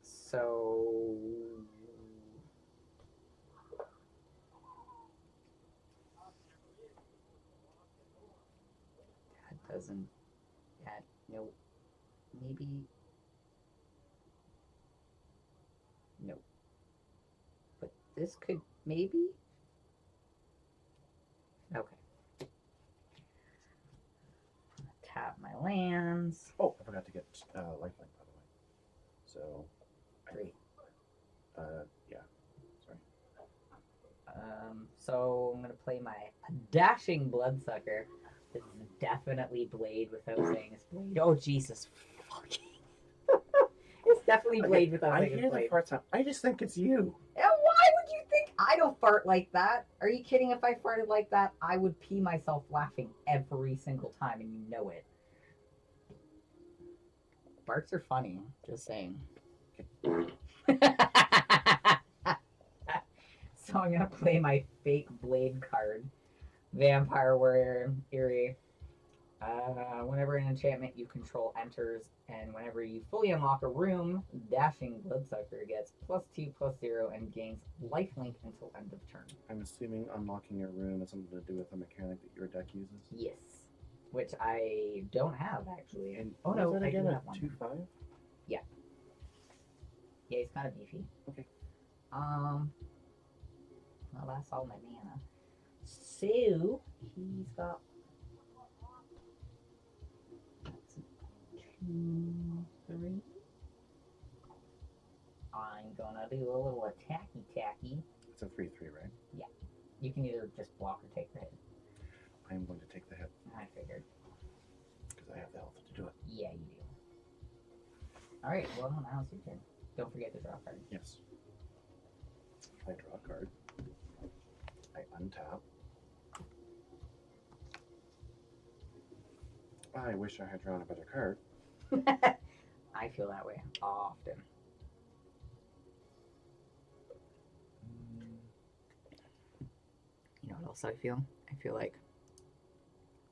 So... That doesn't... That... Nope. Maybe... Nope. But this could... Maybe? Okay. Tap my lands. Oh, I forgot to get lifelink, by the way. So, Great. yeah. Sorry. So I'm gonna play my dashing bloodsucker. This is definitely blade without saying it's blade. Oh Jesus fucking! It's definitely blade without I saying it's hear the blade. fart sound. I just think it's you. And why would you think I don't fart like that? Are you kidding? If I farted like that, I would pee myself laughing every single time, and you know it. Farts are funny. Just saying. So I'm gonna play my fake blade card, Vampire Warrior Eerie. Whenever an enchantment you control enters, and whenever you fully unlock a room, Dashing Bloodsucker gets +2/+0 and gains lifelink until end of turn. I'm assuming unlocking your room has something to do with a mechanic that your deck uses. Yes, which I don't have actually. And oh what no, is that I do again? have one. 2/5? Yeah, he's kind of beefy. Okay. Well, that's all my mana. So he's got 2, 3. I'm gonna do a little attacky. It's a 3/3, right? You can either just block or take the hit. I am going to take the hit I figured. because I have the health to do it. Yeah, you do. Alright, well, now it's your turn. Don't forget to draw a card. Yes. I draw a card. I untap. I wish I had drawn a better card. I feel that way often. You know what else I feel? I feel like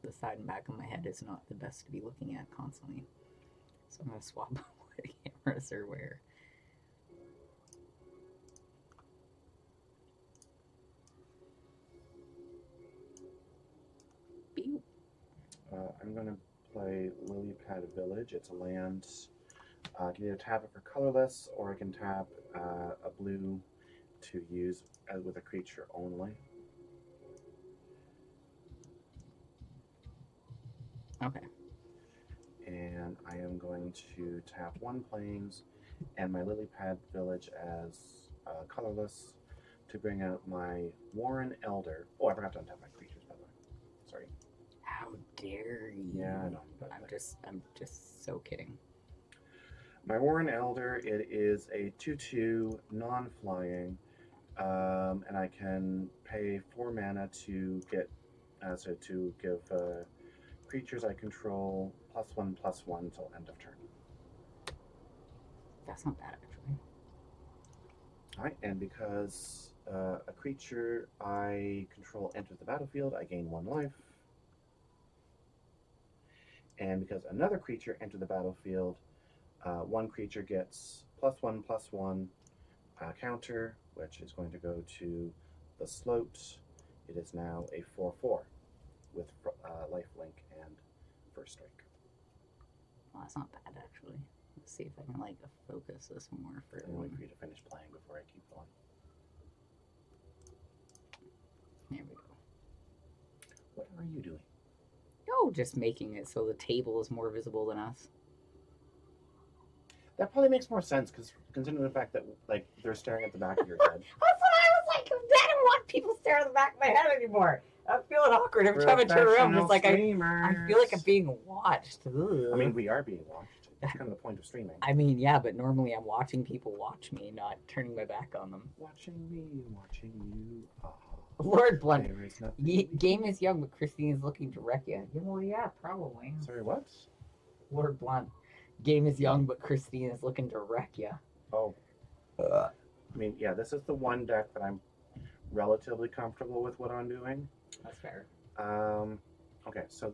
the side and back of my head is not the best to be looking at constantly. So I'm going to swap what cameras are where. I'm going to play Lily Pad Village. It's a land. I can either tap it for colorless, or I can tap a blue to use with a creature only. Okay. And I am going to tap 1 plains and my Lily Pad Village as colorless to bring out my Warren Elder. Oh, I forgot to untap my creatures, by the way. Sorry. How dare you? Yeah, I know. I'm just so kidding. My Warren Elder, it is a 2/2 non-flying, and I can pay 4 mana to get, to give creatures I control +1/+1 until end of turn. That's not bad, actually. Alright, and because a creature I control enters the battlefield, I gain 1 life. And because another creature enters the battlefield, 1 creature gets +1/+1 counter, which is going to go to the Sloat. It is now a 4/4 with lifelink and first strike. Well, that's not bad, actually. Let's see if I can, like, focus this more for I'm everyone. waiting for you to finish playing before I keep going. There we go. What are you doing? Oh, just making it so the table is more visible than us. That probably makes more sense, because considering the fact that like they're staring at the back of your head. That's what I was like. I don't want people staring at the back of my head anymore. I'm feeling awkward every time I turn around. It's like I feel like I'm being watched. Ugh. I mean, we are being watched. That's kind of the point of streaming. I mean, yeah, but normally I'm watching people watch me, not turning my back on them. Watching me, watching you. Lord Blunt, There is nothing. game is young, but Christine is looking to wreck you. Yeah, well, yeah, probably. Sorry, what? Lord Blunt, game is young, but Christine is looking to wreck you. Oh. I mean, yeah, this is the one deck that I'm relatively comfortable with what I'm doing. That's fair. Okay, so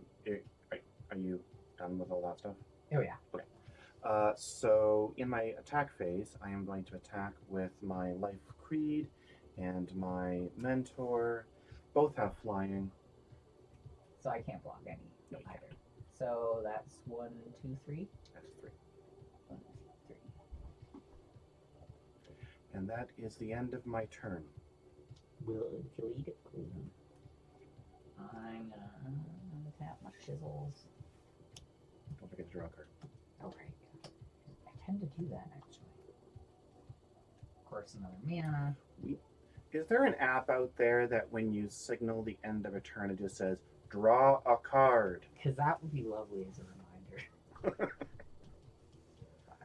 are you done with all that stuff? Oh yeah. So in my attack phase, I am going to attack with my Life Creed and my Mentor. Both have flying. So I can't block any No, you can't. either. So that's 1, 2, 3. That's 3. 1, 2, 3. And that is the end of my turn. Will delete it. I'm gonna tap my chisels. Don't forget to draw a card. Oh right. I tend to do that actually. Of course, another mana. Is there an app out there that when you signal the end of a turn, it just says, draw a card? Because that would be lovely as a reminder. 5.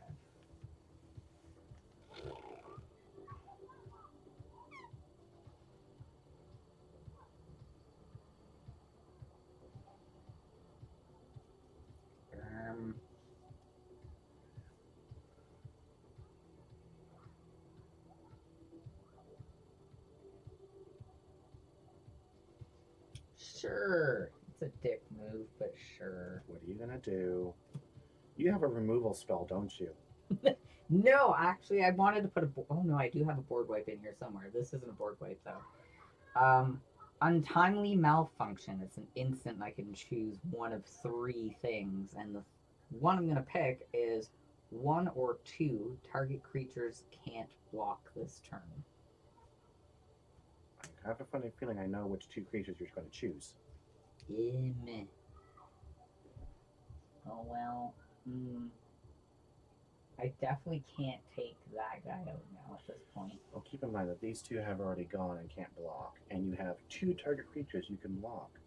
Sure. It's a dick move, but sure. What are you going to do? You have a removal spell, don't you? No, actually, I wanted to put a. Oh no, I do have a board wipe in here somewhere. This isn't a board wipe though. Untimely malfunction. It's an instant. I can choose one of 3 things, and the one I'm gonna pick is 1 or 2 target creatures can't block this turn. I have a funny feeling I know which 2 creatures you're going to choose. Meh. Oh well. I definitely can't take that guy out now at this point. Well, keep in mind that these 2 have already gone and can't block, and you have 2 target creatures you can block.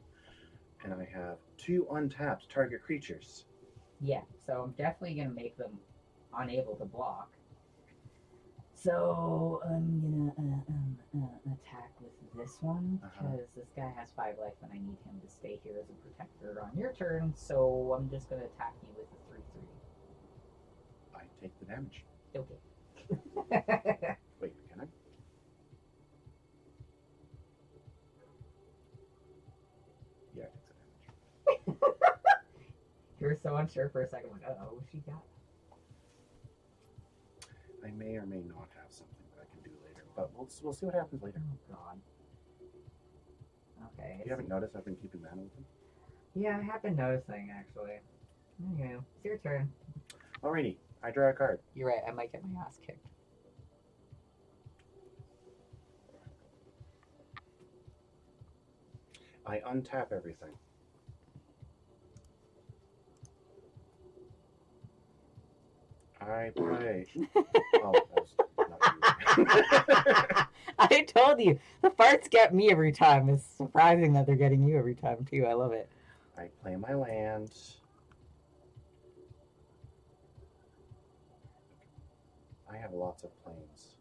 And I have 2 untapped target creatures. Yeah, so I'm definitely gonna make them unable to block. So I'm gonna attack with this one because this guy has 5 life and I need him to stay here as a protector on your turn. So I'm just gonna attack you with a 3/3. I take the damage. Okay. Wait, can I? Yeah, I take the damage. You were so unsure for a second, like, what's she got? I may or may not have something that I can do later, but we'll see what happens later. Oh god. Okay. You haven't noticed I've been keeping mana with him? Yeah, I have been noticing actually. Anyway, it's your turn. Alrighty, I draw a card. You're right, I might get my ass kicked. I untap everything. I play. Oh, that was not you. I told you, the farts get me every time. It's surprising that they're getting you every time too. I love it. I play my land. I have lots of planes.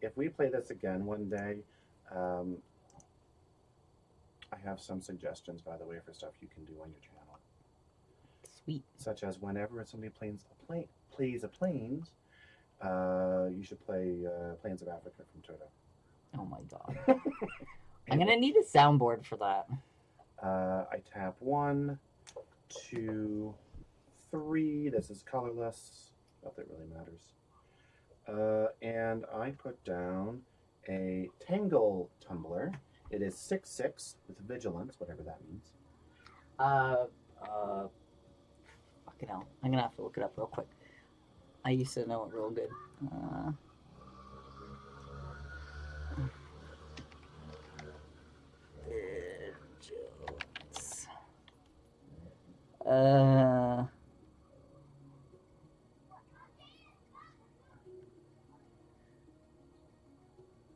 If we play this again one day, I have some suggestions, by the way, for stuff you can do on your channel. Sweet. Such as whenever somebody plays a planes, you should play Plains of Africa from Toto. Oh my god. I'm gonna need a soundboard for that. I tap 1, 2, 3. This is colorless. Not that it really matters. And I put down a Tangle Tumbler. It is 6/6 with vigilance, whatever that means. Fucking hell. I'm gonna have to look it up real quick. I used to know it real good.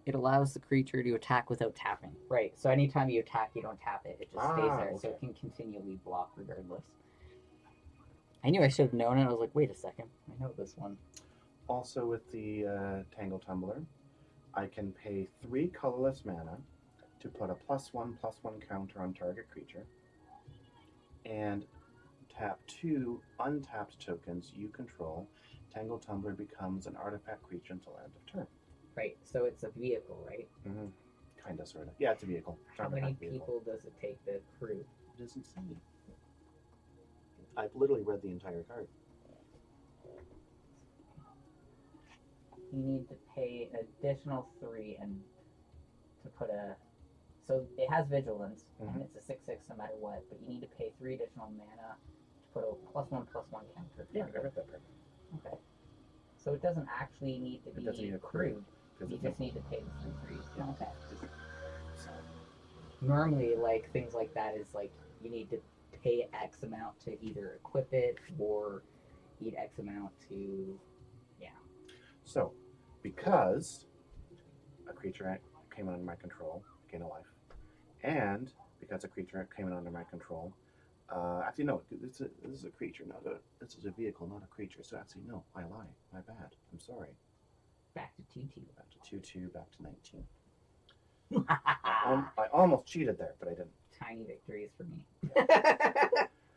It allows the creature to attack without tapping. Right. So anytime you attack, you don't tap it. It just stays there, okay. so it can continually block regardless. I knew I should have known it. I was like, wait a second. I know this one. Also with the Tangle Tumbler, I can pay 3 colorless mana to put a +1/+1 counter on target creature, and tap 2 untapped tokens you control. Tangle Tumbler becomes an artifact creature until end of turn. Right. So it's a vehicle, right? Mm-hmm. Kind of, sort of. Yeah, it's a vehicle. How Kind of many a vehicle. people does it take to crew? It doesn't say. I've literally read the entire card. You need to pay an additional 3 and to put a. So it has vigilance, and it's a 6/6 no matter what. But you need to pay 3 additional mana to put a +1/+1 counter. Yeah, I read that part. Okay. So it doesn't actually need to It doesn't be need a crew, crewed. 'cause You it's just a- need to pay the 3/3. Yeah. Okay. So, Normally, like things like that is like you need to pay X amount to either equip it or eat X amount to. so, because a creature came under my control, gain a life, and because a creature came in under my control, actually no, this is a creature, this is a vehicle, not a creature. So actually no, I lie, my bad. I'm sorry. Back to 2/2. Back to 2/2, back to 19. I almost cheated there, but I didn't. Tiny victories for me.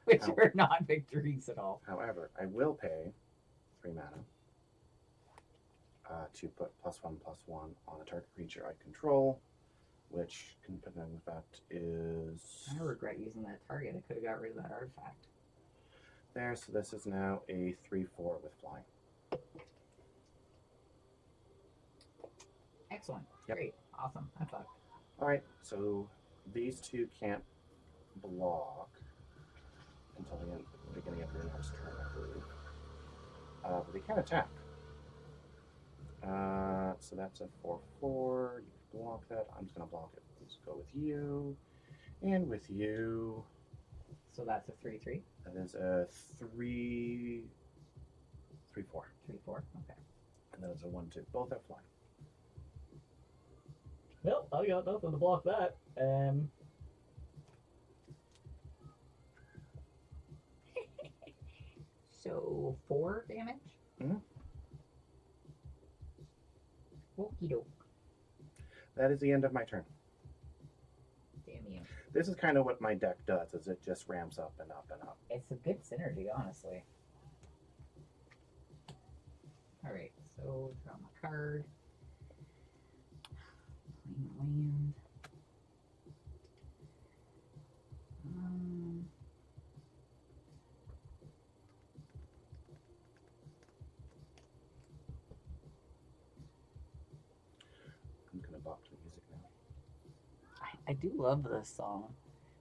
Which are not victories at all. However, I will pay 3 mana to put +1/+1 on a target creature I control, which can put in effect is I regret using that target. I could have got rid of that artifact. there. So this is now a 3/4 with flying. Excellent. Yep. Great. Awesome. I thought. All right, so these two can't block until the beginning of your next turn, I believe. But they can attack. So that's a 4/4. You can block that. I'm just gonna block it. Let's go with you, and with you. So that's a 3/3. That is a 3/4, 3/4. Okay. and that is a 1/2. Both have flying. Well, I got nothing to block that. So 4 damage. Mhm. Okie doke. That is the end of my turn. Damn you. This is kind of what my deck does, is it just ramps up and up and up. It's a good synergy, honestly. Alright, so draw my card. Play my land. I'm gonna bop to the music now. I do love this song.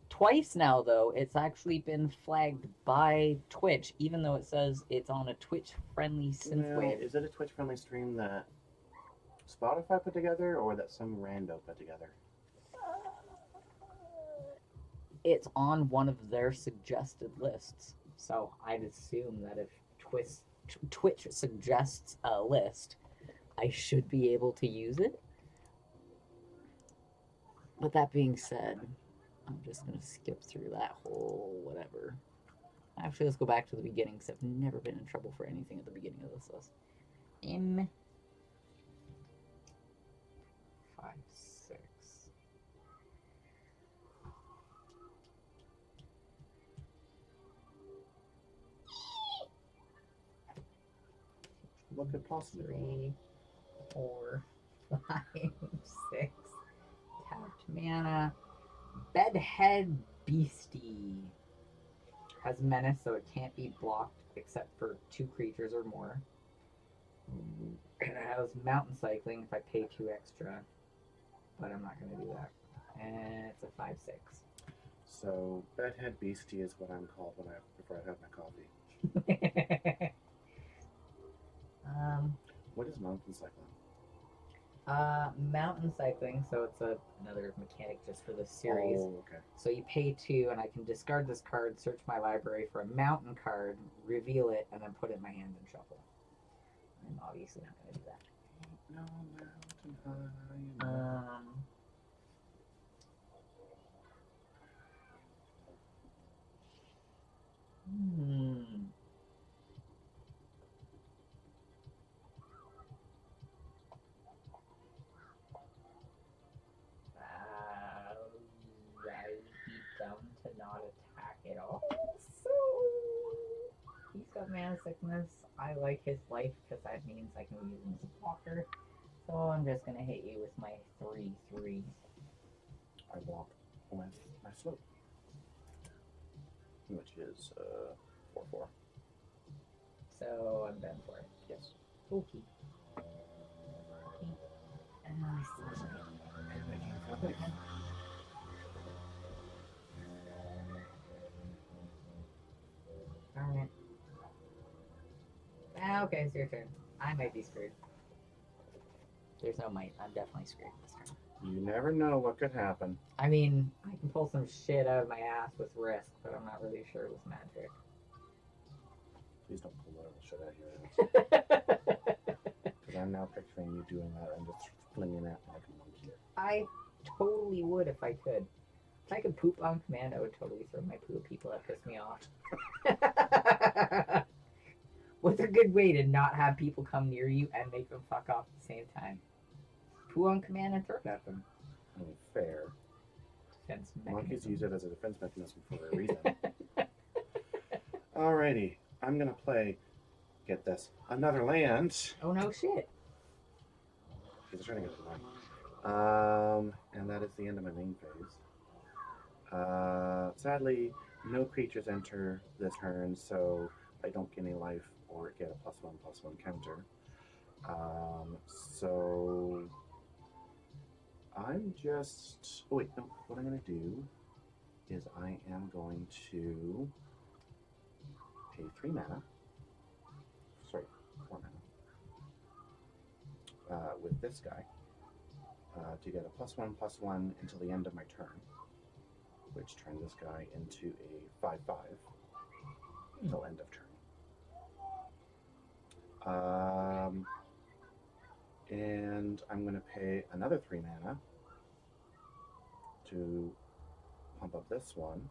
Twice now, though, it's actually been flagged by Twitch, even though it says it's on a Twitch-friendly synthwave. Is it a Twitch-friendly stream that Spotify put together, or that some rando put together? It's on one of their suggested lists, so I'd assume that if Twitch suggests a list, I should be able to use it. But that being said, I'm just going to skip through that whole whatever. Actually, let's go back to the beginning, because I've never been in trouble for anything at the beginning of this list. 5, 6. What could possibly go wrong? 3, 4, 5, 6. Tapped mana. Bedhead Beastie has menace, so it can't be blocked except for 2 creatures or more. And it has mountain cycling if I pay 2 extra, but I'm not going to do that. And it's a 5/6. So, Bedhead Beastie is what I'm called before I have my coffee. What is mountain cycling? Mountain cycling, so it's another mechanic just for this series. Oh, okay. So you pay 2, and I can discard this card, search my library for a mountain card, reveal it, and then put it in my hand and shuffle. I'm obviously not going to do that. No mountain high. I'd be dumb to not attack at all. So he's got mana sickness. I like his life because that means I can use him as a blocker. So I'm just gonna hit you with my 3/3. I walk with my slope, which is 4/4. So I'm done for it. Yes. Okay. And I still Darn it. Ah, okay, it's your turn. I might be screwed. There's no might. I'm definitely screwed this turn. You never know what could happen. I mean, I can pull some shit out of my ass with risk, but I'm not really sure with magic. Please don't pull that shit out of your ass. Because I'm now picturing you doing that and just flinging that like a monkey. I totally would if I could. If I could poop on command, I would totally throw my poo at people that piss me off. What's a good way to not have people come near you and make them fuck off at the same time? Poo on command and throw it at them. I mean, fair. Defense Monkeys mechanism. use it as a defense mechanism for a reason. Alrighty, I'm gonna play. Get this, another land. Oh no shit. He's trying to get the land. And that is the end of my main phase. Sadly, no creatures enter this turn, so I don't get any life or get a +1/+1 counter. So I'm just. Oh wait, no. What I'm going to do is I am going to pay 3 mana. Sorry, 4 mana. With this guy to get a +1/+1 until the end of my turn, which turns this guy into a 5/5 until end of turn. And I'm going to pay another 3 mana to pump up this one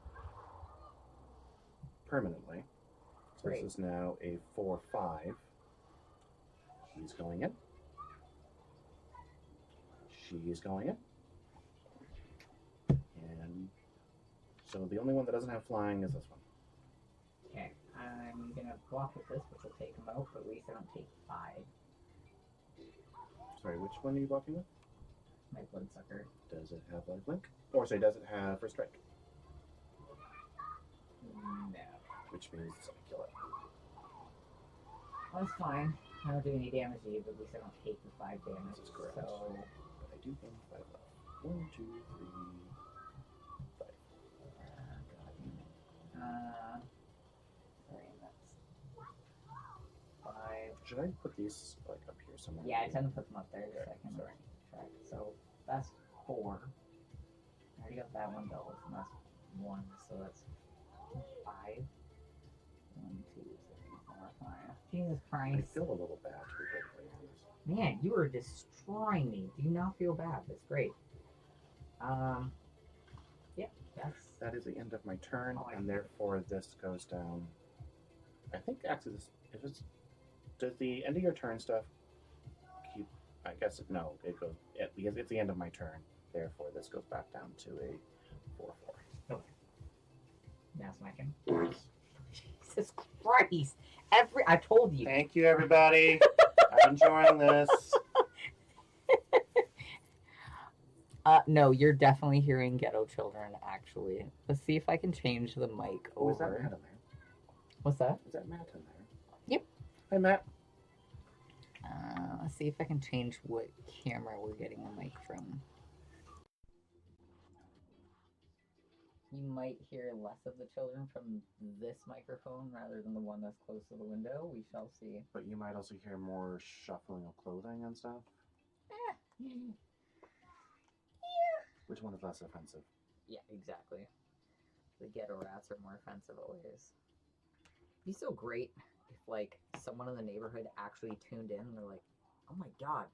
permanently. So Great. this is now a 4/5. He's going in. She's going in. And so the only one that doesn't have flying is this one. Okay, I'm gonna block with this, which will take him out, but at least I don't take 5. Sorry, which one are you blocking with? My bloodsucker. Does it have lifelink? Or sorry, does it have first strike? No. Which means I kill it. That's fine. I don't do any damage to you, but at least I don't take the 5 damage. This is correct. So, But I do gain 5 left. 1, 2, 3, 5. God damn it. Sorry, that's 5. Should I put these like up here somewhere? Yeah, I tend to put them up there Okay, so I can sorry. track. So that's 4. I already got that one doubled, and that's 1, so that's 5. 1, 2, 3, 4, 5. Jesus I Christ. feel a little bad to be perfectly honest. Man, you are destroying me. Do not feel bad. That's great. Yeah, That is the end of my turn, Oh, I and see. therefore this goes down. I think actually this if it's does the end of your turn stuff keep I guess no, it goes because it's the end of my turn, therefore this goes back down to a 4/4. now smacking. Jesus Christ! I told you. Thank you everybody. I'm enjoying this. No, you're definitely hearing Ghetto Children, actually. Let's see if I can change the mic Oh, is that over. Matt in there? What's that? Is that Matt in there? Yep. Hi Matt. Let's see if I can change what camera we're getting the mic from. You might hear less of the children from this microphone rather than the one that's close to the window. We shall see. But you might also hear more shuffling of clothing and stuff. Which one is less offensive? Yeah, exactly. The ghetto rats are more offensive always. It'd be so great if, like, someone in the neighborhood actually tuned in and they're like, oh my god,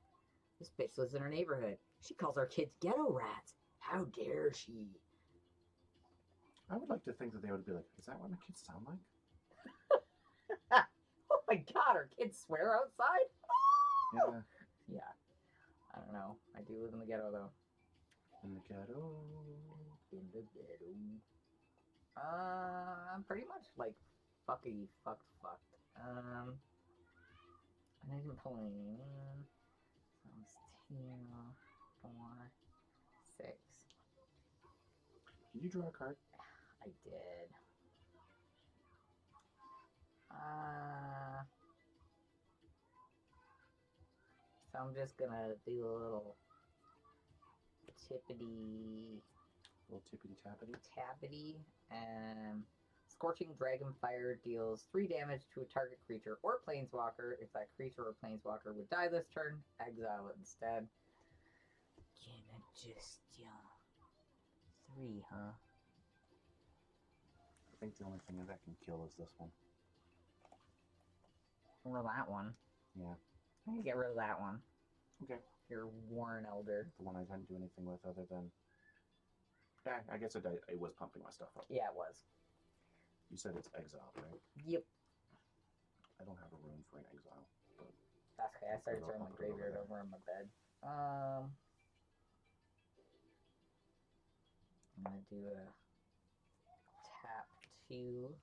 this bitch lives in our neighborhood. She calls our kids ghetto rats. How dare she? I would like to think that they would be like, is that what my kids sound like? Oh my god, our kids swear outside? Yeah. Yeah. I don't know. I do live in the ghetto, though. In the ghetto. In the ghetto. I'm pretty much like fucked. I didn't pull any. Sounds 2, 4, 6. Did you draw a card? I did. So I'm just gonna do a little tippity Little tippity tappity. tappity, and Scorching Dragonfire deals 3 damage to a target creature or planeswalker. If that creature or planeswalker would die this turn, exile it instead. Gonna just 3, huh? I think the only thing that can kill is this one. Or that one. Yeah. I can get rid of that one. Okay. Your Warren Elder. The one I didn't do anything with other than. Yeah, I guess it was pumping my stuff up. Yeah, it was. You said it's exiled, right? Yep. I don't have a room for an exile. But That's okay. I started throwing my I'll put it over graveyard there. over on my bed. I'm gonna do a tap 2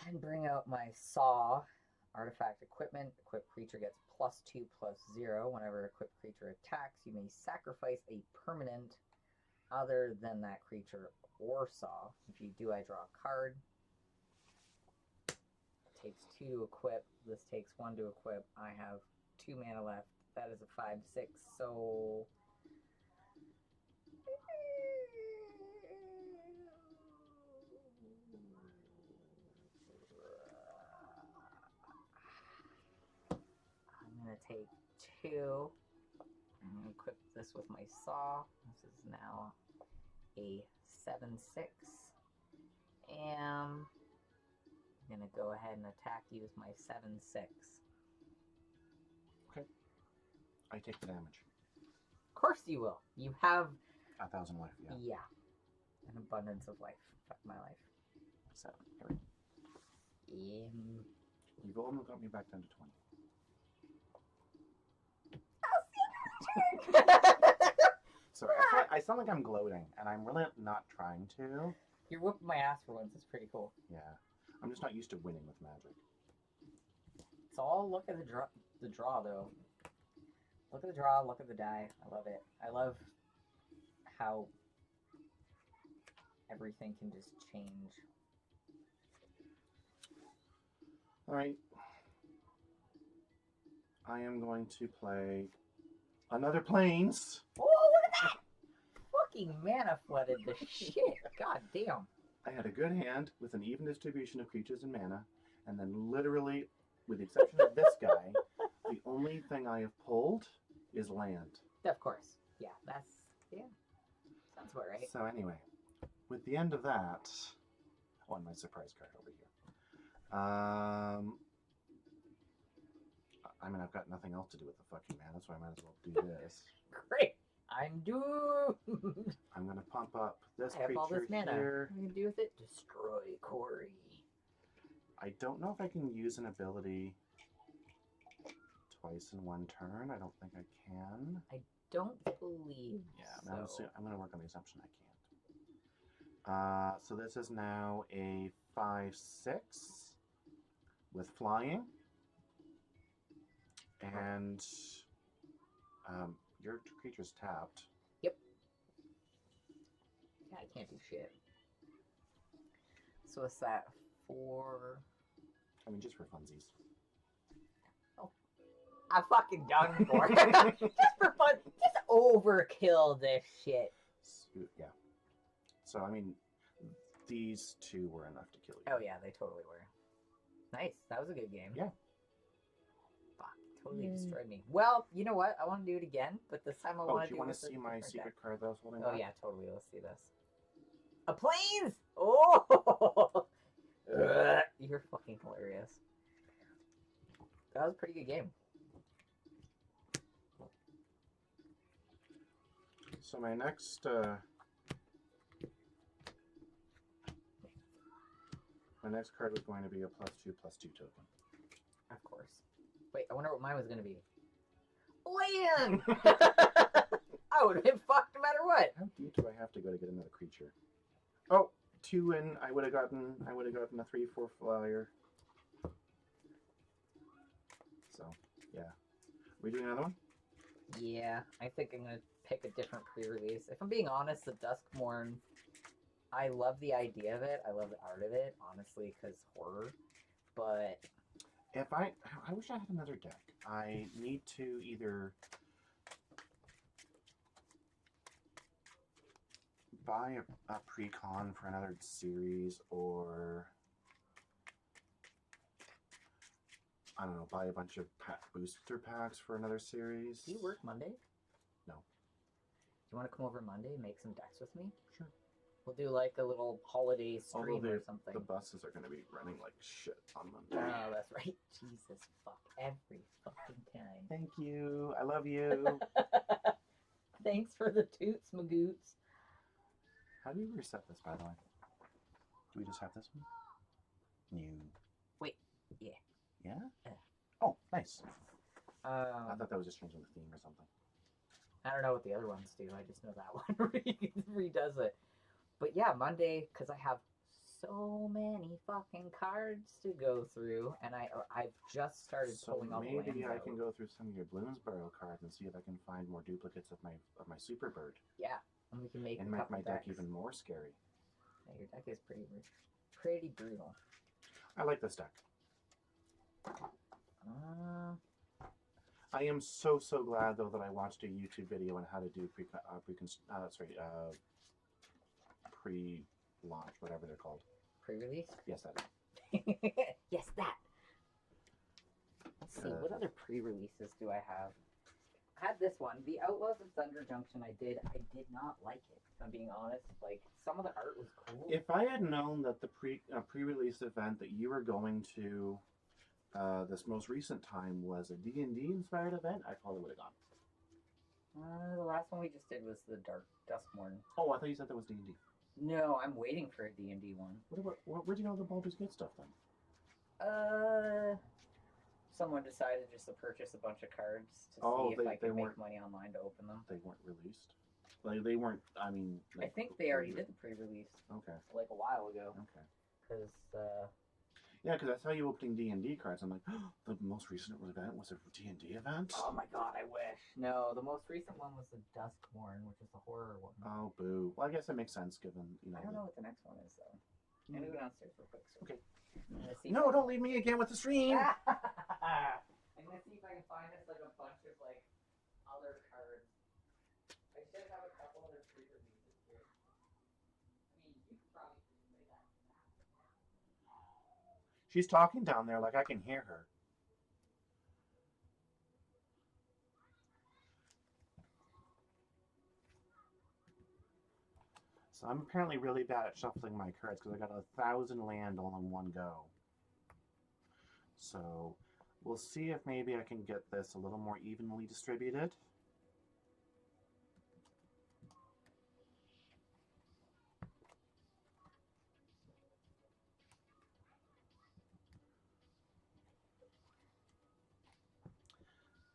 and bring out my saw. Artifact equipment. Equipped creature gets +2/+0. Whenever equipped creature attacks, you may sacrifice a permanent other than that creature or saw. If you do, I draw a card. It takes 2 to equip. This takes 1 to equip. I have 2 mana left. That is a 5/6. So I'm gonna take 2 and equip this with my saw. This is now a 7/6. And I'm gonna go ahead and attack you with my 7/6. I take the damage. Of course you will. You have 1,000 life, yeah. an abundance of life. Fuck my life. 7. Here we go. You've almost got me back down to 20. Sorry, I sound like I'm gloating, and I'm really not trying to. You're whooping my ass for once. It's pretty cool. Yeah. I'm just not used to winning with Magic. So I'll look at the draw though. Look at the draw, look at the die. I love it. I love how everything can just change. Alright. I am going to play another Plains. Oh, look at that! Fucking mana flooded the shit. God damn. I had a good hand with an even distribution of creatures and mana, and then literally, with the exception of this guy, the only thing I have pulled is land. Of course. Yeah, sounds about right. So anyway, with the end of that, and my surprise card over here. I mean, I've got nothing else to do with the fucking mana, so I might as well do this. Great. I'm doomed. I'm going to pump up this I have creature all this mana. here. What are you gonna do with it? Destroy Corey. I don't know if I can use an ability twice in one turn. I don't think I can. Don't believe so. I'm going to work on the assumption I can't. So this is now a 5/6 with flying. And your creature's tapped. Yep. Yeah, I can't do shit. So what's that? 4. I mean, just for funsies. I'm fucking done for. Just for fun. Just overkill this shit. Yeah. So, I mean, these two were enough to kill you. Oh yeah, they totally were. Nice. That was a good game. Yeah. Fuck. Totally destroyed me. Well, you know what? I want to do it again, but this time I want to do you want to see my secret card that I was holding Oh back? yeah, totally. Let's see this. A planes! Oh! You're fucking hilarious. That was a pretty good game. So my next card was going to be a +2/+2 token. Of course. Wait, I wonder what mine was going to be. Land! I would have been fucked no matter what. How deep do I have to go to get another creature? Oh, 2 and I would have gotten a 3/4 flyer. So, yeah. We doing another one? Yeah, I think I'm gonna pick a different pre-release. If I'm being honest, the Duskmorn, I love the idea of it. I love the art of it, honestly, because horror. But If I wish I had another deck. I need to either buy a pre-con for another series, or I don't know, buy a bunch of booster packs for another series. do you work Monday? No. Do you want to come over Monday and make some decks with me? Sure. We'll do like a little holiday stream Although or something. the buses are going to be running like shit on Monday. Oh, that's right. Jesus fuck. Every fucking time. Thank you. I love you. Thanks for the toots, magoots. How do you reset this, by the way? Do we just have this one? New. Wait, yeah. Yeah? Yeah. Oh, nice. I Um, thought that was just changing the theme or something. I don't know what the other ones do. I just know that one redoes it. But yeah, Monday, because I have so many fucking cards to go through, and I've just started So pulling all the maybe lands I out. can go through some of your Bloomsboro cards and see if I can find more duplicates of my Super Bird. Yeah, and we can make And a make couple my deck decks. even more scary. Yeah, your deck is pretty brutal. I like this deck. I am so glad though that I watched a YouTube video on how to do pre-launch, whatever they're called. Pre-release? Yes, that is. Yes, that. Let's see, what other pre-releases do I have? I had this one, The Outlaws of Thunder Junction. I did not like it, if I'm being honest. Like, some of the art was cool. If I had known that the pre-release event that you were going to this most recent time was a D&D inspired event, I probably would have gone. The last one we just did was the Duskmorn. Oh, I thought you said that was D&D. No, I'm waiting for a D&D one. Where'd you know the Baldur's Gate stuff then? Someone decided just to purchase a bunch of cards to see if I could make money online to open them. They weren't released? Like, they weren't, I mean... I think they already did the pre-release. Okay. Like a while ago. Okay. Because, Yeah, because I saw you opening D&D cards. I'm like, oh, the most recent event was a D&D event? oh my god, I wish. No, the most recent one was the Duskmorn, which is the horror one. Oh, boo. Well, I guess that makes sense given, I don't know what the next one is, though. I'm gonna go downstairs real quick. So Okay. I'm gonna see No, don't leave me again with the stream! I'm gonna see if I can find us like a bunch of like other cards. I should have a couple other pre-releases here. I mean, you could probably play that. She's talking down there like I can hear her. So I'm apparently really bad at shuffling my cards because I got 1,000 land all in one go. So we'll see if maybe I can get this a little more evenly distributed.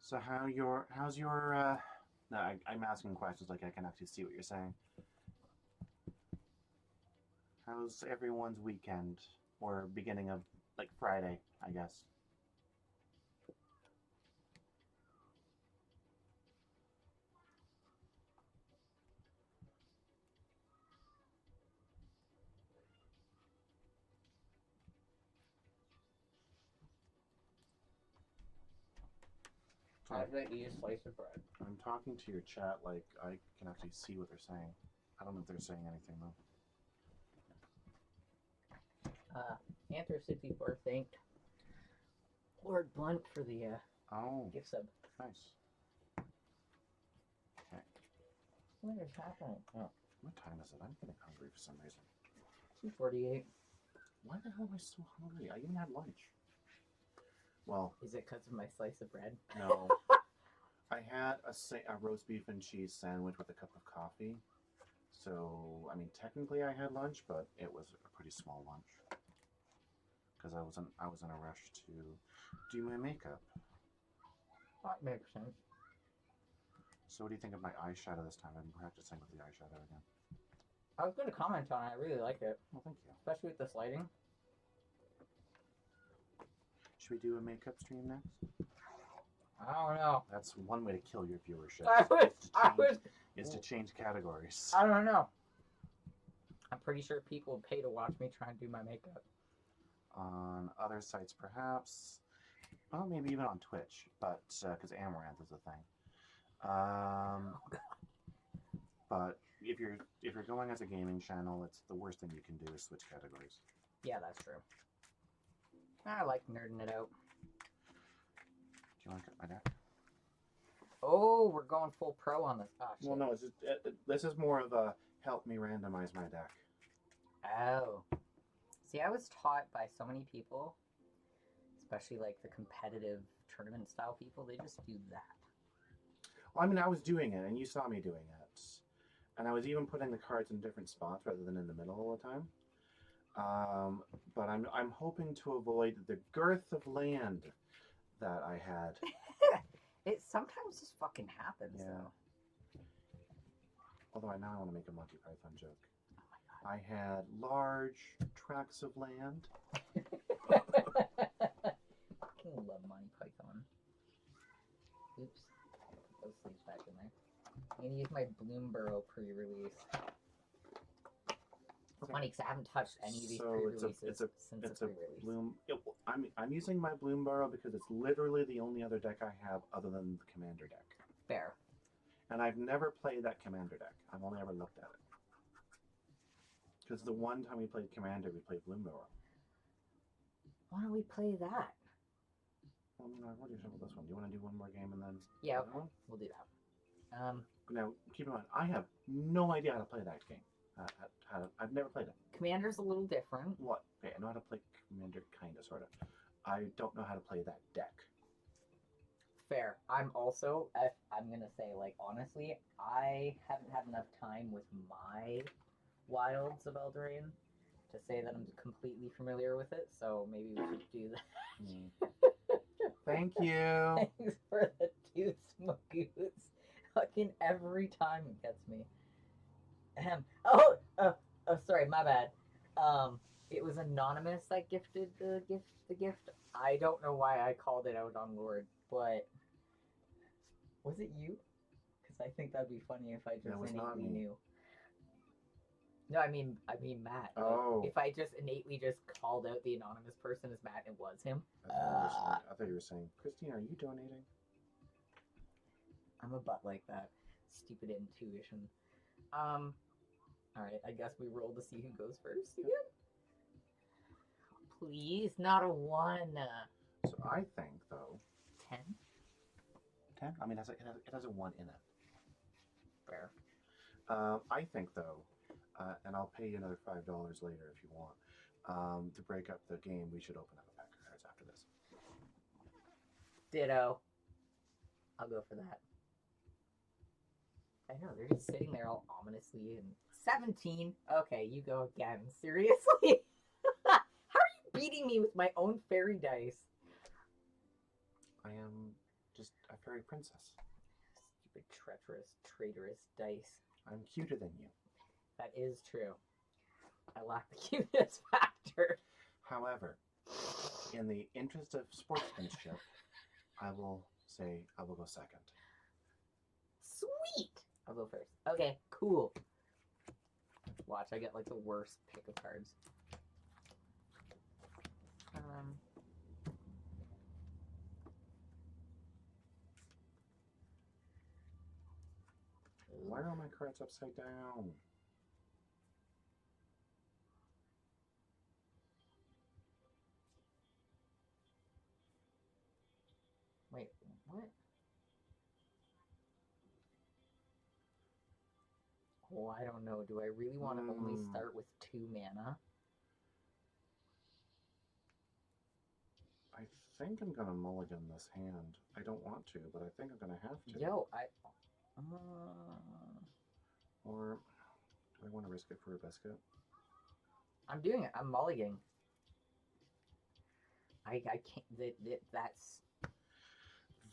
So how's your no, I'm asking questions like I can actually see what you're saying. How's everyone's weekend or beginning of like Friday, I guess? I bet you a slice of bread. I'm talking to your chat like I can actually see what they're saying. I don't know if they're saying anything though. Anther64 thanked Lord Blunt for the gift sub. Nice. Okay. What is happening? Oh. What time is it? I'm getting hungry for some reason. 2:48. Why the hell am I so hungry? I even had lunch. Well, is it because of my slice of bread? No. I had a roast beef and cheese sandwich with a cup of coffee. So, I mean, technically I had lunch, but it was a pretty small lunch. Because I was in a rush to do my makeup. That makes sense. So what do you think of my eyeshadow this time? I've been practicing with the eyeshadow again. I was going to comment on it. I really like it. Well, thank you. Especially with this lighting. Should we do a makeup stream next? I don't know. That's one way to kill your viewership. Is to change categories. I don't know. I'm pretty sure people would pay to watch me try and do my makeup. On other sites, perhaps. Well, maybe even on Twitch, but because Amaranth is a thing. But if you're going as a gaming channel, it's the worst thing you can do is switch categories. Yeah, that's true. I like nerding it out. Do you want to cut my deck? Oh, we're going full pro on this. Oh, shit. Well, no. It's just, this is more of a help me randomize my deck. Oh. See, I was taught by so many people, especially like the competitive tournament style people, they just do that. Well, I mean, I was doing it, and you saw me doing it. And I was even putting the cards in different spots rather than in the middle all the time. But I'm hoping to avoid the girth of land that I had. It sometimes just fucking happens, Yeah. though. Although now I want to make a Monty Python joke. Oh my god. I had large tracts of land. Fucking love Monty Python. Oops. Put those sleeves back in there. I'm gonna use my Bloomborough pre-release. It's funny because I haven't touched any of these pre-releases since the pre-release. I'm using my Bloomborough because it's literally the only other deck I have other than the Commander deck. Fair. And I've never played that Commander deck. I've only ever looked at it. Because the one time we played Commander, we played Bloomborough. Why don't we play that? Well, what do you think about this one? Do you want to do one more game and then... Yeah, the other one? we'll do that. Now, keep in mind, I have no idea how to play that game. I've never played it. Commander's a little different. What? Okay, I know how to play Commander, kind of, sort of. I don't know how to play that deck. Fair. I'm also, I'm going to say, like, honestly, I haven't had enough time with my Wilds of Eldraine to say that I'm completely familiar with it, so maybe we should do that. Thank you. Thanks for the 2 Smogoos. Fucking every time it gets me. Oh, sorry, my bad. It was Anonymous that gifted the gift. I don't know why I called it out on Lord, but was it you? Because I think that'd be funny if I just innately knew. No, I mean Matt. Oh. Like, if I just innately just called out the anonymous person as Matt, it was him. I thought you were saying, Christine, are you donating? I'm a butt like that. Stupid intuition. Alright, I guess we roll to see who goes first again. Please, not a 1. So I think, though... 10? 10? I mean, it has a 1 in it. Fair. I think, though, and I'll pay you another $5 later if you want, to break up the game, we should open up a pack of cards after this. Ditto. I'll go for that. I know, they're just sitting there all ominously and 17. Okay, you go again. Seriously? How are you beating me with my own fairy dice? I am just a fairy princess. Stupid, treacherous, traitorous dice. I'm cuter than you. That is true. I lack the cuteness factor. However, in the interest of sportsmanship, I will say I will go second. Sweet! I'll go first. Okay, cool. Watch, I get like the worst pick of cards. Why are all my cards upside down? Wait, what? Oh, I don't know. Do I really want to only start with 2 mana? I think I'm gonna mulligan this hand. I don't want to, but I think I'm gonna have to. Yo, Or do I want to risk it for a biscuit? I'm doing it. I'm mulliganing. I can't. That's.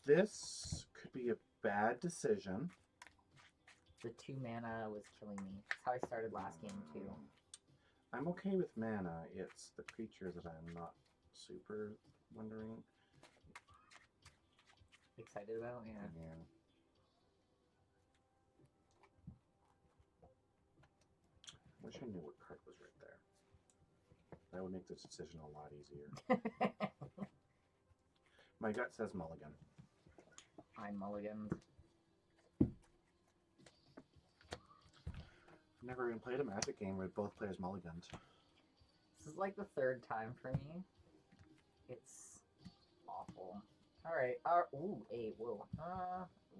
This could be a bad decision. The 2 mana was killing me. That's how I started last game too. I'm okay with mana. It's the creatures that I'm not super wondering. excited about. Yeah. Yeah. Wish I knew what card was right there. That would make this decision a lot easier. My gut says mulligan. I mulliganed. I've never even played a Magic game where both players mulliganed. This is like the third time for me. It's awful. Alright. Ooh, hey, whoa.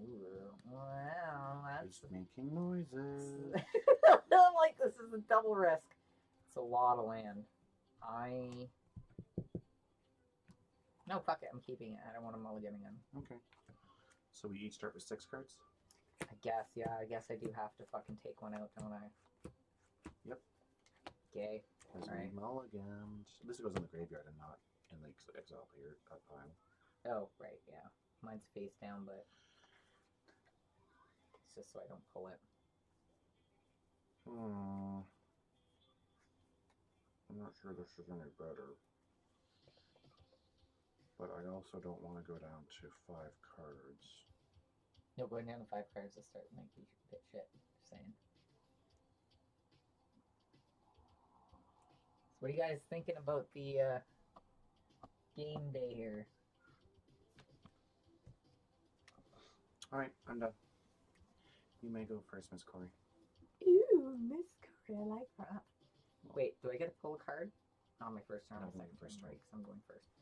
Ooh, wow. That's. It's making noises. I'm like, this is a double risk. It's a lot of land. No, fuck it. I'm keeping it. I don't want to mulligan again. Okay. So we each start with 6 cards? I guess, yeah. I guess I do have to fucking take one out, don't I? Yep. Gay. Because Alright. we mulliganed. This goes in the graveyard and not in the exile pile. Oh, right, yeah. Mine's face down, but it's just so I don't pull it. I'm not sure this is any better. But I also don't want to go down to 5 cards. No, going down to 5 cards to start making bit shit. Just saying. So what are you guys thinking about the game day here? Alright, I'm done. You may go first, Miss Corey. Ooh, Miss Corey, I like that. Wait, do I get to pull a card? On my first turn, No, my second first turn, turn. right? Because I'm going first.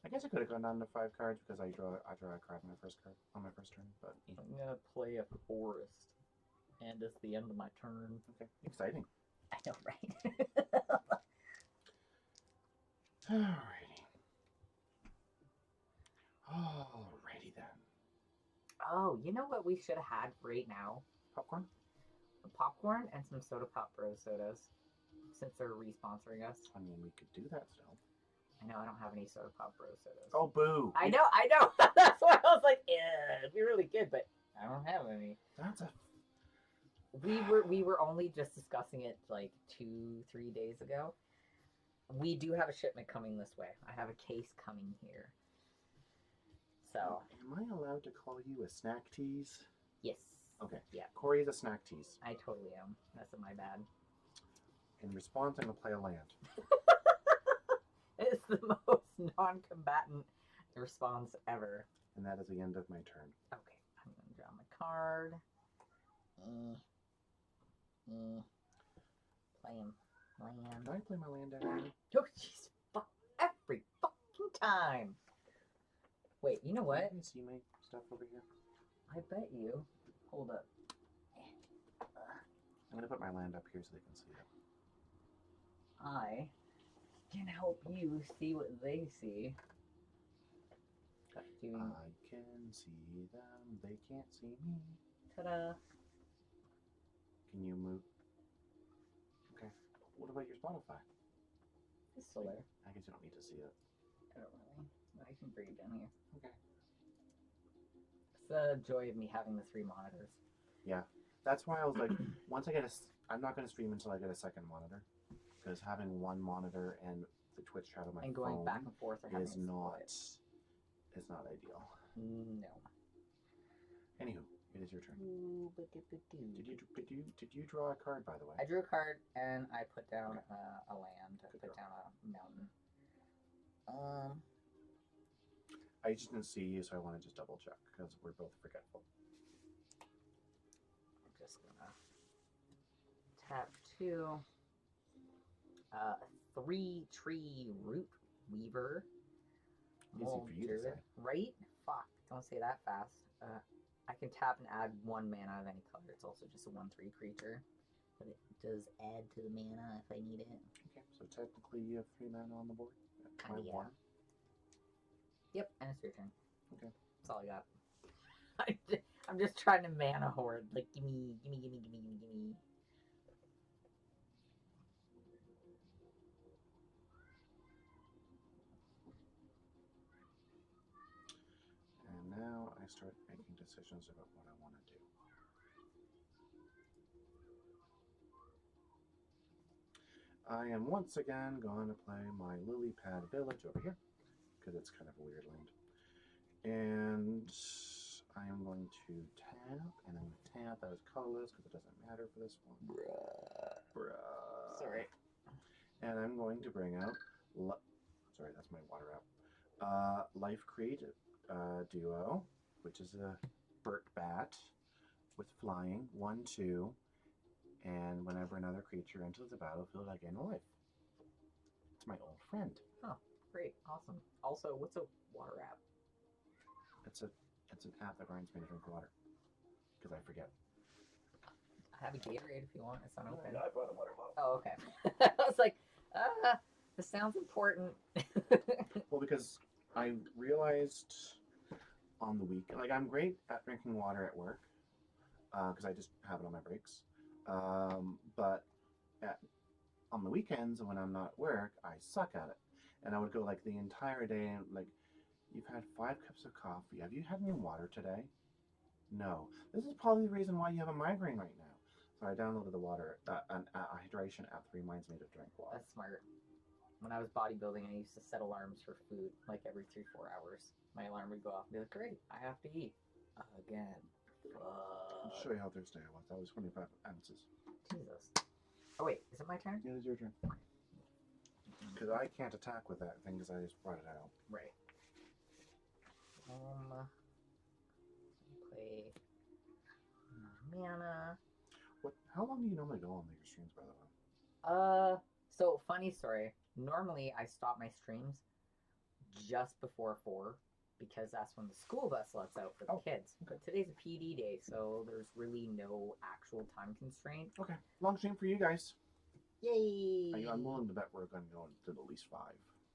I guess I could have gone down to 5 cards because I draw a card on my first turn, but I'm gonna play a forest. And it's the end of my turn. okay. Exciting. I know, right? Alrighty. Alrighty then. Oh, you know what we should have had right now? Popcorn? Popcorn and some Soda Pop Bros sodas. Since they're re-sponsoring us. I mean, we could do that still. I know I don't have any Soda Pop Bros sodas. Oh, boo! I know. That's why I was like, yeah, it'd be really good, but I don't have any. That's a... We were only just discussing it like 2-3 days ago. We do have a shipment coming this way. I have a case coming here. So. Am I allowed to call you a snack tease? Yes. Okay. Yeah. Corey is a snack tease. I totally am. That's my bad. In response, I'm going to play a land. It's the most non-combatant response ever. And that is the end of my turn. Okay, I'm gonna draw my card. Play him. Land. Can I play my land down here? Oh, jeez. Every fucking time. Wait, you know what? Can you see my stuff over here? I bet you. Hold up. I'm going to put my land up here so they can see it. I can help you see what they see. Doing I can see them, they can't see me. ta-da. Can you move? Okay. What about your Spotify? It's still there. I guess you don't need to see it. I don't really. I can bring it down here. Okay. It's the joy of me having the 3 monitors. Yeah. That's why I was like, once I get I'm not going to stream until I get a second monitor. Because having one monitor and the Twitch chat on my And going phone back and forth or having is not ideal. No. Anywho, it is your turn. Ooh, Did you draw a card, by the way? I drew a card and I put down a land. I put down a mountain. I just didn't see you, so I want to just double check because we're both forgetful. I'm just gonna tap 2. 3-tree root weaver. Easy for you to say. Right? Fuck, don't say that fast. I can tap and add 1 mana of any color. It's also just a 1/3 creature. But it does add to the mana if I need it. Okay, so technically you have 3 mana on the board. Kinda, yeah. 1. Yep, and it's your turn. Okay. That's all I got. I'm just trying to mana hoard. Like, gimme. And now I start making decisions about what I want to do. I am once again going to play my lily pad village over here because it's kind of a weird land. And I am going to tap, and I'm going to tap. That is colorless because it doesn't matter for this one. Bruh. Sorry. And I'm going to bring out. Sorry, that's my water app. Life Create Duo, which is a Burt Bat with flying 1/2, and whenever another creature enters the battlefield, I gain a life. It's my old friend. Oh, great. Awesome. Also, what's a water app? It's an app that reminds me to drink water because I forget. I have a Gatorade if you want. It's not open. I brought a water bottle. Oh, okay. I was like, this sounds important. Well, because I realized on the week, like I'm great at drinking water at work because I just have it on my breaks. But on the weekends when I'm not at work, I suck at it. And I would go like the entire day and like, you've had 5 cups of coffee. Have you had any water today? No. This is probably the reason why you have a migraine right now. So I downloaded the water, a hydration app that reminds me to drink water. That's smart. When I was bodybuilding, I used to set alarms for food like every 3-4 hours. My alarm would go off and be like, great, I have to eat. Again. I'll show you how thirsty I was. That was 25 ounces. Jesus. Oh, wait, is it my turn? Yeah, it's your turn. Because I can't attack with that thing because I just brought it out. Right. Play mana. How long do you normally go on your streams, by the way? So funny story. Normally I stop my streams just before 4 because that's when the school bus lets out for the kids. Okay. But today's a PD day, so there's really no actual time constraint. Okay, long stream for you guys. Yay! I'm willing to bet we're going to go to at least 5.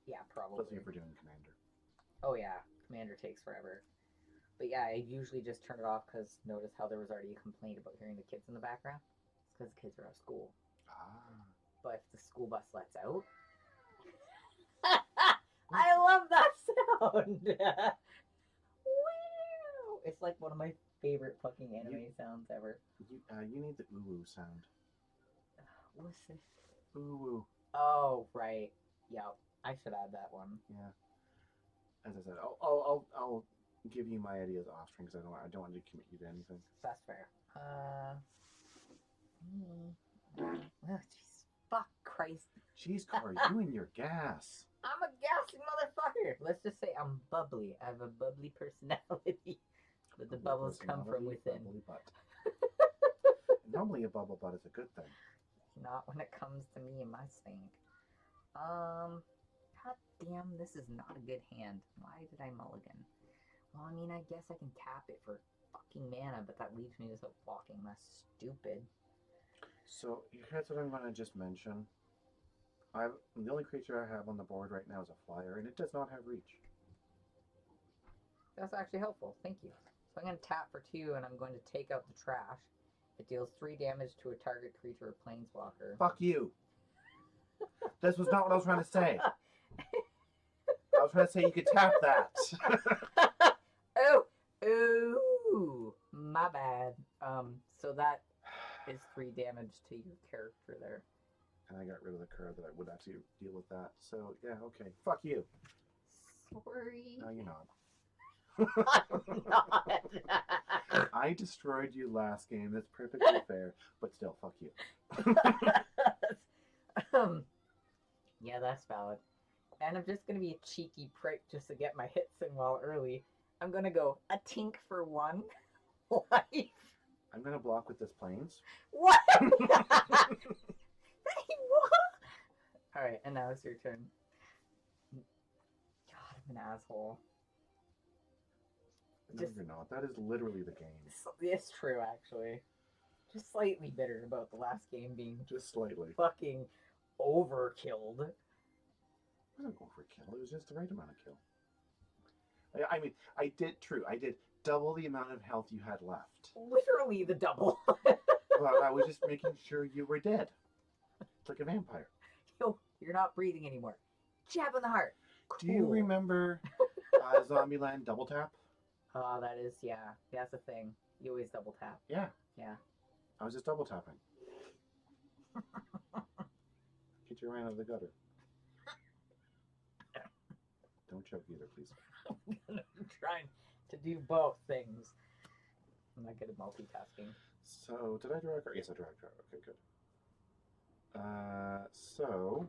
Yeah, probably. Especially if we're doing Commander. Oh yeah, Commander takes forever. But yeah, I usually just turn it off because notice how there was already a complaint about hearing the kids in the background? It's because the kids are out of school. Ah. But if the school bus lets out... I love that sound! Wow! It's like one of my favorite fucking anime sounds ever. You need the ooh-woo sound. What's this? Ooh-woo. Oh, right. Yep. I should add that one. Yeah. As I said, I'll give you my ideas off stream because I don't want to commit you to anything. That's fair. Oh, jeez. Fuck Christ. Jeez, Corey, you and your gas. I'm a gassy motherfucker. Let's just say I'm bubbly. I have a bubbly personality. But the bubbles come from within. Bubbly butt. Normally a bubble butt is a good thing. Not when it comes to me and my stink. God damn, this is not a good hand. Why did I mulligan? Well, I mean, I guess I can tap it for fucking mana, but that leaves me without blocking. That's stupid. So here's what I'm going to just mention. The only creature I have on the board right now is a flyer, and it does not have reach. That's actually helpful. Thank you. So I'm going to tap for 2, and I'm going to take out the trash. It deals 3 damage to a target creature or planeswalker. Fuck you. This was not what I was trying to say. I was trying to say you could tap that. Ooh, my bad. So that is 3 damage to your character there. And I got rid of the card that I would actually deal with that. So, yeah, okay. Fuck you. Sorry. No, you're not. I'm not. I destroyed you last game. That's perfectly fair. But still, fuck you. Yeah, that's valid. And I'm just going to be a cheeky prick just to get my hits in while early. I'm going to go a tink for 1 life. I'm going to block with this planes. What? What? Alright, and now it's your turn. God, I'm an asshole. No, you're not. That is literally the game. It's true, actually. Just slightly bitter about the last game being Just slightly. fucking overkilled. It wasn't overkill. It was just the right amount of kill. I mean, I did double the amount of health you had left. Literally the double. Well, I was just making sure you were dead. It's like a vampire. Yo, you're not breathing anymore. Jab in the heart. Cool. Do you remember Zombieland Double Tap? Oh, that is, yeah. That's a thing. You always double tap. Yeah. Yeah. I was just double tapping. Get your man out of the gutter. Don't choke either, please. I'm trying to do both things. I'm not good at multitasking. So, did I draw a card? Yes, I drew a card. Okay, good. So,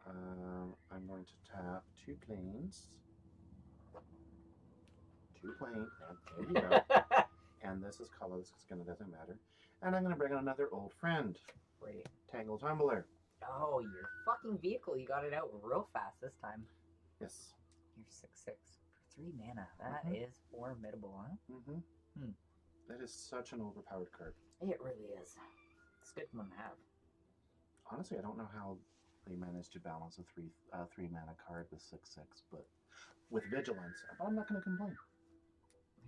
I'm going to tap 2 planes. 2 planes. There you go. And this is colorless because it doesn't matter. And I'm going to bring in another old friend. Great. Tangle Tumbler. Oh, your fucking vehicle. You got it out real fast this time. Yes. You're 6/6 for 3 mana. That is formidable, huh? Mm-hmm. That is such an overpowered card. It really is. It's a good one to have. Honestly, I don't know how they managed to balance a 3 mana card with 6/6, but with vigilance, I'm not going to complain.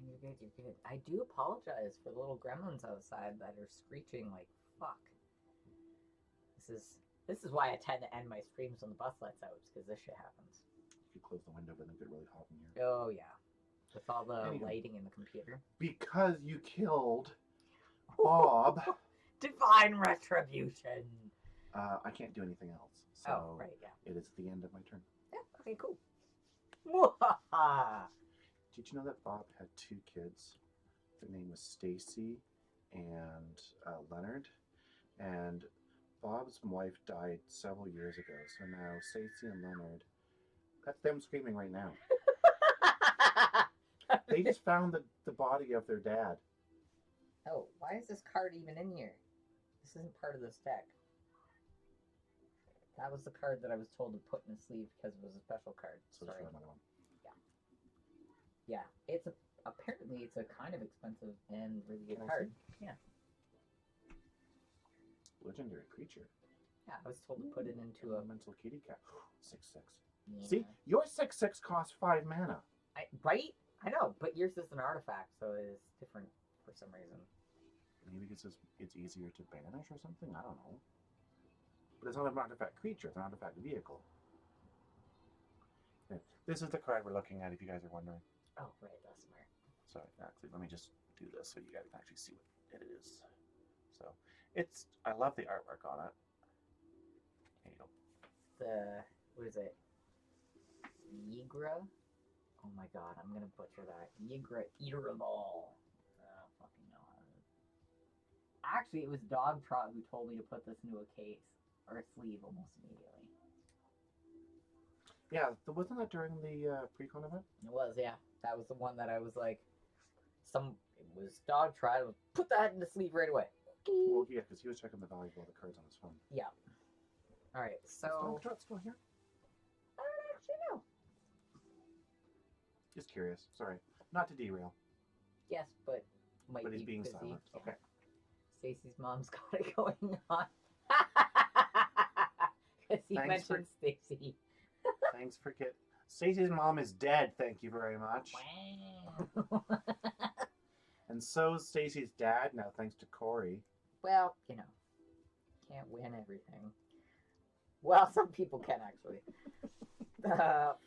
You're good, you're good. I do apologize for the little gremlins outside that are screeching like fuck. This is why I tend to end my streams when the bus lets out, because this shit happens. You could close the window, but it'll get really hot in here. Oh yeah. With all the Anywho. lighting in the computer. Because you killed Bob, Divine retribution. I can't do anything else. So Oh, right, yeah. it is the end of my turn. Yeah, okay, cool. Mwahaha. Did you know that Bob had 2 kids? Their name was Stacy and Leonard. And Bob's wife died several years ago. So now Stacy and Leonard, that's them screaming right now. They just found the body of their dad. Oh, why is this card even in here? This isn't part of this deck. That was the card that I was told to put in a sleeve because it was a special card. So Sorry. just another one. Yeah, apparently it's a kind of expensive and really good Can I card. Yeah. Legendary creature. Yeah, I was told to put it into a Elemental kitty cat. 6/6. yeah. See, your 6/6 costs 5 mana. Right? I know, but yours is an artifact, so it's different for some reason. Maybe because it's easier to banish or something? I don't know. But it's not an artifact creature, it's an artifact vehicle. Yeah, this is the card we're looking at, if you guys are wondering. Oh, right, that's smart. So, actually, let me just do this so you guys can actually see what it is. So, I love the artwork on it. There you go. What is it? Yigra? Oh my god, I'm gonna butcher that. Yigra Eaterable. I don't fucking know how to... Actually, it was Dog Trot who told me to put this into a case. Or a sleeve almost immediately. Yeah, wasn't that during the pre-con event? It was, yeah. That was the one that I was like... It was Dog Trot. Put that in the sleeve right away. Well, yeah, because he was checking the value of all the cards on his phone. Yeah. Alright, Is so... Dog Trot still here? I don't actually know. Just curious. Sorry. Not to derail. Yes, but... Might But he's be being busy. silent. Yeah. Okay. Stacy's mom's got it going on. Because he Thanks for- mentioned Stacy. Thanks for Stacey's mom is dead, thank you very much. Wow. And so's Stacey's dad, now thanks to Corey. Well, can't win everything. Well, some people can, actually.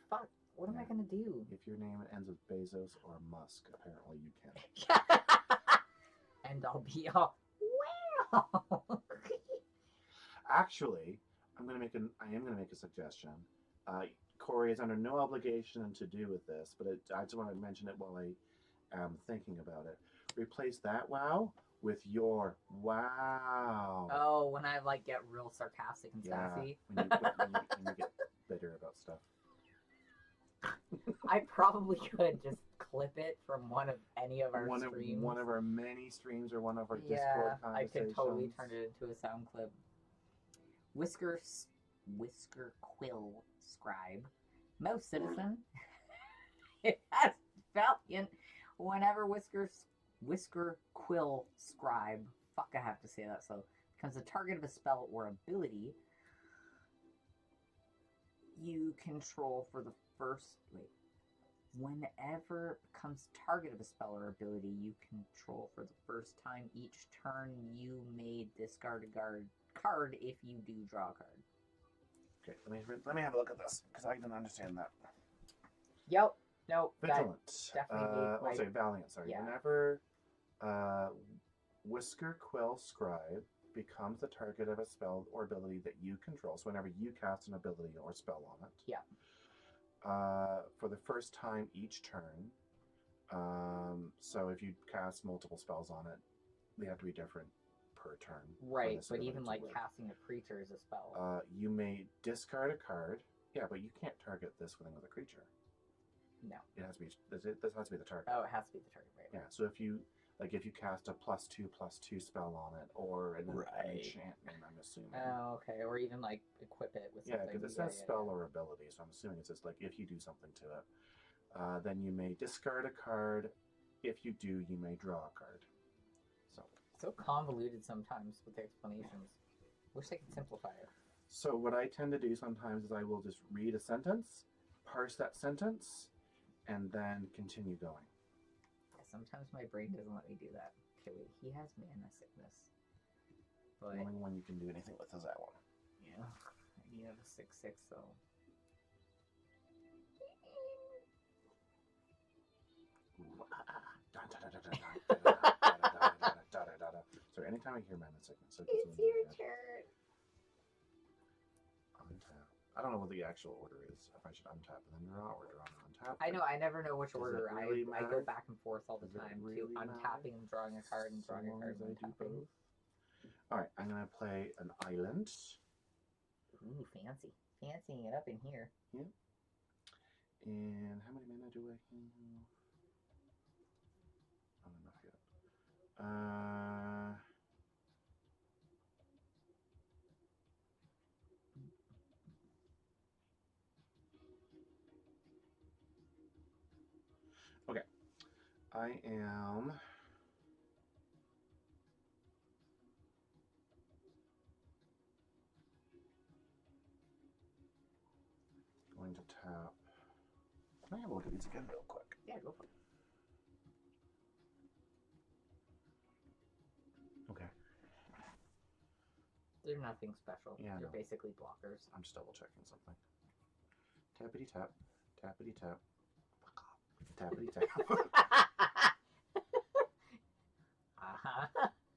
Fuck. What am I going to do? If your name ends with Bezos or Musk, apparently you can. And I'll be all, wow. Actually, I am gonna make a suggestion. Corey is under no obligation to do with this, but I just want to mention it while I am thinking about it. Replace that wow with your wow. Oh, when I get real sarcastic and sassy. When you get bitter about stuff. I probably could just clip it from one of any of our streams. One of our many streams or one of our Yeah, Discord I conversations. could totally turn it into a sound clip. Whisker Quill Scribe. Mouse Citizen. It has Valiant. Whenever Whisker Quill Scribe, fuck, I have to say that so, becomes the target of a spell or ability you control for the first... Whenever it becomes target of a spell or ability you control for the first time each turn, you may discard a card if you do draw a card. Okay, let me have a look at this because I didn't understand that. Yep. Nope. Vigilant. definitely I'll say Valiant. Sorry. Yeah. Whenever Whisker Quill Scribe becomes the target of a spell or ability that you control. So whenever you cast an ability or spell on it. Yeah. For the first time each turn. So if you cast multiple spells on it, they have to be different per turn. Right, but even like casting a creature is a spell. You may discard a card. Yeah, but you can't target this thing with a creature. No. It has to be. This has to be the target. Oh, it has to be the target, right? Yeah. So if you cast a +2/+2 spell on it, or an enchantment, I'm assuming. Oh, okay. Or even like equip it with something. Yeah, because it says spell or ability, so I'm assuming it's just like if you do something to it, then you may discard a card. If you do, you may draw a card. So convoluted sometimes with the explanations. Wish they could simplify it. So what I tend to do sometimes is I will just read a sentence, parse that sentence, and then continue going. Yeah, sometimes my brain doesn't let me do that. Okay, wait, he has mana sickness. But The only one you can do anything with is that one. yeah, I need a 6/6 though. So anytime I hear mana sickness, It's your turn. Untap. I don't know what the actual order is. If I should untap and then draw, or draw and untap. I know, I never know which Does order. it really I go matter? back and forth all the Does it time really to matter? untapping and drawing a card and drawing a card and untapping. All right, I'm gonna play an island. Ooh, fancy. Fancying it up in here. Yep. And how many mana do I have? Not enough yet. Okay. I am going to tap. Can I have a look at these again real quick? Yeah, go for it. Okay. They're nothing special. Yeah, They're no. basically blockers. I'm just double checking something. Tappity tap. Tappity tap. Fuck off. Tappity tap.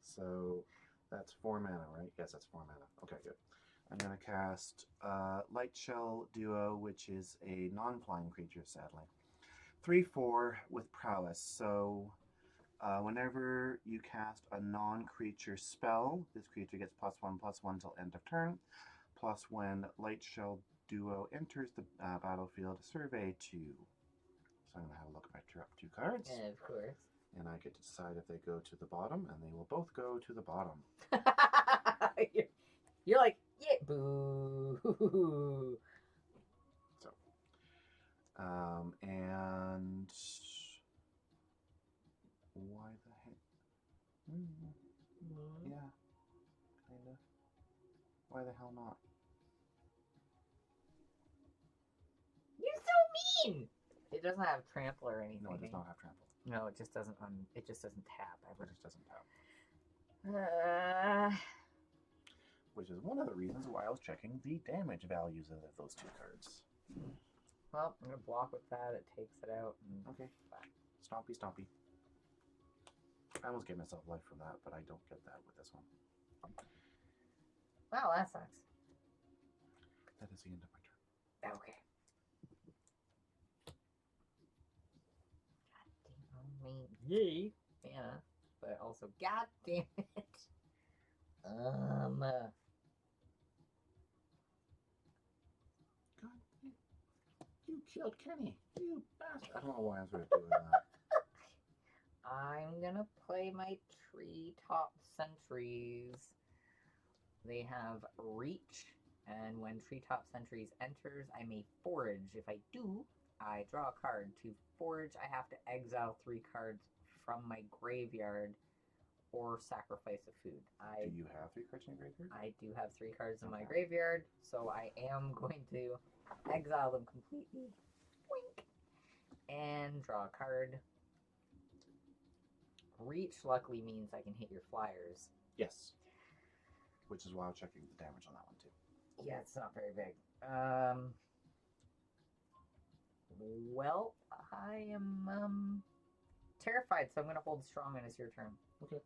So that's 4 mana, right? Yes, that's 4 mana. Okay, good. I'm going to cast Light Shell Duo, which is a non-flying creature, sadly. 3/4 with prowess. So whenever you cast a non-creature spell, this creature gets +1/+1 till end of turn. Plus when Light Shell Duo enters the battlefield, survey 2. So I'm going to have a look if I drew up 2 cards. Yeah, of course. And I get to decide if they go to the bottom, and they will both go to the bottom. You're like, yeah, boo. So, and why the heck? Yeah, kinda. Why the hell not? You're so mean. It doesn't have trample or anything. No, it does not have trample. No, it just doesn't. It just doesn't tap. It just doesn't tap. Uh, Which is one of the reasons why I was checking the damage values of those 2 cards. well, I'm gonna block with that. It takes it out. And Okay. Stompy, stompy. I almost gave myself life from that, but I don't get that with this one. Wow, that sucks. That is the end of my turn. Okay. God damn me. Yay. Yeah. But also, god damn it. God, you killed Kenny. You bastard. I don't know why I was doing that. I'm gonna play my treetop sentries. They have reach, and when treetop sentries enters, I may forage. If I do, I draw a card. To forage, I have to exile 3 cards from my graveyard or sacrifice a food. Do you have 3 cards in your graveyard? I do have 3 cards in my graveyard, so I am going to exile them completely. Wink. And draw a card. Reach luckily means I can hit your flyers. Yes. Which is why I'm checking the damage on that one too. Yeah, it's not very big. Well, I am terrified, so I'm gonna hold strong and it's your turn. Okay.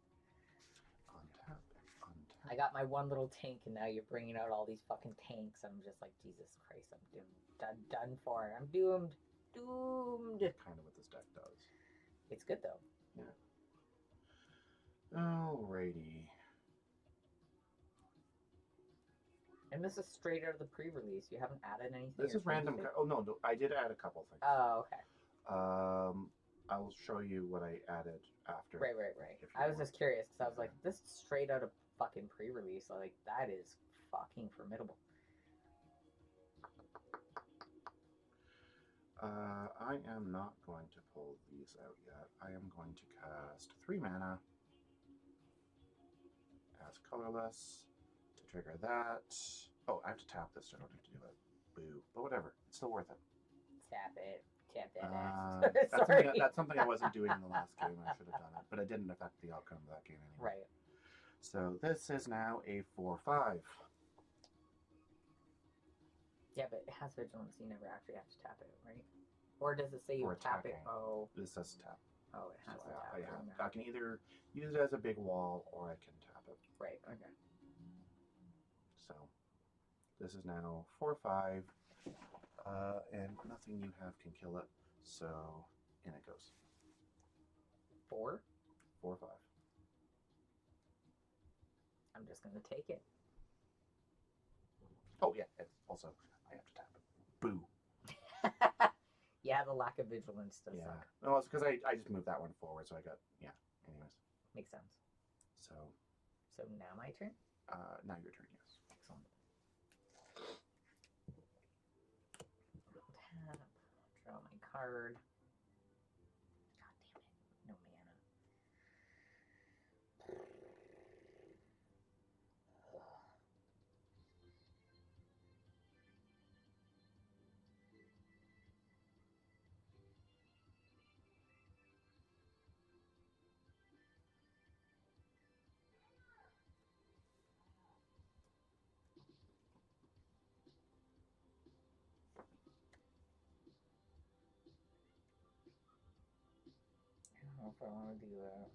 Untap, untap. I got my one little tank, and now you're bringing out all these fucking tanks. I'm just like, Jesus Christ, I'm doomed. Done for. I'm doomed. Doomed. Kind of what this deck does. It's good, though. Yeah. Alrighty. And this is straight out of the pre-release. You haven't added anything? This or is random. changed it? Oh, no, I did add a couple things. Oh, okay. I'll show you what I added after. Right. if you I was want. just curious, because I was like, this is straight out of fucking pre-release. Like, that is fucking formidable. I am not going to pull these out yet. I am going to cast 3 mana as colorless to trigger that. Oh, I have to tap this in order to do it. Boo. But whatever. It's still worth it. Tap it. Tap that ass. That's something I wasn't doing in the last game. I should have done it. But it didn't affect the outcome of that game anyway. Right. So this is now a 4/5. Yeah, but it has vigilance. You never actually have to tap it, right? Or does it say you Or tap it? attacking. Oh, This says tap. it has So to tap. I can either use it as a big wall or I can tap it. Right. Okay. So this is now 4/5, and nothing you have can kill it. So in it goes. 4. 4/5. I'm just gonna take it. Oh yeah, it's also I have to tap it. Boo. Yeah, the lack of vigilance does Yeah. suck. No, it's because I just moved that one forward, so I got Anyways, Makes sense. so So now my turn. now your turn. Yes. Excellent. Tap. Draw my card. God damn it! No mana. I don't know if I want to do that.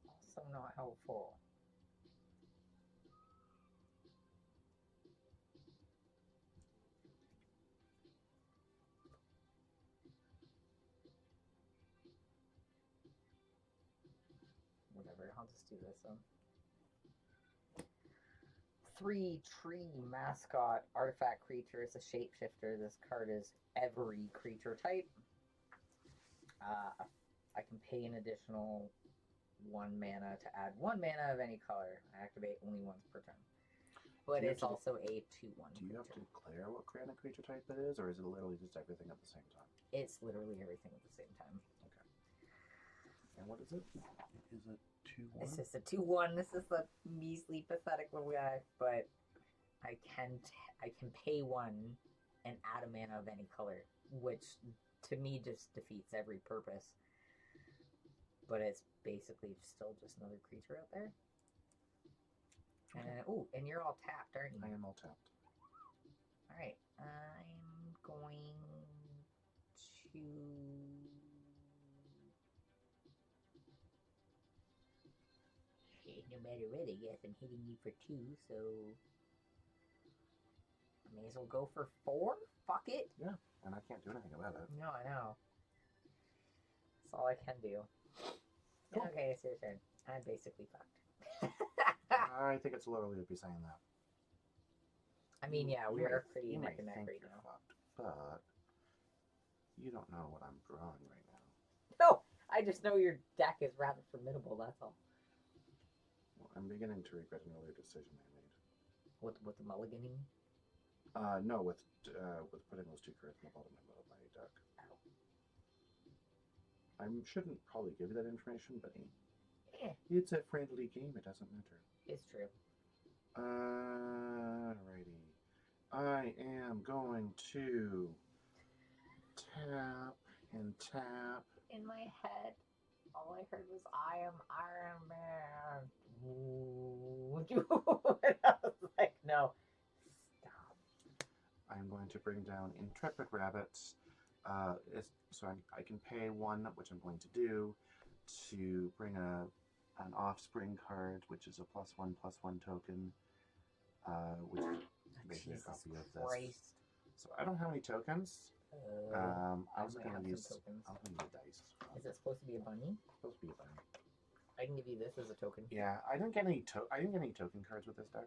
That's also not helpful. Whatever, I'll just do this one. 3 tree mascot artifact creature is a shapeshifter. This card is every creature type. I can pay an additional 1 mana to add 1 mana of any color. I activate only once per turn. But it's also a 2/1 Do you have to creature. declare what kind of creature type it is, or is it literally just everything at the same time? It's literally everything at the same time. And what is it? Is it 2/1? This is a 2/1. This is a measly, pathetic little guy. But I can pay 1 and add a mana of any color, which to me just defeats every purpose. But it's basically still just another creature out there. And you're all tapped, aren't you? I am all tapped. All right, I'm going to. No matter what, I guess I'm hitting you for 2, so I may as well go for 4. Fuck it. And I can't do anything about it. No, I know. That's all I can do. Cool. Okay, it's your turn. I'm basically fucked. I think it's a little early to be saying that. I mean, yeah, we You are may- pretty you neck may and neck think right you're now. fucked, but you don't know what I'm drawing right now. No, I just know your deck is rather formidable. That's all. Well, I'm beginning to regret an earlier decision I made. With the mulliganing. No, with putting those 2 cards in the bottom of my deck. Ow. I shouldn't probably give you that information, but Eh, it's a friendly game. It doesn't matter. it's true. Alrighty. I am going to tap and tap. In my head, all I heard was, I am Iron Man. Ooh. I was like, no. Stop. I'm going to bring down Intrepid Rabbit. So I can pay 1, which I'm going to do, to bring an offspring card, which is a +1/+1 token, which is basically a Jesus copy of this. Christ. So I don't have any tokens. I was might going have to some use. tokens. I'm going to use dice. Is it supposed to be a bunny? It's supposed to be a bunny. I can give you this as a token. Yeah, I didn't get any token cards with this deck.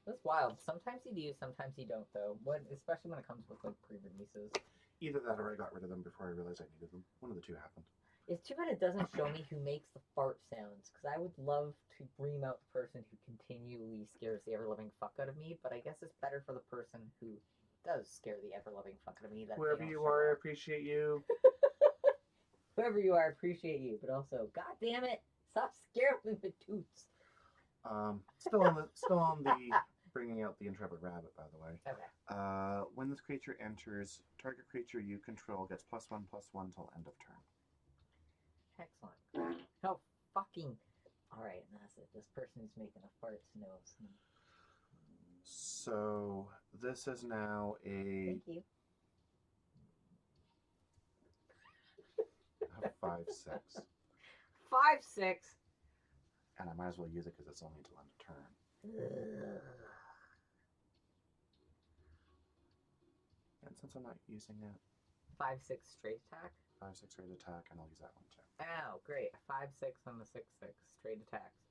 That's wild. Sometimes you do, sometimes you don't, though. Especially when it comes with like pre-releases. Either that or I got rid of them before I realized I needed them. One of the two happened. It's too bad it doesn't show me who makes the fart sounds, because I would love to dream out the person who continually scares the ever-loving fuck out of me, but I guess it's better for the person who does scare the ever-loving fuck out of me. That Whoever you are, I appreciate you. Whoever you are, I appreciate you, but also, god damn it, stop scaring the toots. Still on the bringing out the Intrepid Rabbit, by the way. Okay. When this creature enters, target creature you control gets +1/+1 till end of turn. Excellent. How fucking... Alright, and that's it. This person who's making a fart knows. So this is now a Thank you. 5/6, 5/6. and I might as well use it because it's only until end of turn. Ugh. And since I'm not using it, 5/6 straight attack. 5/6 straight attack, and I'll use that one too. Oh, great. 5/6 on the 6/6 straight attacks.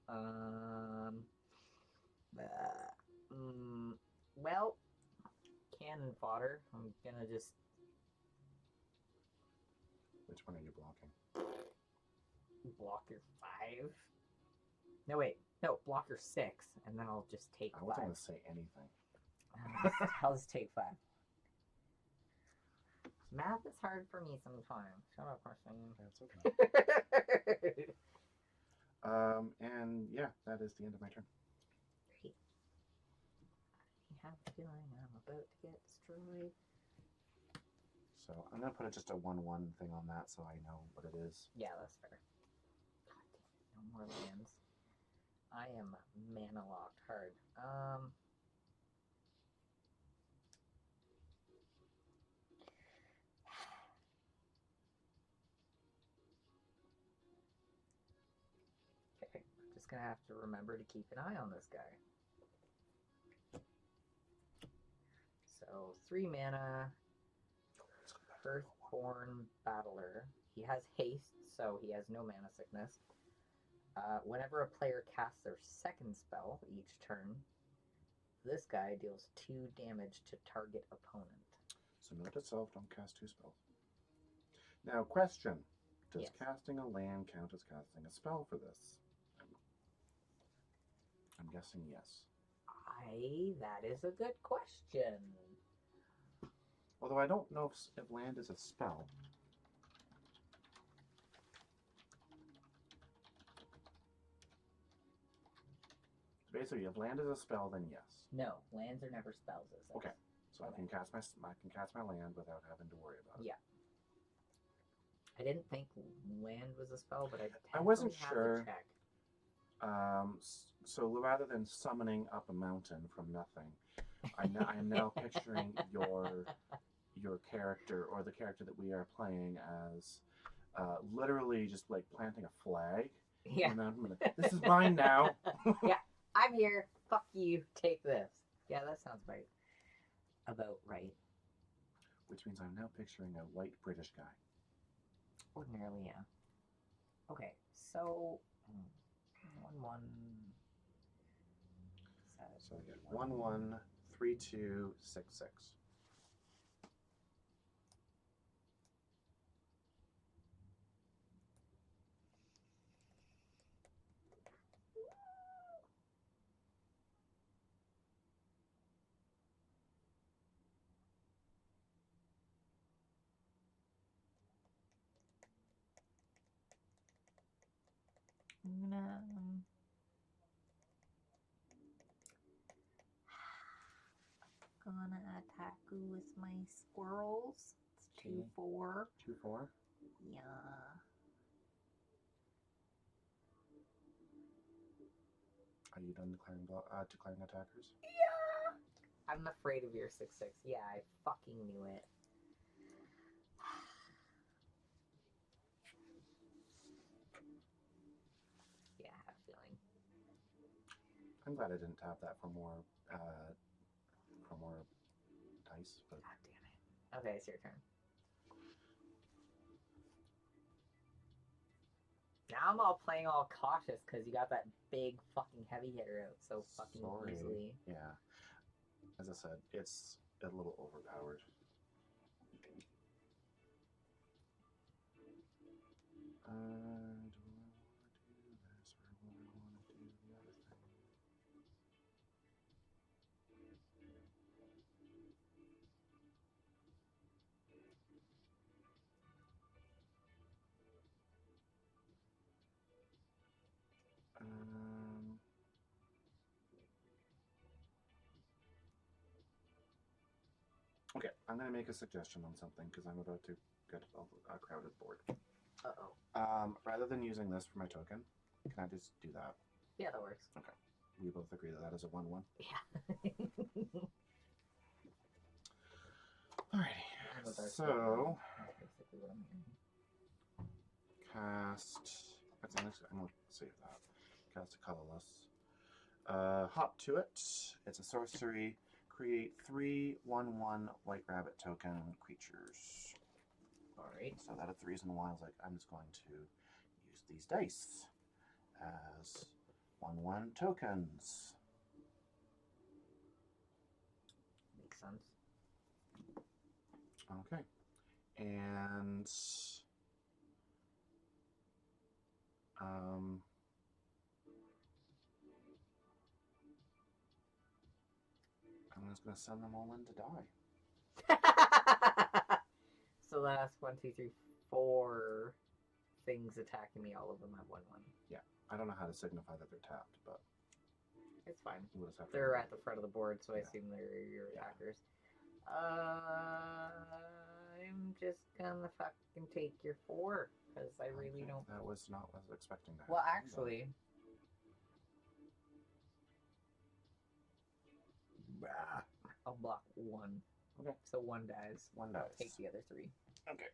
Well, cannon fodder. I'm gonna just Which one are you blocking? block your 5. No, wait. No, block your 6, and then I'll just take I 5. wasn't going to say anything. I'll just take 5. Math is hard for me sometimes. Shut up, Marcin. That's okay. And yeah, that is the end of my turn. Great. I have a feeling I'm about to get destroyed. So I'm going to put just a 1/1 thing on that so I know what it is. Yeah, that's fair. God damn it, no more lands. I am mana locked hard. Okay, I'm just gonna have to remember to keep an eye on this guy. So 3 mana, Earthborn Battler. He has haste, so he has no mana sickness. Whenever a player casts their second spell each turn, this guy deals 2 damage to target opponent. So note to self, don't cast 2 spells. Now, question. Does Yes. casting a land count as casting a spell for this? I'm guessing yes. That is a good question. Although I don't know if land is a spell. So basically, if land is a spell, then yes. No, lands are never spells. It says. Okay. So Okay. I can cast my land without having to worry about it. Yeah. I didn't think land was a spell, but I wasn't definitely had sure. to check. So rather than summoning up a mountain from nothing, I am now picturing your character, or the character that we are playing as, literally just like planting a flag. Yeah. This is mine now. Yeah. I'm here. Fuck you. Take this. Yeah, that sounds right. About right. Which means I'm now picturing a white British guy. Ordinarily, yeah. Okay, so 1/1. So I get 1/1, 3/2, 6/6. I'm gonna attack you with my squirrels. It's 2/4. 2/4. Yeah. Are you done declaring attackers? Yeah. I'm afraid of your 6/6. Yeah, I fucking knew it. Yeah, I have a feeling. I'm glad I didn't tap that for more dice, but God damn it. Okay, it's your turn. Now I'm all playing all cautious because you got that big fucking heavy hitter out so fucking sorry. easily. Yeah. As I said, it's a little overpowered. Do I want to do this or do I want to do the other thing? Okay, I'm going to make a suggestion on something because I'm about to get a crowded board. Uh-oh. Rather than using this for my token, can I just do that? Yeah, that works. Okay. We both agree that that is a 1/1. Yeah. Alrighty. So, That's basically what I'm hearing. cast. I'm going to save that. Cast a colorless. Hop to it. It's a sorcery. Create 3 1/1 white rabbit token creatures. Alright. So that of 3s and 1s, like I'm just going to use these dice as 1/1 tokens. Makes sense. Okay. And I'm just going to send them all in to die. So that's 1, 2, 3, 4 things attacking me. All of them have 1/1. Yeah. I don't know how to signify that they're tapped, but It's fine. we'll just have to They're at the front of the board, so I Yeah. assume they're your Yeah. attackers. I'm just gonna fucking take your 4 because I really Okay, don't. That was not what I was expecting to happen. Well, actually, Bah. I'll block 1. Okay. So 1 dies. 1 I'll dies. take the other 3. Okay.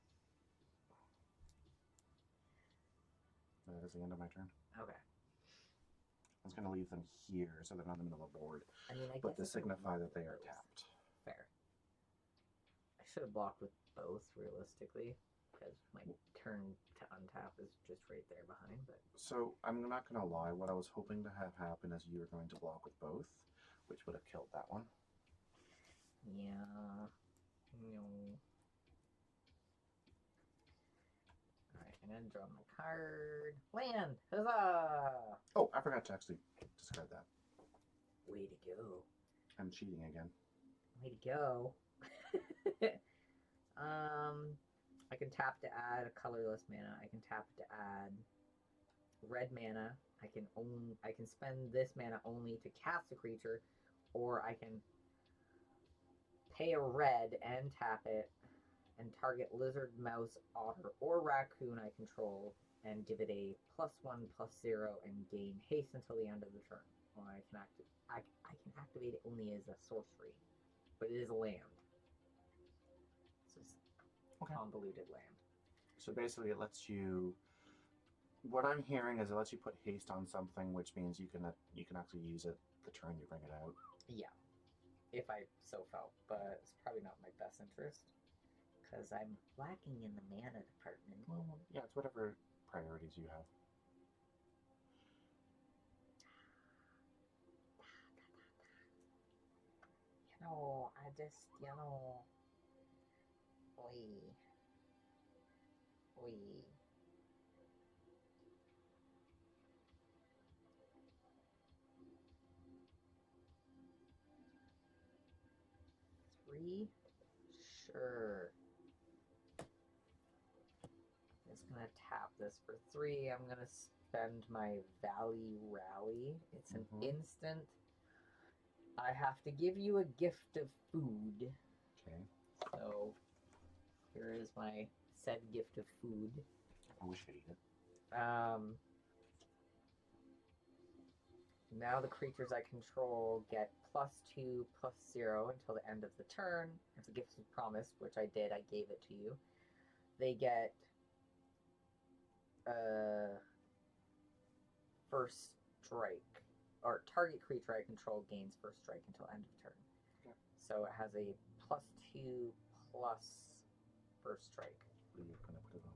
That is the end of my turn. Okay. I was going to leave them here so they're not in the middle of the board, I mean, I but guess to I could signify block that they are both. tapped. Fair. I should have blocked with both, realistically, because my turn to untap is just right there behind. But So I'm not going to lie. What I was hoping to have happen is you were going to block with both, which would have killed that one. yeah, no. Alright, I'm gonna draw my card. Land! Huzzah! Oh, I forgot to actually discard that. Way to go. I'm cheating again. Way to go. I can tap to add a colorless mana. I can tap to add red mana. I can spend this mana only to cast a creature, or I can pay a red and tap it and target lizard, mouse, otter, or raccoon I control and give it a +1/+0 and gain haste until the end of the turn. Or I can activate it only as a sorcery, but it is a land. So it's convoluted land. So basically, it lets you. What I'm hearing is it lets you put haste on something, which means you can actually use it the turn you bring it out. Yeah, if I so felt, but it's probably not my best interest because I'm lacking in the mana department. Well, yeah, it's whatever priorities you have. I just, Oi. 3? Sure. I'm just gonna tap this for 3. I'm gonna spend my Valley Rally. It's an instant. I have to give you a gift of food. Okay. So here is my said gift of food. I wish I could eat it. Now the creatures I control get +2/+0 until the end of the turn. If the gift was promised, which I did, I gave it to you. They get first strike, or target creature I control gains first strike until end of turn. Okay. So it has a +2 plus first strike. What are you gonna put it on?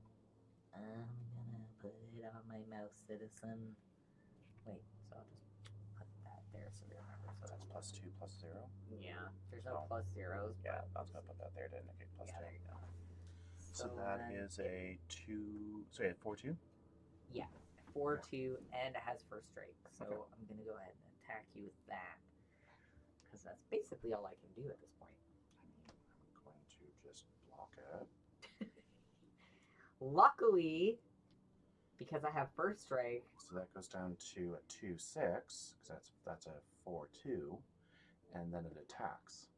I'm gonna put it on my mouse, citizen. Wait, so I'll just put that there so we remember. So That's +2/+0. yeah, there's no Oh. plus zeros. Yeah, but I was gonna put that there to indicate +2. yeah, there you go. So that then is a 2. Sorry, a 4/2. Yeah, 4/2, and it has first strike. So Okay. I'm gonna go ahead and attack you with that because that's basically all I can do at this point. I mean, I'm going to just block it. Luckily, because I have first strike, So that goes down to a 2/6 because that's a 4/2, and then it attacks.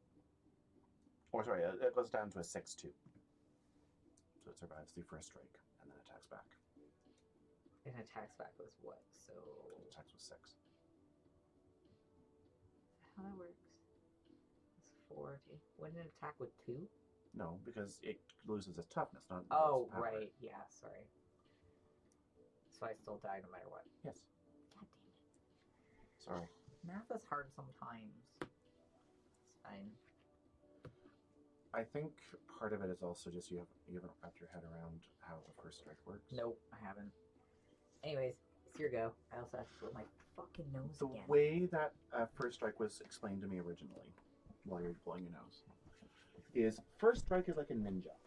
Or sorry, it goes down to a 6/2. So it survives the first strike and then attacks back. it attacks back with what? So It attacks with 6. how that works? It's 4/2. Wouldn't it attack with 2? No, because it loses its toughness, not Oh, its power. right. Yeah, sorry. So I still die no matter what. Yes. God damn it. Sorry. Math is hard sometimes. It's fine. I think part of it is also just you haven't wrapped your head around how the first strike works. Nope, I haven't. Anyways, it's your go. I also have to blow my fucking nose The again. way that first strike was explained to me originally, while you're blowing your nose, is first strike is like a ninja.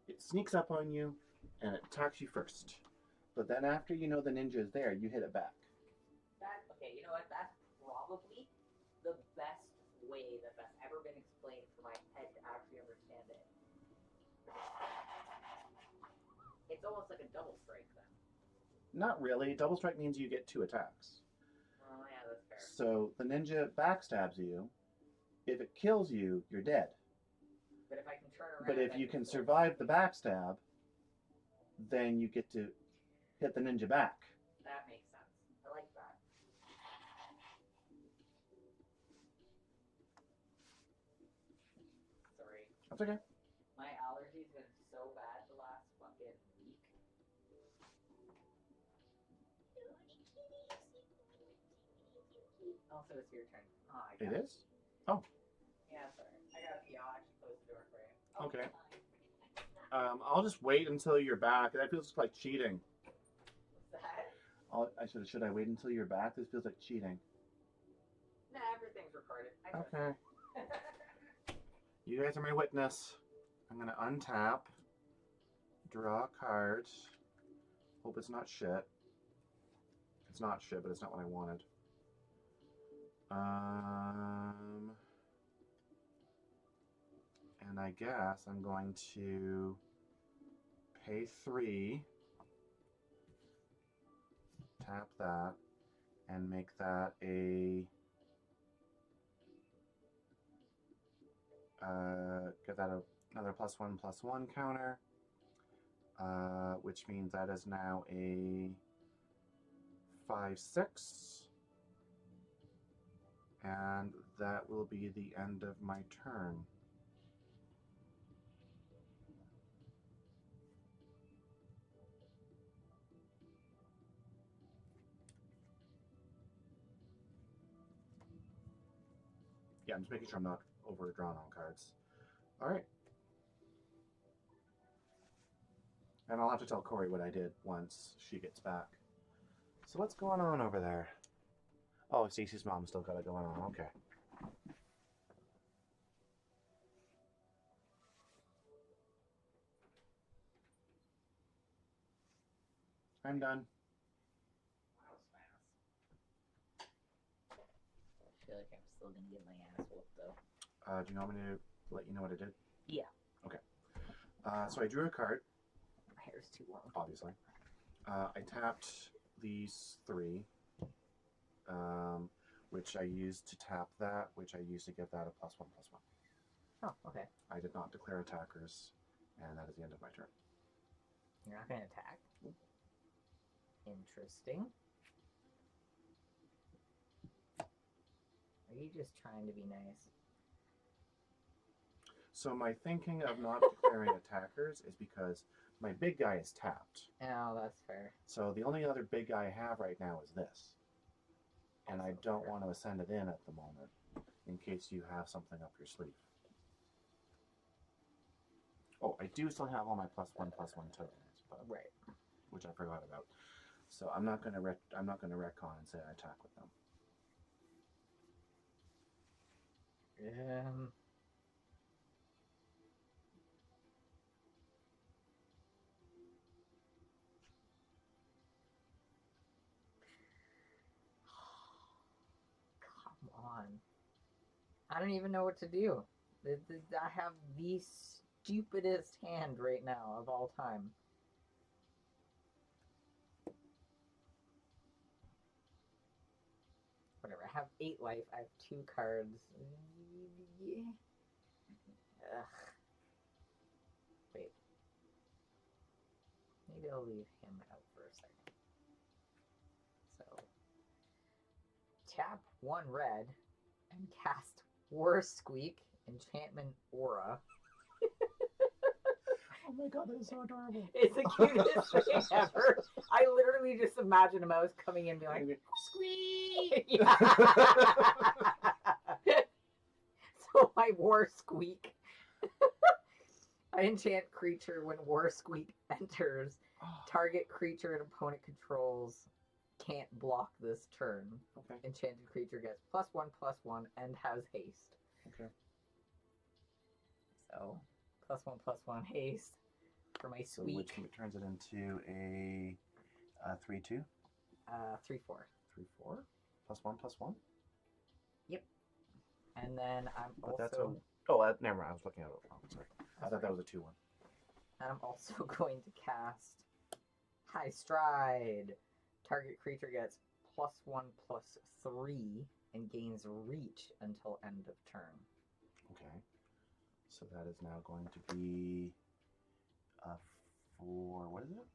It sneaks up on you and it attacks you first. But then after you know the ninja is there, you hit it back. Okay, you know what? That's probably the best way that's ever been explained for my head to actually understand it. It's almost like a double strike then. Not really. Double strike means you get 2 attacks. Oh yeah, that's fair. So the ninja backstabs you. If it kills you, you're dead. But if I can turn around, But if you can survive the backstab, then you get to hit the ninja back. that makes sense. I like that. Sorry, That's okay. my allergies been so bad the last fucking week. Also, it's your turn. Oh, I got It is? Yeah, sorry. I gotta pee. I'll actually close the door for you. Okay. I'll just wait until you're back. That feels like cheating. What's that? Should I wait until you're back? This feels like cheating. Nah, everything's recorded. I trust Okay. you. You guys are my witness. I'm gonna untap, draw a card. Hope it's not shit. It's not shit, but it's not what I wanted. And I guess I'm going to pay 3, tap that, and make that a give that another +1/+1 counter, which means that is now a 5/6, and that will be the end of my turn. Yeah, I'm just making sure I'm not overdrawn on cards. All right. And I'll have to tell Corey what I did once she gets back. So what's going on over there? Oh, Stacey's mom still got it going on. Okay. I'm done. That was fast. I feel like I'm still gonna get my ass whooped though. Do you want me to let you know what I did? Yeah. Okay. So I drew a card, My hair's too long. obviously. I tapped these 3, which I used to tap that, which I used to give that a +1/+1. Oh, okay. I did not declare attackers, and that is the end of my turn. You're not gonna attack. Interesting. Are you just trying to be nice? So my thinking of not declaring attackers is because my big guy is tapped. Oh, that's fair. So the only other big guy I have right now is this. And I Also don't fair. want to ascend it in at the moment, in case you have something up your sleeve. Oh, I do still have all my +1/+1 tokens, but, Right. which I forgot about. So I'm not gonna retcon and say I attack with them. Come on. I don't even know what to do. I have the stupidest hand right now of all time. Whatever. I have 8 life. I have 2 cards. Yeah. Ugh. Wait. Maybe I'll leave him out for a second. So, tap 1 red and cast War Squeak, Enchantment Aura. Oh my god, that is so adorable. It's the cutest thing ever. I literally just imagine a mouse coming in and being like, Squeak! So my War Squeak. I enchant creature when War Squeak enters. Target creature an opponent controls can't block this turn. Okay. Enchanted creature gets +1/+1 and has haste. Okay. So +1/+1 haste for my So squeak. which turns it into a 3/2? 3/4. 3/4? +1/+1? Yep. And then I'm But also. that's a. Oh, never mind. I was looking at it wrong. Sorry. I thought that was a 2/1. And I'm also going to cast High Stride. Target creature gets +1/+3 and gains reach until end of turn. Okay. So that is now going to be 4. What is it?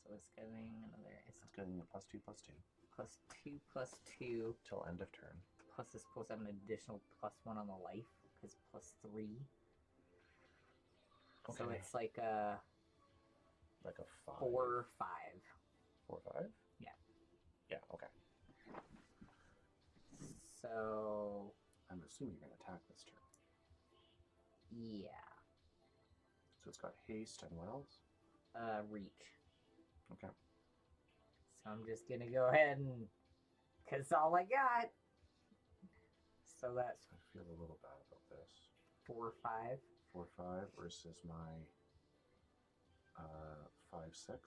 So it's getting another. It's getting a +2/+2 +2/+2. till end of turn. Plus, it's supposed to have an additional +1 on the life because +3. Okay. So it's like a Like a 5. 4/5. 4/5? Yeah. Yeah. Okay. So I'm assuming you're going to attack this turn. yeah. So it's got haste and what else? Reach. Okay. So I'm just gonna go ahead and, cause all I got. So that's I feel a little bad about this. 4/5. 4/5 versus my 5/6.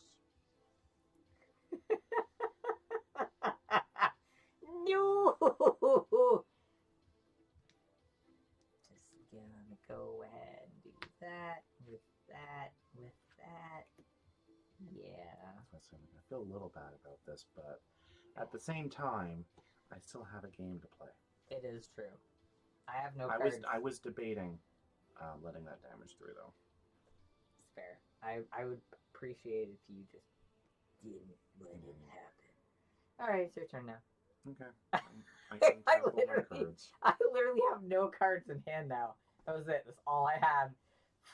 No. Just gonna go ahead and do that with that with that. Yeah. That's what I'm saying. I feel a little bad about this, but at the same time, I still have a game to play. It is true. I have no I cards. was debating letting that damage through though. It's fair. I would appreciate if you just didn't let it happen. All right, it's your turn now. Okay. I can I tap all my literally- cards. I literally have no cards in hand now. That was it. That's all I had.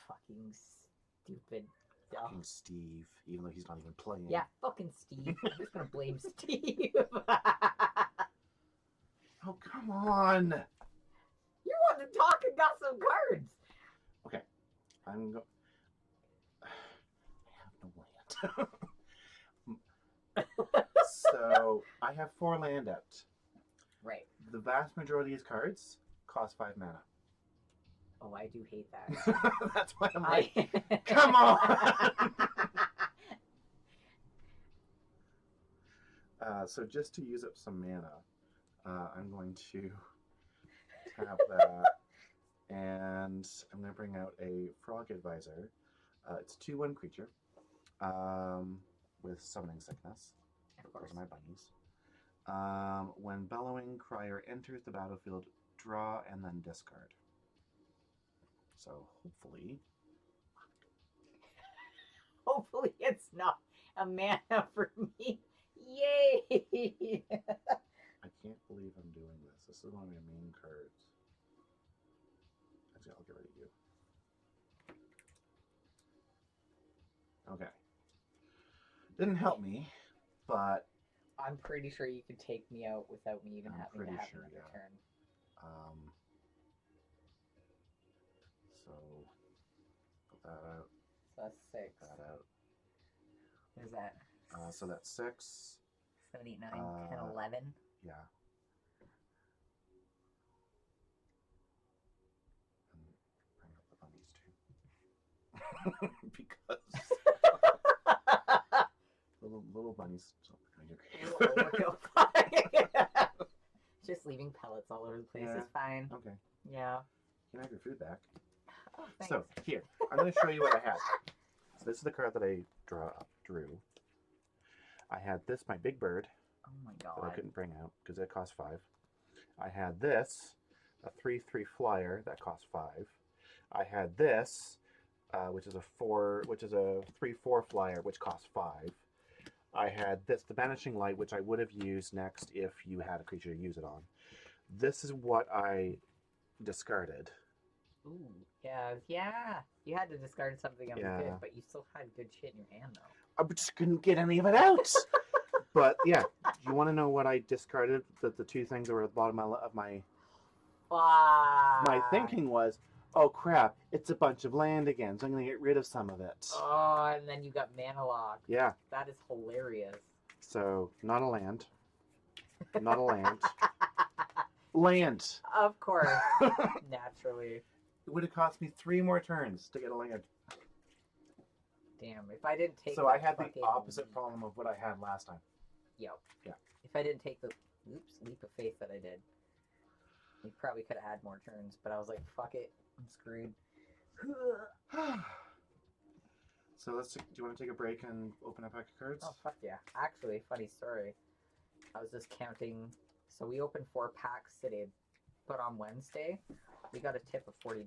Fucking stupid. Fucking Steve, even though he's not even playing. Yeah, fucking Steve. I'm just gonna blame Steve. Oh, come on. You wanted to talk and got some cards. I'm go. I have no land. So I have 4 land out. Right. The vast majority of these cards cost 5 mana. Oh, I do hate that. That's why I'm like, I... come on. So just to use up some mana, I'm going to tap that, and I'm going to bring out a Frog Advisor. It's a 2/1 creature with Summoning Sickness. Of Those course. are my bunnies. When Bellowing Crier enters the battlefield, draw and then discard. So hopefully... Hopefully it's not a mana for me. Yay! I can't believe I'm doing this. This is one of my main Actually, I'll get rid of you. Okay. Didn't help me, but I'm pretty sure you could take me out without me even I'm having to pretty have sure, another yeah. turn. So put that out. So that's 6. Put that out. What is that? So that's 6. 7, 8, 9, 10, 11. Yeah. And bring up the bunnies too. Because little bunnies jump behind your Overkill. Just leaving pellets all over the place Yeah. is fine. Okay. Yeah. You can have your food back. Oh, thanks. So here, I'm going to show you what I had. So this is the card that I drew. I had this, my big bird, Oh my that I god. couldn't bring out because it cost 5. I had this, a 3/3 flyer that cost 5. I had this, which is a 3/4 flyer, which cost 5. I had this, the Vanishing Light, which I would have used next if you had a creature to use it on. This is what I discarded. Ooh. Yeah. You had to discard something that was Yeah. good, but you still had good shit in your hand, though. I just couldn't get any of it out. But yeah, do you want to know what I discarded? The 2 things that were at the bottom of my thinking was, oh crap, it's a bunch of land again, so I'm going to get rid of some of it. Oh, and then you got mana lock. Yeah. That is hilarious. So, not a land. Not a land. Land! Of course. Naturally. It would have cost me 3 more turns to get a land. Damn, if I didn't take So that I had the fucking opposite leap- problem of what I had last time. Yep. Yeah. If I didn't take the leap of faith that I did, we probably could have had more turns, but I was like, fuck it, I'm screwed. So do you want to take a break and open a pack of cards? Oh, fuck yeah. Actually, funny story. I was just counting. So we opened 4 packs today, but on Wednesday, we got a tip of $40.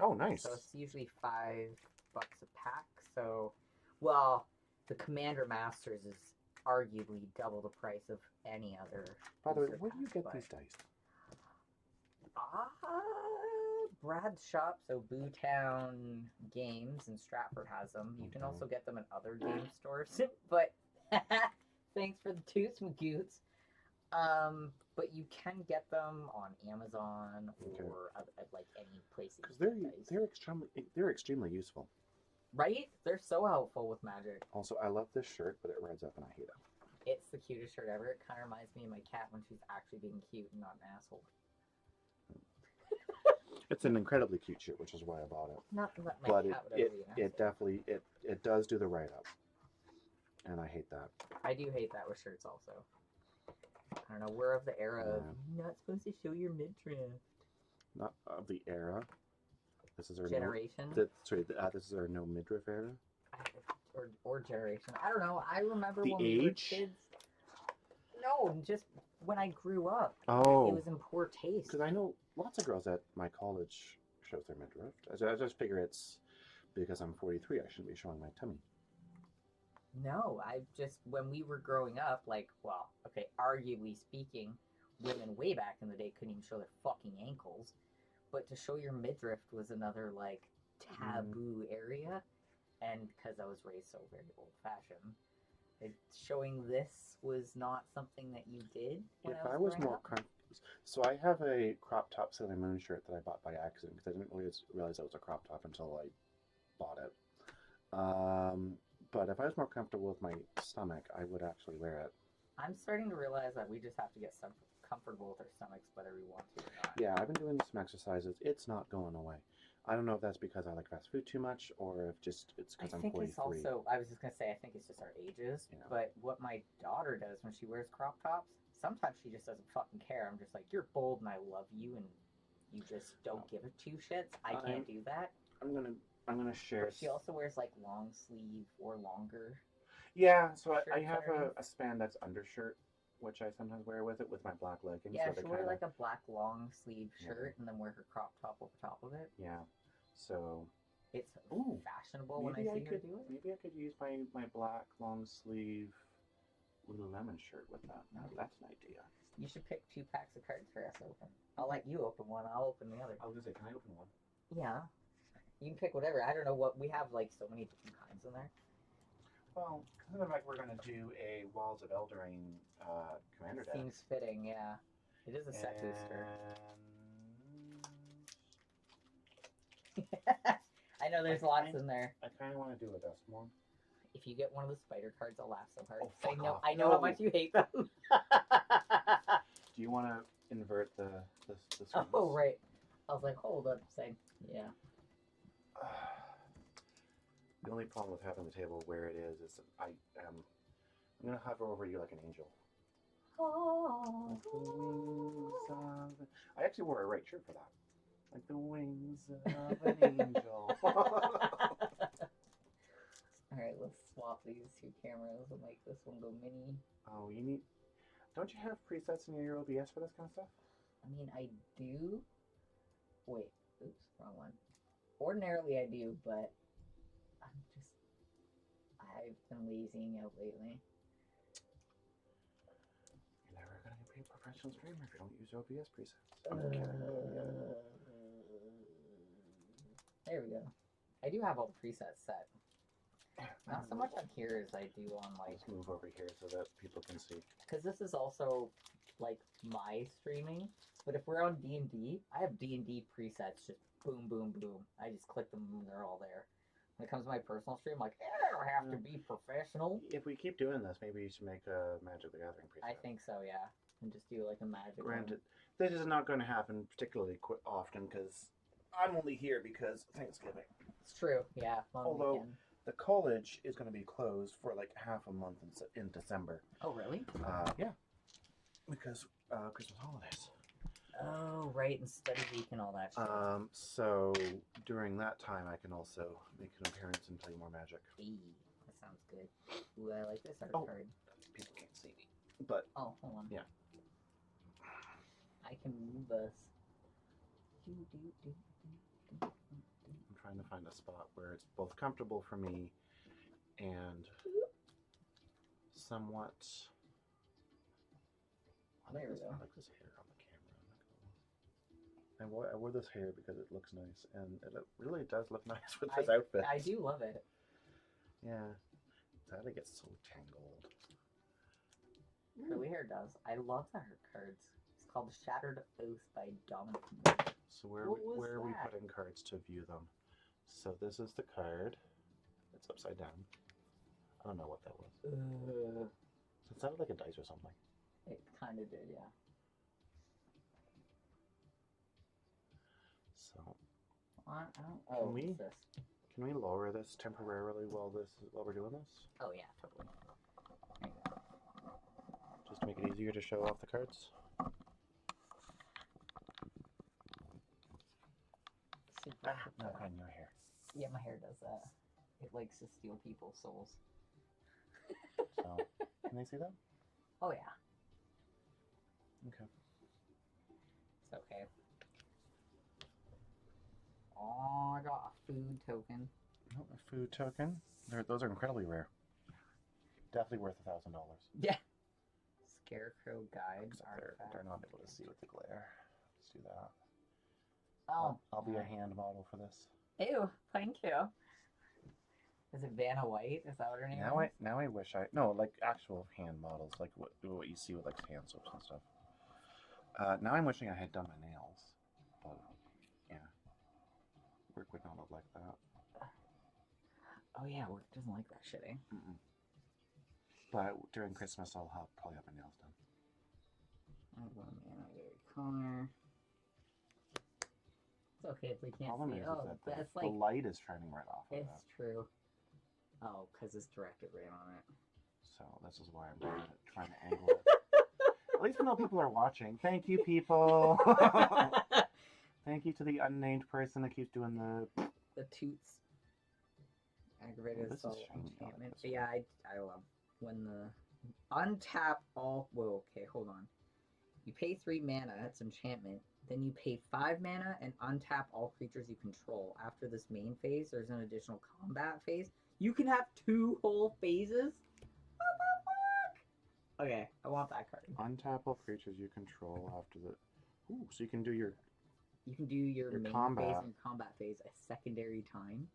Oh, nice. So it's usually $5 a pack. So, well, the Commander Masters is arguably double the price of any other. By the way, booster where do you pack, get but- these dice? Brad's shop, so Bootown Games in Stratford has them. You can Okay. also get them in other game stores, but thanks for the toots, Magoots. But you can get them on Amazon or at like any place. Because that you get dice. they're extremely useful. Right? They're so helpful with Magic. Also, I love this shirt, but it rides up and I hate it. It's the cutest shirt ever. It kind of reminds me of my cat when she's actually being cute and not an asshole. It's an incredibly cute shirt, which is why I bought it. Not that my But cat would ever be an asshole. it definitely it does do the write up, and I hate that. I do hate that with shirts also. I don't know. We're of the era of you're not supposed to show your midriff. Not of the era. This is our Generation. this is our no midriff era. Or generation. I don't know. I remember The when we were age? kids. No, just when I grew up. Oh, It was in poor taste. because I know lots of girls at my college shows their midriff. I just figure it's because I'm 43. I shouldn't be showing my tummy. No, I just when we were growing up, like, well, okay, arguably speaking, women way back in the day couldn't even show their fucking ankles, but to show your midriff was another like taboo area, and because I was raised so very old fashioned, showing this was not something that you did. When If I was growing more up. comfortable, so I have a crop top Sailor Moon shirt that I bought by accident because I didn't realize that was a crop top until I bought it. But if I was more comfortable with my stomach, I would actually wear it. I'm starting to realize that we just have to get some comfortable with our stomachs, whether we want to or not. Yeah, I've been doing some exercises. It's not going away. I don't know if that's because I like fast food too much or if just it's because I'm 43. It's also, I was just going to say, I think it's just our ages. Yeah. But what my daughter does when she wears crop tops, sometimes she just doesn't fucking care. I'm just like, you're bold and I love you and you just don't give a two shits. I can't do that. I'm gonna share. But she also wears like long sleeve or longer. Yeah, so I shirts have underneath. a spandex undershirt, which I sometimes wear with it with my black leggings. Yeah, so they she'll wear kinda- like a black long sleeve Yeah. shirt and then wear her crop top over top of it. Yeah, so It's Ooh, fashionable when I see her do it. Maybe I could use my black long sleeve Lululemon shirt with that. Now that's an idea. You should pick 2 packs of cards for us to open. I'll let you open one, I'll open the other. I was gonna say, can I open one? Yeah. You can pick whatever. I don't know what we have. Like so many different kinds in there. Well, kind of like we're going to do a Walls of Eldraine commander deck. Seems fitting. Yeah. It is a set booster. I know there's lots in there. I kind of want to do a dust one. If you get one of the spider cards, I'll laugh so hard. Oh, fuck off. I know how much you hate them. Do you want to invert the Oh, right. I was like, hold up, saying, yeah. The only problem with having the table where it is that I'm going to hover over you like an angel. Oh. Like the wings of... I actually wore a right shirt for that. Like the wings of an angel. Alright, let's swap these two cameras and make this one go mini. Oh, you need... Don't you have presets in your OBS for this kind of stuff? I mean, I do. Wait, oops, wrong one. Ordinarily I do, but I've been lazying out lately. You're never going to be a professional streamer if you don't use OBS presets. There we go. I do have all the presets set. Not so much on here as I do on like... Let's move over here so that people can see. Because this is also like my streaming. But if we're on D&D, I have D&D presets just boom, boom, boom. I just click them and they're all there. When it comes to my personal stream, I'm like, I don't have to be professional. If we keep doing this, maybe you should make a Magic the Gathering preset. I think so, yeah. And just do like a magic Granted, this is not going to happen particularly often because I'm only here because Thanksgiving. It's true, yeah. Although weekend. the college is going to be closed for like half a month in December. Oh, really? Yeah. Because Christmas holidays. Oh, right, and study week and all that shit. So during that time, I can also make an appearance and play more Magic. Hey, that sounds good. Ooh, I like this art card. People can't see me, but oh, hold on. Yeah. I can move us. I'm trying to find a spot where it's both comfortable for me and somewhat. There we go. I like this hair on the camera. I wore this hair because it looks nice, and it really does look nice with this outfit. I do love it. Yeah. That gets so tangled. Curly hair does. I love the art cards. It's called Shattered Oath by Dominic. So where are we putting cards to view them? So this is the card. It's upside down. I don't know what that was. It sounded like a dice or something. It kind of did, yeah. So can we lower this temporarily while we're doing this? Oh yeah, totally. There you go. Just to make it easier to show off the cards. Super. No, on your hair. Yeah, my hair does that. It likes to steal people's souls. So, can they see that? Oh yeah. Okay. It's okay. Oh, I got a food token. Oh, a food token. Those are incredibly rare. Definitely worth $1,000. Yeah. Scarecrow guide. They're not able to see with the glare. Let's do that. Oh. I'll be a hand model for this. Ew, thank you. Is it Vanna White? Is that what her name is? Now I wish no, like actual hand models, like what you see with like hand soaps and stuff. Now I'm wishing I had done my nails, but yeah, work would not look like that. Oh yeah, work doesn't like that shit, eh? Mm-mm. But during Christmas, I'll probably have my nails done. I'm going to color. It's okay if we can't Problem see. is Oh, that that's the like light is shining right off of it's that. true. Oh, because it's directed right on it. So this is why I'm trying to angle it. At least we know people are watching. Thank you, people. Thank you to the unnamed person that keeps doing the toots. Aggravated this is assault shiny. enchantment. But yeah, I love when the untap all. Whoa, okay, hold on. You pay 3 mana. That's enchantment. Then you pay 5 mana and untap all creatures you control. After this main phase, there's an additional combat phase. You can have 2 whole phases? What the fuck? Okay, I want that card. Untap all creatures you control after the... Ooh, so you can do your You can do your Your main combat. phase and your combat phase a secondary time.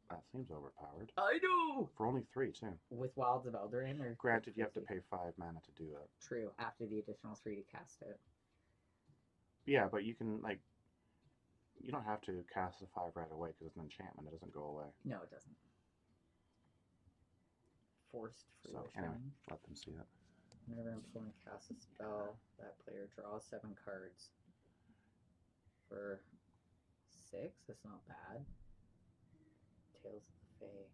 That seems overpowered. I know! For only 3, too. With Wilds of Eldarin, or Granted, you have to pay 5 mana to do it. True, after the additional 3 to cast it. Yeah, but you can, like, you don't have to cast the 5 right away because it's an enchantment. It doesn't go away. No, it doesn't. Forced So, fruition. anyway, let them see it. Whenever an opponent casts a spell, that player draws 7 cards. For 6, that's not bad. Tales of the Fae.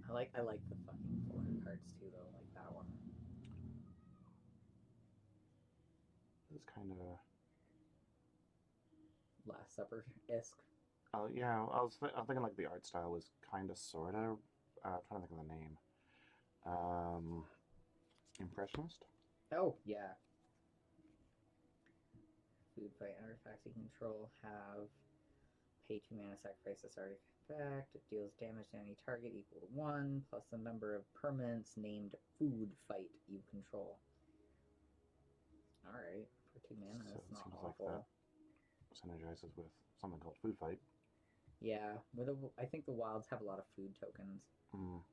I like the fucking 400 cards too, though. Like that one. It's kind of... Last Supper-esque. Oh, yeah, I was thinking, like, the art style was kind of, sort of... I'm trying to think of the name. Impressionist? Oh, yeah. Food fight artifacts you control have pay 2 mana, sacrifice this artifact. It deals damage to any target equal to 1, plus the number of permanents named food fight you control. Alright, for 2 mana, So that's it not seems like awful. that synergizes with something called Food Fight. Yeah, I think the wilds have a lot of food tokens. Mm.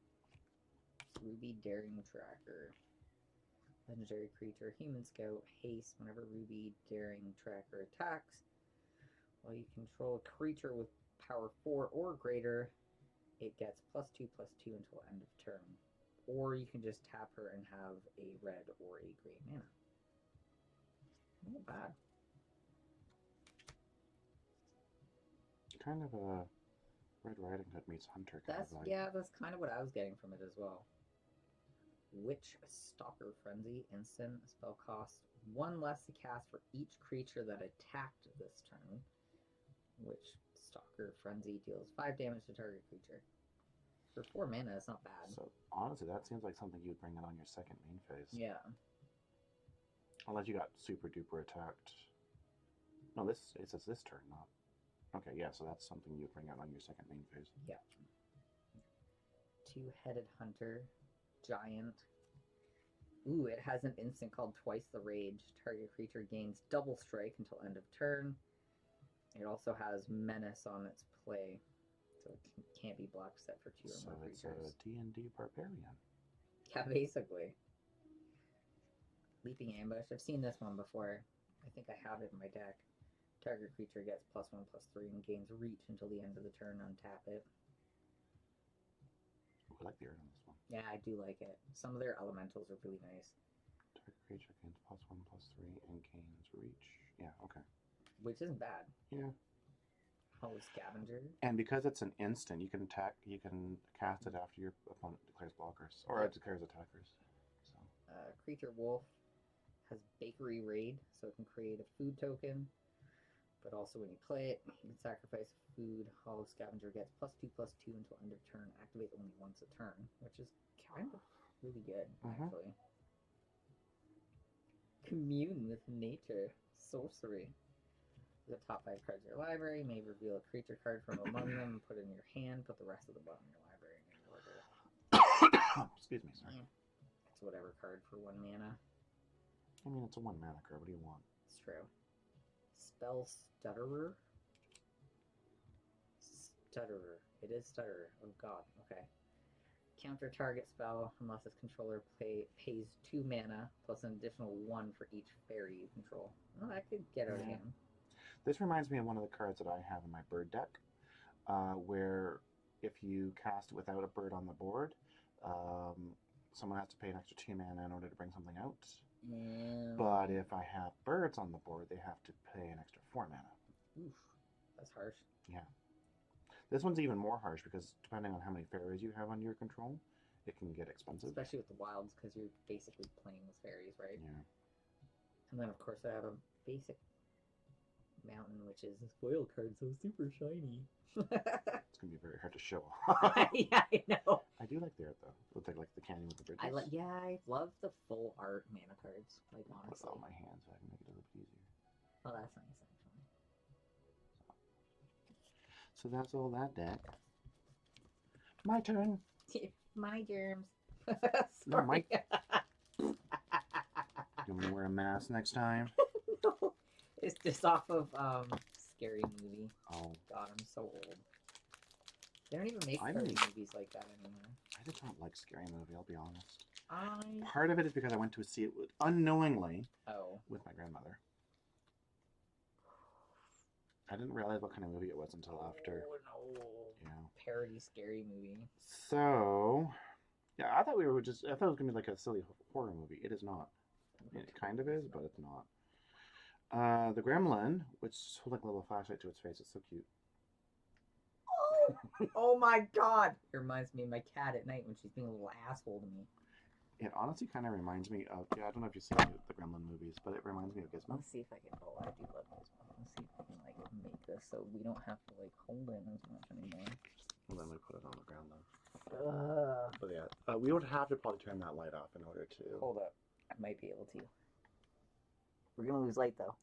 Ruby Daring Tracker. Legendary creature, Human Scout, haste. Whenever Ruby Daring Tracker attacks, while you control a creature with power 4 or greater, it gets +2/+2 until end of turn. Or you can just tap her and have a red or a green mana. Not bad. Kind of a Red Riding Hood meets Hunter kind That's of vibe. yeah, that's kind of what I was getting from it as well. Witch Stalker Frenzy instant spell cost 1 less to cast for each creature that attacked this turn. Witch Stalker Frenzy deals 5 damage to target creature. For 4 mana, it's not bad. So, honestly, that seems like something you'd bring in on your second main phase. Yeah. Unless you got super duper attacked. No, it says this turn, not... Okay, yeah, so that's something you'd bring out on your second main phase. Yeah. 2-headed Hunter. Giant. Ooh, it has an instant called Twice the Rage. Target creature gains double strike until end of turn. It also has Menace on its play. So it can't be blocked except for 2 or more So creatures. it's a D&D Barbarian. Yeah, basically. Leaping Ambush. I've seen this one before. I think I have it in my deck. Target creature gets +1/+3 and gains reach until the end of the turn. Untap it. Ooh, I like the art on this one. Yeah, I do like it. Some of their elementals are really nice. Target creature gains +1/+3 and gains reach. Yeah, okay. Which isn't bad. Yeah. Hollow Scavenger. And because it's an instant, you can cast it after your opponent declares blockers. Or it declares attackers. So Creature Wolf has Bakery Raid, so it can create a food token. But also when you play it, you can sacrifice food. Hollow Scavenger gets +2/+2 until end of turn. Activate only once a turn, which is kind of really good, actually. Commune with Nature. Sorcery. The top 5 cards of your library. You may reveal a creature card from among them and put it in your hand. Put the rest of the bottom of your library in your order. Excuse me, sorry. It's whatever card for 1 mana. I mean, it's a 1 mana card. What do you want? It's true. Spell Stutterer. Stutterer. It is Stutterer. Oh god. Okay. Counter target spell unless its controller pays 2 mana plus an additional 1 for each fairy you control. Well, that could get out of hand. This reminds me of one of the cards that I have in my bird deck, where if you cast it without a bird on the board, someone has to pay an extra 2 mana in order to bring something out. Yeah. But if I have birds on the board, they have to pay an extra 4 mana. Oof. That's harsh. Yeah. This one's even more harsh because depending on how many fairies you have under your control, it can get expensive. Especially with the wilds, because you're basically playing with fairies, right? Yeah. And then, of course, I have a basic mountain, which is a spoil card, so super shiny. It's gonna be very hard to show. Yeah, I know. I do like the art though. Looks like the canyon with the bridges. I love the full art mana cards. Like Put honestly. it on my hand so I can make it a little bit easier. Oh, that's nice actually. So that's all that deck. My turn. My germs. No, Sorry. You want to wear a mask next time? No, it's just off of Scary Movie. Oh, God, I'm so old. They don't even make I scary don't- movies like that anymore. I did not like Scary Movie, I'll be honest. I Part of it is because I went to see it unknowingly oh with my grandmother. I didn't realize what kind of movie it was until after. Oh, no. Yeah. Parody Scary Movie. So, yeah, I thought it was gonna be like a silly horror movie. It is not. It kind of is, but it's not. The gremlin, which holds like a little flashlight to its face, it's so cute. Oh, oh my God! It reminds me of my cat at night when she's being a little asshole to me. It honestly kind of reminds me of, I don't know if you've seen the Gremlin movies, but it reminds me of Gizmo. Let's see if I can. Oh, I do love this one. Let's see if I can like make this so we don't have to like hold it as much anymore. Well, then we put it on the ground though. But yeah, we would have to probably turn that light off in order to. Hold up, I might be able to. We're gonna lose light though.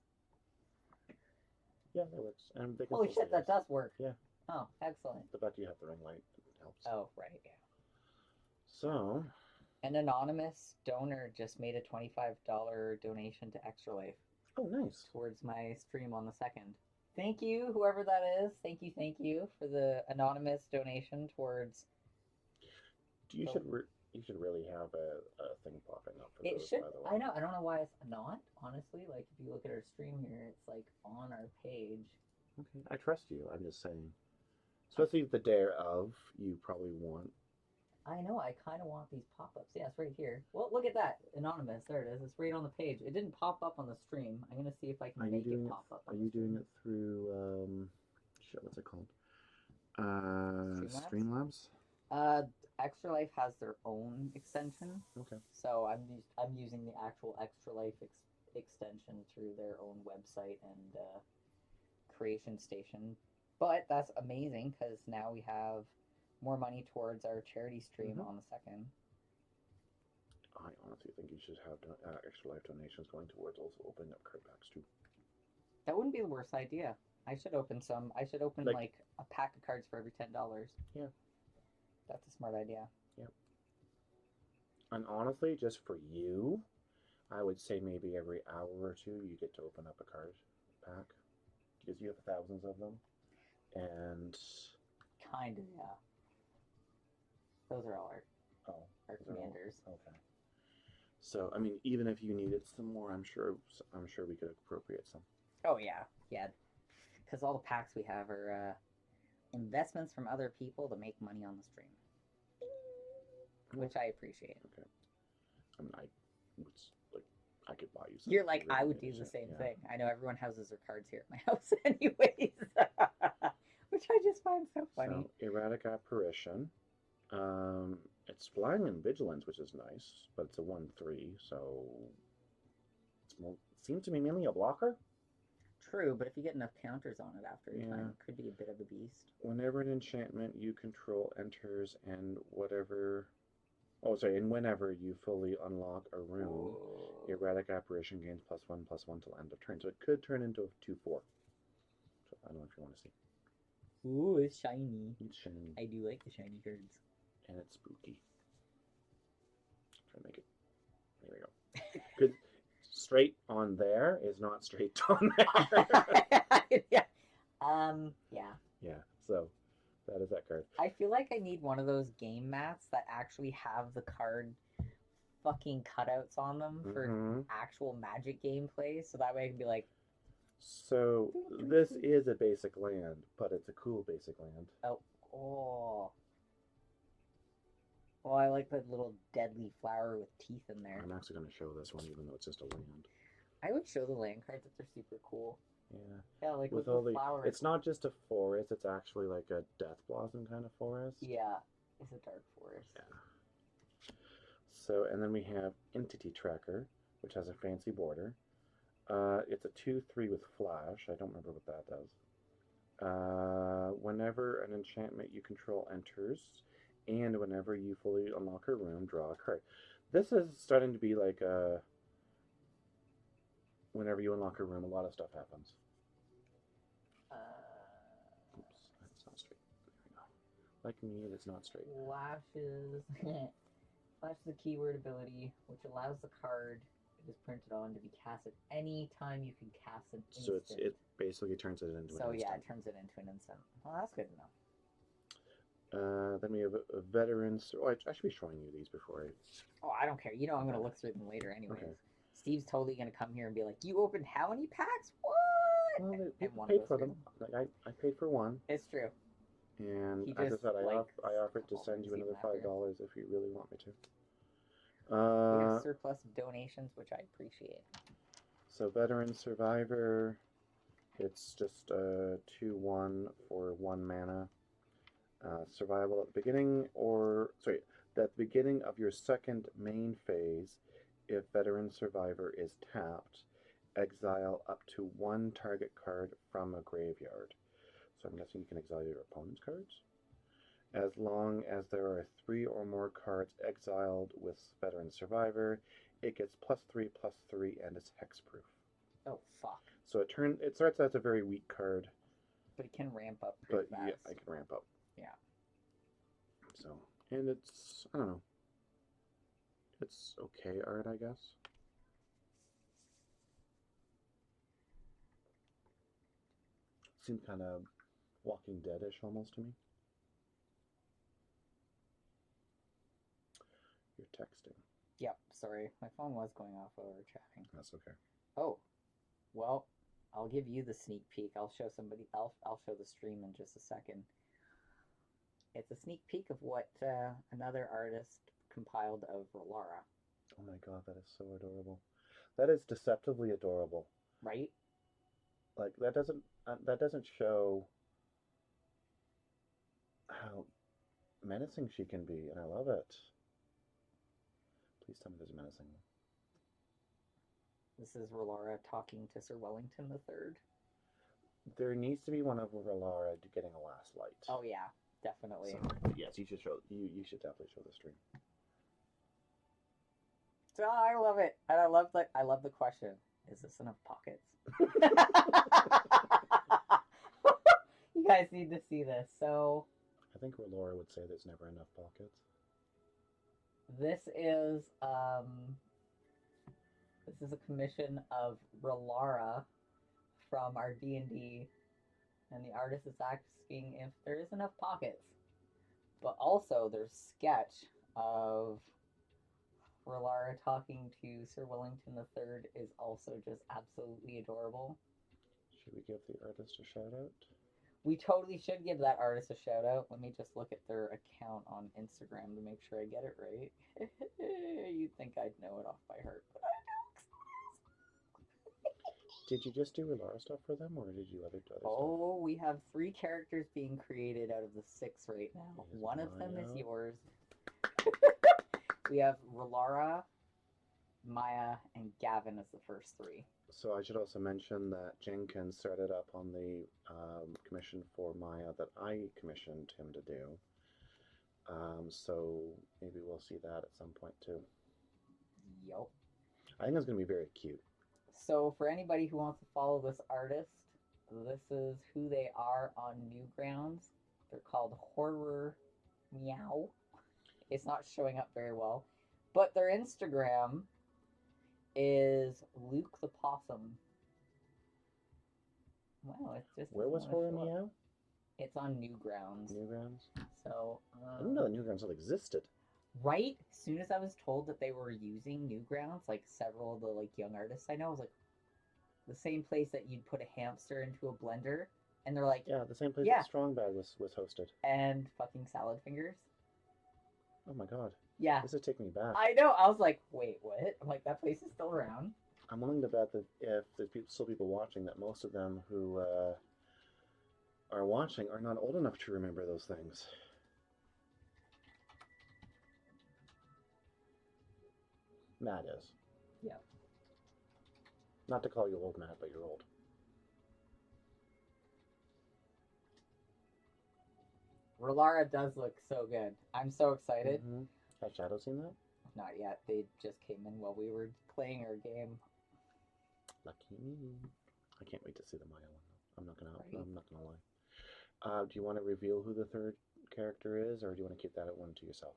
Yeah, that works. And they can Holy still shit, see that us. does work. Yeah. Oh, excellent. The fact you have the ring light helps. Oh, right, yeah. So. An anonymous donor just made a $25 donation to Extra Life Oh, nice. towards my stream on the 2nd. Thank you, whoever that is. Thank you for the anonymous donation towards. You should really have a thing popping up for It those, should. by the way. I know. I don't know why it's not. Honestly, like if you look at our stream here, it's like on our page. Okay, I trust you. I'm just saying. Especially the day of, you probably want. I know. I kind of want these pop-ups. Yeah, it's right here. Well, look at that. Anonymous. There it is. It's right on the page. It didn't pop up on the stream. I'm gonna see if I can make it pop up. Are you doing it through shit? What's it called? Streamlabs. Extra Life has their own extension. Okay. So I'm using the actual Extra Life extension through their own website and creation station. But that's amazing because now we have more money towards our charity stream on the 2nd. I honestly think you should have Extra Life donations going towards also opening up card packs too. That wouldn't be the worst idea. I should open some. I should open like a pack of cards for every $10. Yeah. That's a smart idea. Yep. And honestly, just for you, I would say maybe every hour or two you get to open up a card pack because you have thousands of them. And Kind of, yeah. Those are all our those are all- commanders. okay. So I mean, even if you needed some more, I'm sure we could appropriate some. Oh yeah, yeah. Because all the packs we have are investments from other people to make money on the stream, which I appreciate. Okay. I mean, I could buy you some. You're like, I would do the same thing. I know everyone houses their cards here at my house anyways, which I just find so funny. So, erratic apparition. It's flying in vigilance, which is nice, but it's a 1/3, so seems to be mainly a blocker. True, but if you get enough counters on it after a Yeah. time, it could be a bit of a beast. Whenever an enchantment you control enters, and whenever you fully unlock a room, erratic apparition gains +1/+1 till end of turn. So it could turn into a 2/4. So I don't know if you want to see. Ooh, it's shiny. It's shiny. I do like the shiny cards. And it's spooky. Try to make it. There we go. Because straight on there is not straight on there. Yeah. Yeah. Yeah. So that is that card. I feel like I need one of those game mats that actually have the card fucking cutouts on them for actual Magic gameplay, so that way I can be like. So this is a basic land, but it's a cool basic land. Oh. Well, I like the little deadly flower with teeth in there. I'm actually going to show this one, even though it's just a land. I would show the land cards if they're super cool. Yeah. Yeah, like With with all the the, flowers. it's not just a forest; it's actually like a death blossom kind of forest. Yeah, it's a dark forest. Yeah. So, and then we have Entity Tracker, which has a fancy border. It's a 2/3 with flash. I don't remember what that does. Whenever an enchantment you control enters, and whenever you fully unlock a room, draw a card. This is starting to be like a. Whenever you unlock a room, a lot of stuff happens. Oops, that's not straight. There we go. Like me, that's not straight. Flashes. Flash is a keyword ability, which allows the card is printed on to be cast at any time you can cast an instant. So it basically turns it into So an yeah, instant. it turns it into an instant. Well, that's good to know. Then we have a veteran. Oh, I should be showing you these before I. Oh, I don't care. You know I'm gonna look through them later anyways. Okay. Steve's totally gonna come here and be like, "You opened how many packs? What?" Well, And people one paid goes for through them. Like I paid for one, It's true. and He as I just, said, like, I offered to couple send you things another even after. $5 if you really want me to. We have a surplus of donations, which I appreciate. So veteran survivor, it's just a 2/1 for 1 mana. Survival at the beginning, at the beginning of your second main phase, if veteran survivor is tapped, exile up to 1 target card from a graveyard. So I'm guessing you can exile your opponent's cards. As long as there are 3 or more cards exiled with veteran survivor, it gets +3/+3 and it's hexproof. Oh fuck! So it starts as a very weak card, But it can ramp up pretty but fast. yeah, I can ramp up. Yeah. So, and it's, I don't know, it's okay art, I guess. Seemed kind of Walking Dead-ish almost to me. You're texting. Yep. Sorry, my phone was going off while we were chatting. That's okay. Oh, well, I'll give you the sneak peek. I'll show somebody. I'll show the stream in just a second. It's a sneak peek of what another artist compiled of Rolara. Oh my god, that is so adorable. That is deceptively adorable. Right? Like that doesn't show how menacing she can be, and I love it. Please tell me there's a menacing one. This is Rolara talking to Sir Wellington III. There needs to be one of Rolara getting a last light. Oh yeah, definitely. So, yes, you should show. You should definitely show the stream. So I love it, and I love the question. Is this enough pockets? You guys need to see this. So I think Rolara would say there's never enough pockets. this is a commission of Rolara from our D&D, and the artist is asking if there is enough pockets. But also there's sketch of Rolara talking to Sir Wellington III is also just absolutely adorable. Should we give the artist a shout out? We totally should give that artist a shout out. Let me just look at their account on Instagram to make sure I get it right. You'd think I'd know it off by heart, but I don't. Did you just do Rolara stuff for them, or did you other stuff? Oh, we have 3 characters being created out of the 6 right now. One of them is yours. We have Rolara, Maya, and Gavin as the first 3. So I should also mention that Jenkins started up on the commission for Maya that I commissioned him to do. So maybe we'll see that at some point too. Yup. I think it's going to be very cute. So for anybody who wants to follow this artist, this is who they are on Newgrounds. They're called Horror Meow. It's not showing up very well. But their Instagram is Luke the Possum. Wow, it's just... Where was Horror Meow? It's on Newgrounds. Newgrounds? So... I didn't know that Newgrounds still existed. Right? As soon as I was told that they were using Newgrounds, like several of the young artists I know, I was like, the same place that you'd put a hamster into a blender, and they're like... Yeah, the same place Yeah. that Strong Bad was hosted. And fucking Salad Fingers. Oh my god. Yeah. This is taking me back. I know. I was like, wait, what? I'm like, that place is still around. I'm willing to bet that if there's still people watching, that most of them who are watching are not old enough to remember those things. Matt is. Yeah. Not to call you old, Matt, but you're old. Rolara does look so good. I'm so excited. Mm-hmm. Has Shadow seen that? Not yet. They just came in while we were playing our game. Lucky me. I can't wait to see the Maya one. I'm not gonna. Right. I'm not gonna lie. Do you want to reveal who the third character is, or do you want to keep that one to yourself?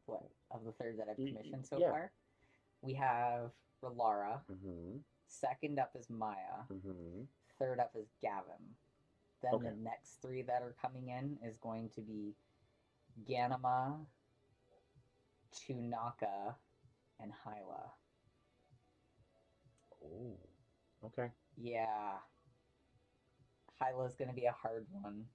what, of the third that I've Y- commissioned so yeah. far. We have Relara. Mm-hmm. Second up is Maya. Mm-hmm. Third up is Gavin. Then Okay. the next three that are coming in is going to be Ganema, Chunaka, and Hyla. Oh. Okay. Yeah. Hyla's going to be a hard one.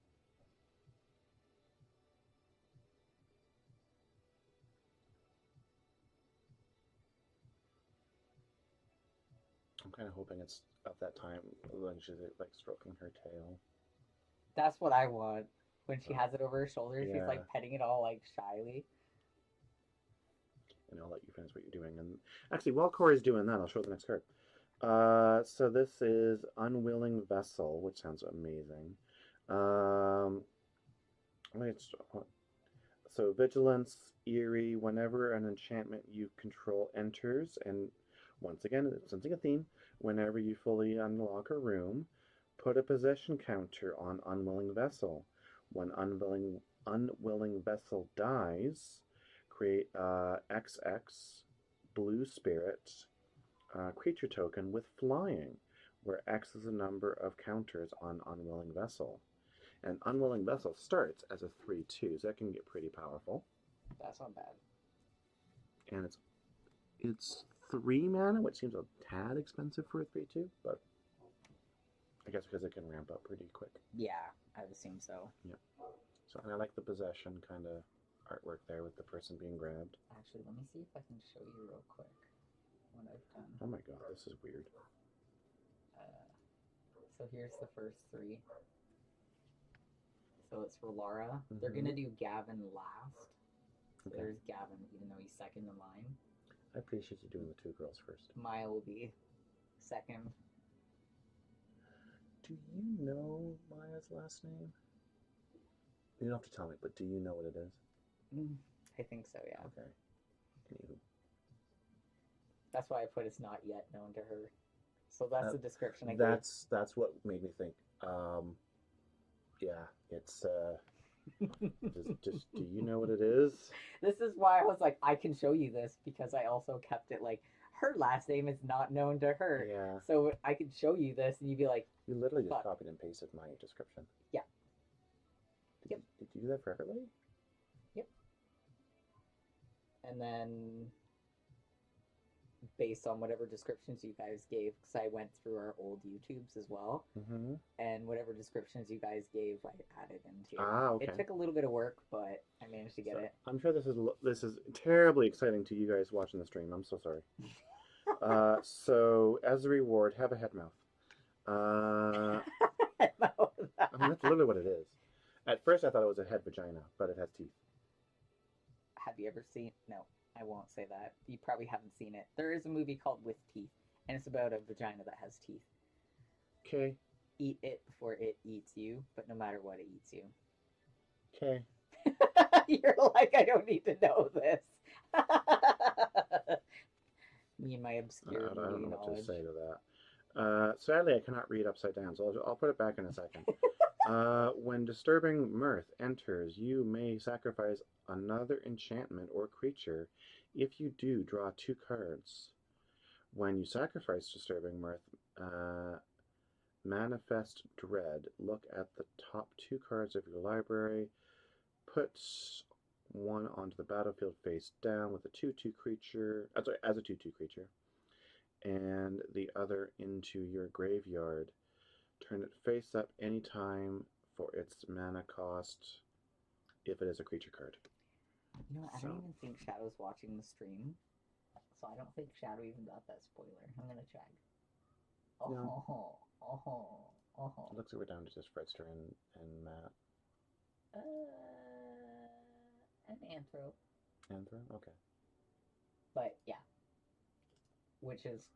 I'm kind of hoping it's at that time when she's like stroking her tail. That's what I want. When she has it over her shoulder, she's Yeah. like petting it all like shyly. And I'll let you finish what you're doing. And actually, while Corey's doing that, I'll show the next card. So this is Unwilling Vessel, which sounds amazing. So Vigilance, Eerie, whenever an enchantment you control enters, and once again, it's sensing a theme, whenever you fully unlock a room, put a possession counter on Unwilling Vessel. When Unwilling Vessel dies, create a XX blue spirit creature token with flying, where X is the number of counters on Unwilling Vessel. And Unwilling Vessel starts as a 3/2, so that can get pretty powerful. That's not bad. And it's 3 mana, which seems a tad expensive for a 3/2, but I guess because it can ramp up pretty quick. Yeah, I would assume so. Yeah. So, and I like the possession kind of artwork there with the person being grabbed. Actually, let me see if I can show you real quick what I've done. Oh my god, this is weird. So here's the first three. So it's Relara. They're gonna do Gavin last. So Okay. there's Gavin, even though he's second in line. I appreciate you doing the 2 girls first. Maya will be second. Do you know Maya's last name? You don't have to tell me, but do you know what it is? I think so, yeah. Okay. Anywho. That's why I put it's not yet known to her. So that's the description I gave. That's what made me think. Yeah, it's just do you know what it is? This is why I was like, I can show you this because I also kept it like her last name is not known to her. Yeah. So I could show you this and you'd be like, You literally just Fuck. copied and pasted my description. Yeah. Did you do that for everybody? and then based on whatever descriptions you guys gave, because I went through our old YouTubes as well, Mm-hmm. and whatever descriptions you guys gave, I added into. Okay. It took a little bit of work, but I managed to get it. I'm sure this is terribly exciting to you guys watching the stream. I'm so sorry. So as a reward, have a head mouth. That's literally what it is. At first, I thought it was a head vagina, but it has teeth. Have you ever seen? No, I won't say that. You probably haven't seen it. There is a movie called With Teeth, and it's about a vagina that has teeth. Okay. Eat it before it eats you, but no matter what, it eats you. Okay. You're like, I don't need to know this. Me and my obscure I don't movie know what knowledge. to say to that. Sadly, I cannot read upside down, so I'll put it back in a second. When disturbing mirth enters, you may sacrifice another enchantment or creature. If you do, draw 2 cards. When you sacrifice disturbing mirth, manifest dread. Look at the top 2 cards of your library. Put one onto the battlefield face down with a 2/2 creature. As a 2/2 creature, and the other into your graveyard. Turn it face up anytime for its mana cost, if it is a creature card. You know, I So- don't even think Shadow's watching the stream, so I don't think Shadow even got that spoiler. I'm gonna check. Oh, No. oh. It looks like we're down to just Fredster and Matt. An Anthro. Anthro? Okay. But yeah, which is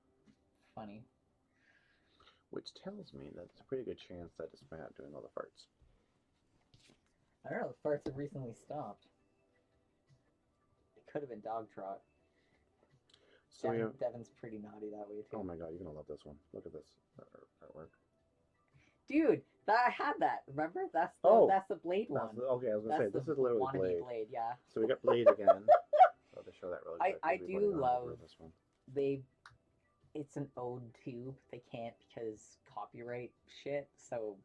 funny. Which tells me that there's a pretty good chance that it's Matt doing all the farts. I don't know. The farts have recently stopped. It could have been dog trot. So we have, Devin's pretty naughty that way too. oh my god, you're gonna love this one. Look at this artwork. Dude, I had that. Remember? That's the blade one. Okay, I was gonna say this is literally wannabe Blade. Yeah. So we got Blade again. show that really I- quick. I We've do already gone over love- this one. It's an ode to, but they can't because copyright shit. So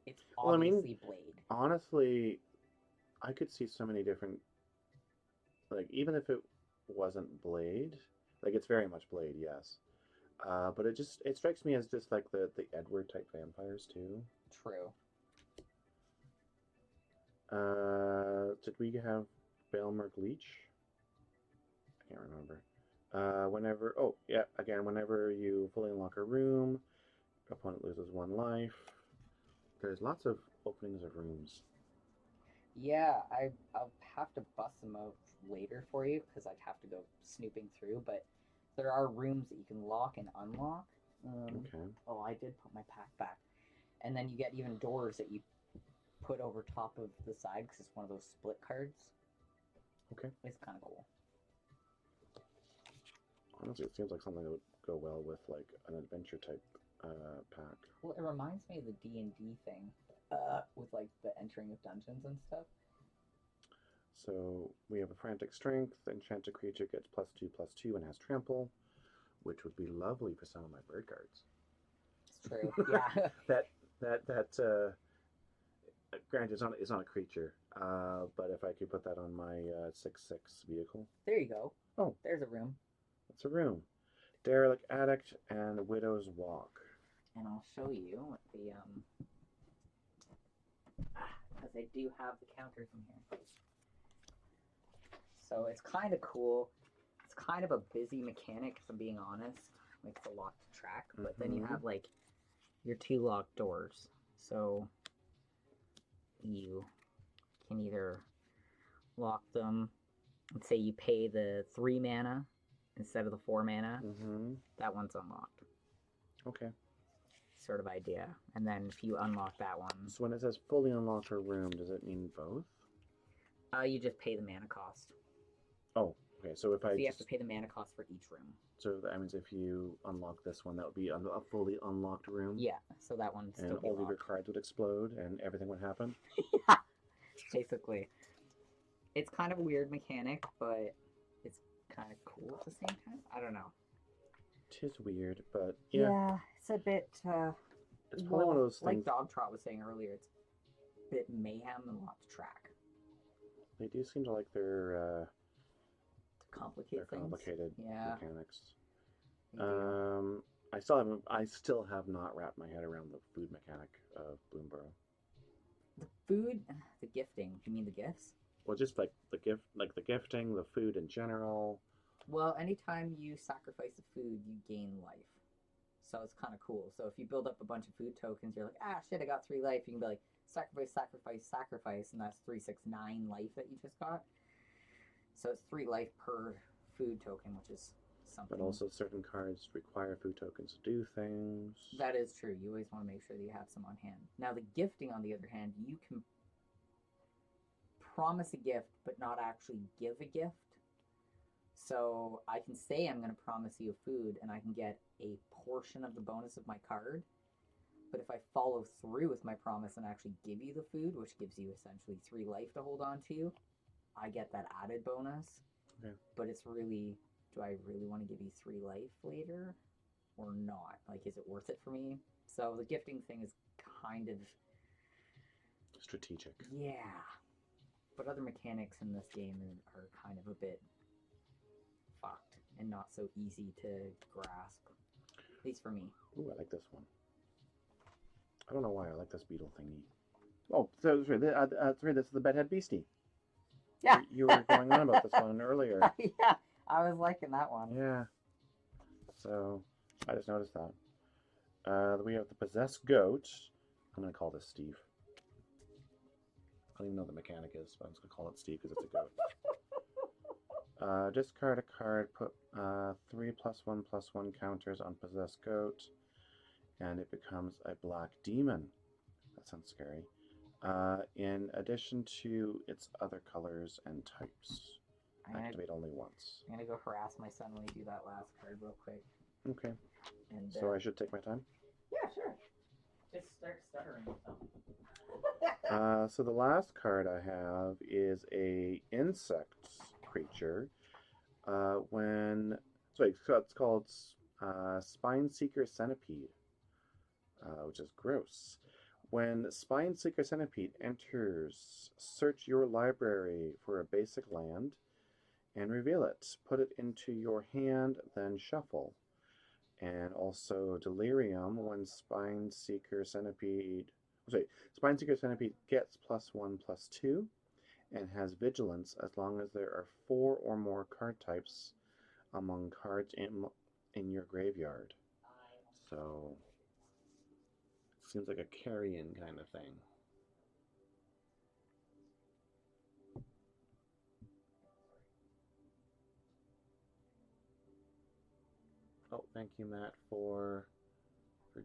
it's Well, I mean- obviously Blade. Honestly, I could see so many different, like, even if it wasn't Blade, like, it's very much Blade, yes. But it strikes me as just like the Edward type vampires too. True. Did we have Belmer Leech? I can't remember. Whenever you fully unlock a room, opponent loses 1 life. There's lots of openings of rooms. Yeah, I'll have to bust them out later for you because I'd have to go snooping through. But there are rooms that you can lock and unlock. Okay. Oh, I did put my pack back. And then you get even doors that you put over top of the side because it's one of those split cards. Okay. It's kind of cool. Honestly, it seems like something that would go well with like an adventure type pack. Well, it reminds me of the D&D thing with like the entering of dungeons and stuff. So we have a frantic strength. Enchanted creature gets +2/+2 and has trample, which would be lovely for some of my bird cards. It's true. Yeah. Granted, it's not a creature, but if I could put that on my 6/6 vehicle, There you go. Oh. There's a room. that's a room. Derelict Addict and Widow's Walk. And I'll show you what the because I do have the counters in here. So it's kind of cool. It's kind of a busy mechanic, if I'm being honest. Like it's a lot to track, but then you Mhm. have like your 2 locked doors. So you can either lock them. Let's say you pay the 3 mana instead of the 4 mana. Mm-hmm. That one's unlocked. Okay. Sort of idea. And then if you unlock that one, So when it says fully unlock a room, does it mean both? you just pay the mana cost. Oh, okay. So if So I you have just to pay the mana cost for each room. so that means if you unlock this one, that would be a fully unlocked room. Yeah, so that one And still be all of your locked. cards would explode and everything would happen. Basically, it's kind of a weird mechanic, but it's kind of cool at the same time. I don't know. Tis weird, but yeah, It's a bit. it's probably one of those like things. Dog Trot was saying earlier, it's a bit mayhem and a lot to track. They do seem to like their To complicate things. complicated Yeah. mechanics. They do. I still have not wrapped my head around the food mechanic of Bloomborough. The food, the gifting. You mean the gifts? Well, just like the gifting, the food in general. Well, anytime you sacrifice a food, you gain life. So it's kind of cool. So if you build up a bunch of food tokens, you're like, shit, I got 3 life. You can be like, sacrifice, sacrifice, sacrifice, and that's 3, 6, 9 life that you just got. So it's 3 life per food token, which is something. But also certain cards require food tokens to do things. That is true. You always want to make sure that you have some on hand. Now, the gifting, on the other hand, you can promise a gift, but not actually give a gift. So I can say I'm going to promise you food, and I can get a portion of the bonus of my card. But if I follow through with my promise and actually give you the food, which gives you essentially 3 life to hold on to, I get that added bonus. Okay. But it's really, do I really want to give you 3 life later or not? Like, is it worth it for me? So the gifting thing is kind of, Strategic. yeah. But other mechanics in this game are kind of a bit fucked and not so easy to grasp. At least for me. Ooh, I like this one. I don't know why I like this beetle thingy. Oh, so sorry, this is the bedhead beastie. Yeah. You were going on about this one earlier. Yeah, I was liking that one. Yeah. So I just noticed that. We have the possessed goat. I'm gonna call this Steve. I don't even know what the mechanic is, but I'm just gonna call it Steve because it's a goat. Discard a card. Put 3 +1/+1 counters on possessed goat, and it becomes a black demon. That sounds scary. In addition to its other colors and types. Activate only once. I'm gonna go harass my son when we do that last card real quick. Okay. And So I should take my time? yeah, sure. Just start stuttering with them. So the last card I have is a insect creature. It's called Spine Seeker Centipede, which is gross. When Spine Seeker Centipede enters, search your library for a basic land and reveal it. Put it into your hand, then shuffle. And also Delirium, when Spine Seeker Centipede gets +1/+2 and has Vigilance as long as there are 4 or more card types among cards in your graveyard. So, seems like a carry-in kind of thing. Oh, thank you, Matt, for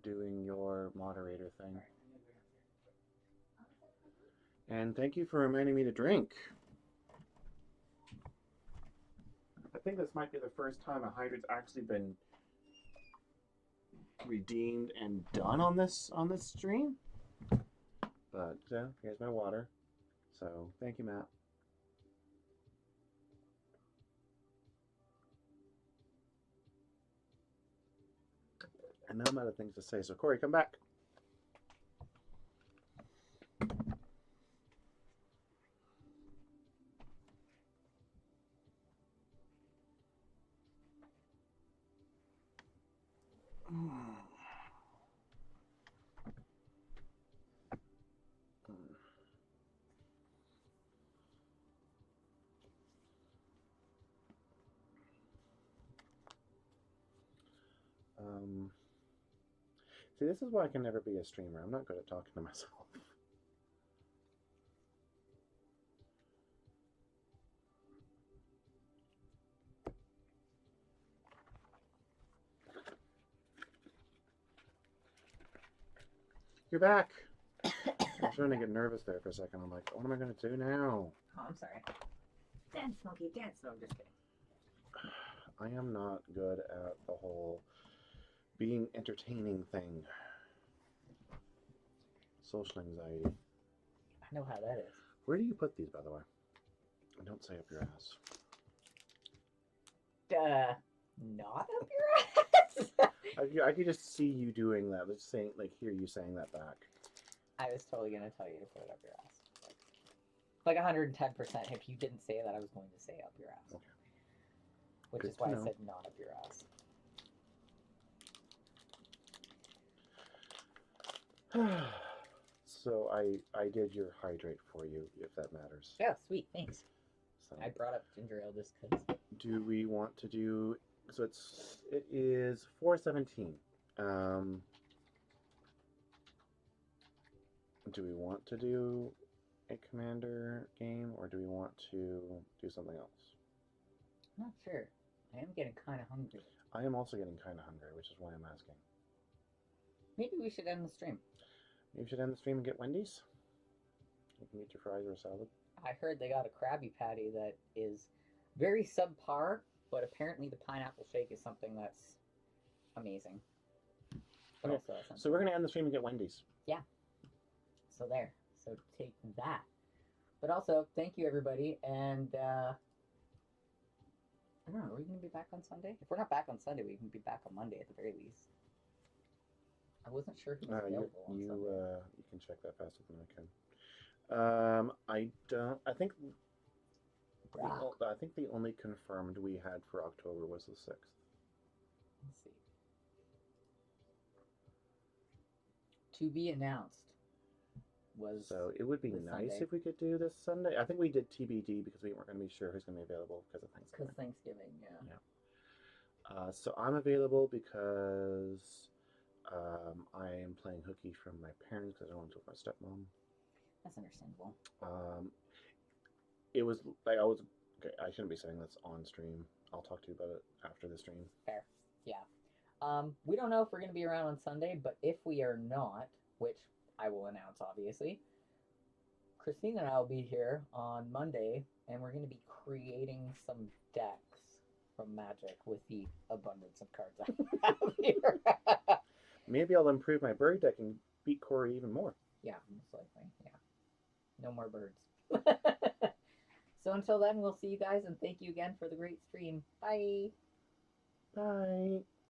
doing your moderator thing. And thank you for reminding me to drink. I think this might be the first time a hydrate's actually been redeemed and done on this stream. But here's my water. So thank you, Matt. And now I'm out of things to say. So Corey, come back. See, this is why I can never be a streamer. I'm not good at talking to myself. You're back. I was starting to get nervous there for a second. I'm like, what am I going to do now? Oh, I'm sorry. Dance, Smokey, dance. No, I'm just kidding. I am not good at the whole being entertaining thing. Social anxiety. I know how that is. Where do you put these, by the way? And don't say up your ass. Not up your ass? I could just see you doing that. Let's say, hear you saying that back. I was totally going to tell you to put it up your ass. Like 110%. If you didn't say that, I was going to say up your ass. Okay. Which Good is why to I know. said not up your ass. So I did your hydrate for you, if that matters. Yeah, sweet, thanks. So I brought up ginger ale just because. do we want to do? So it is 4:17. Do we want to do a commander game, or do we want to do something else? I'm not sure. I am getting kind of hungry. I am also getting kind of hungry, which is why I'm asking. Maybe we should end the stream. Maybe we should end the stream and get Wendy's. You can get your fries or a salad. I heard they got a Krabby Patty that is very subpar, but apparently the pineapple shake is something that's amazing. But Okay, also essential. So we're going to end the stream and get Wendy's. So there. So take that. But also, thank you everybody, and I don't know, are we going to be back on Sunday? If we're not back on Sunday, we can be back on Monday at the very least. I wasn't sure who was available on Sunday. You can check that faster than I can. I don't. I think the only confirmed we had for October was the 6th. Let's see. To be announced was. So it would be this nice Sunday. if we could do this Sunday. I think we did TBD because we weren't going to be sure who's going to be available because of Thanksgiving. Because Thanksgiving, yeah. So I'm available because I am playing hooky from my parents because I don't want to with my stepmom. That's understandable. It was like okay. I shouldn't be saying this on stream. I'll talk to you about it after the stream. Fair. Yeah. We don't know if we're going to be around on Sunday, but if we are not, which I will announce, obviously, Christine and I will be here on Monday, and we're going to be creating some decks from Magic with the abundance of cards I have here. Maybe I'll improve my bird deck and beat Corey even more. Yeah, most likely. Yeah. No more birds. So until then, we'll see you guys, and thank you again for the great stream. Bye. Bye.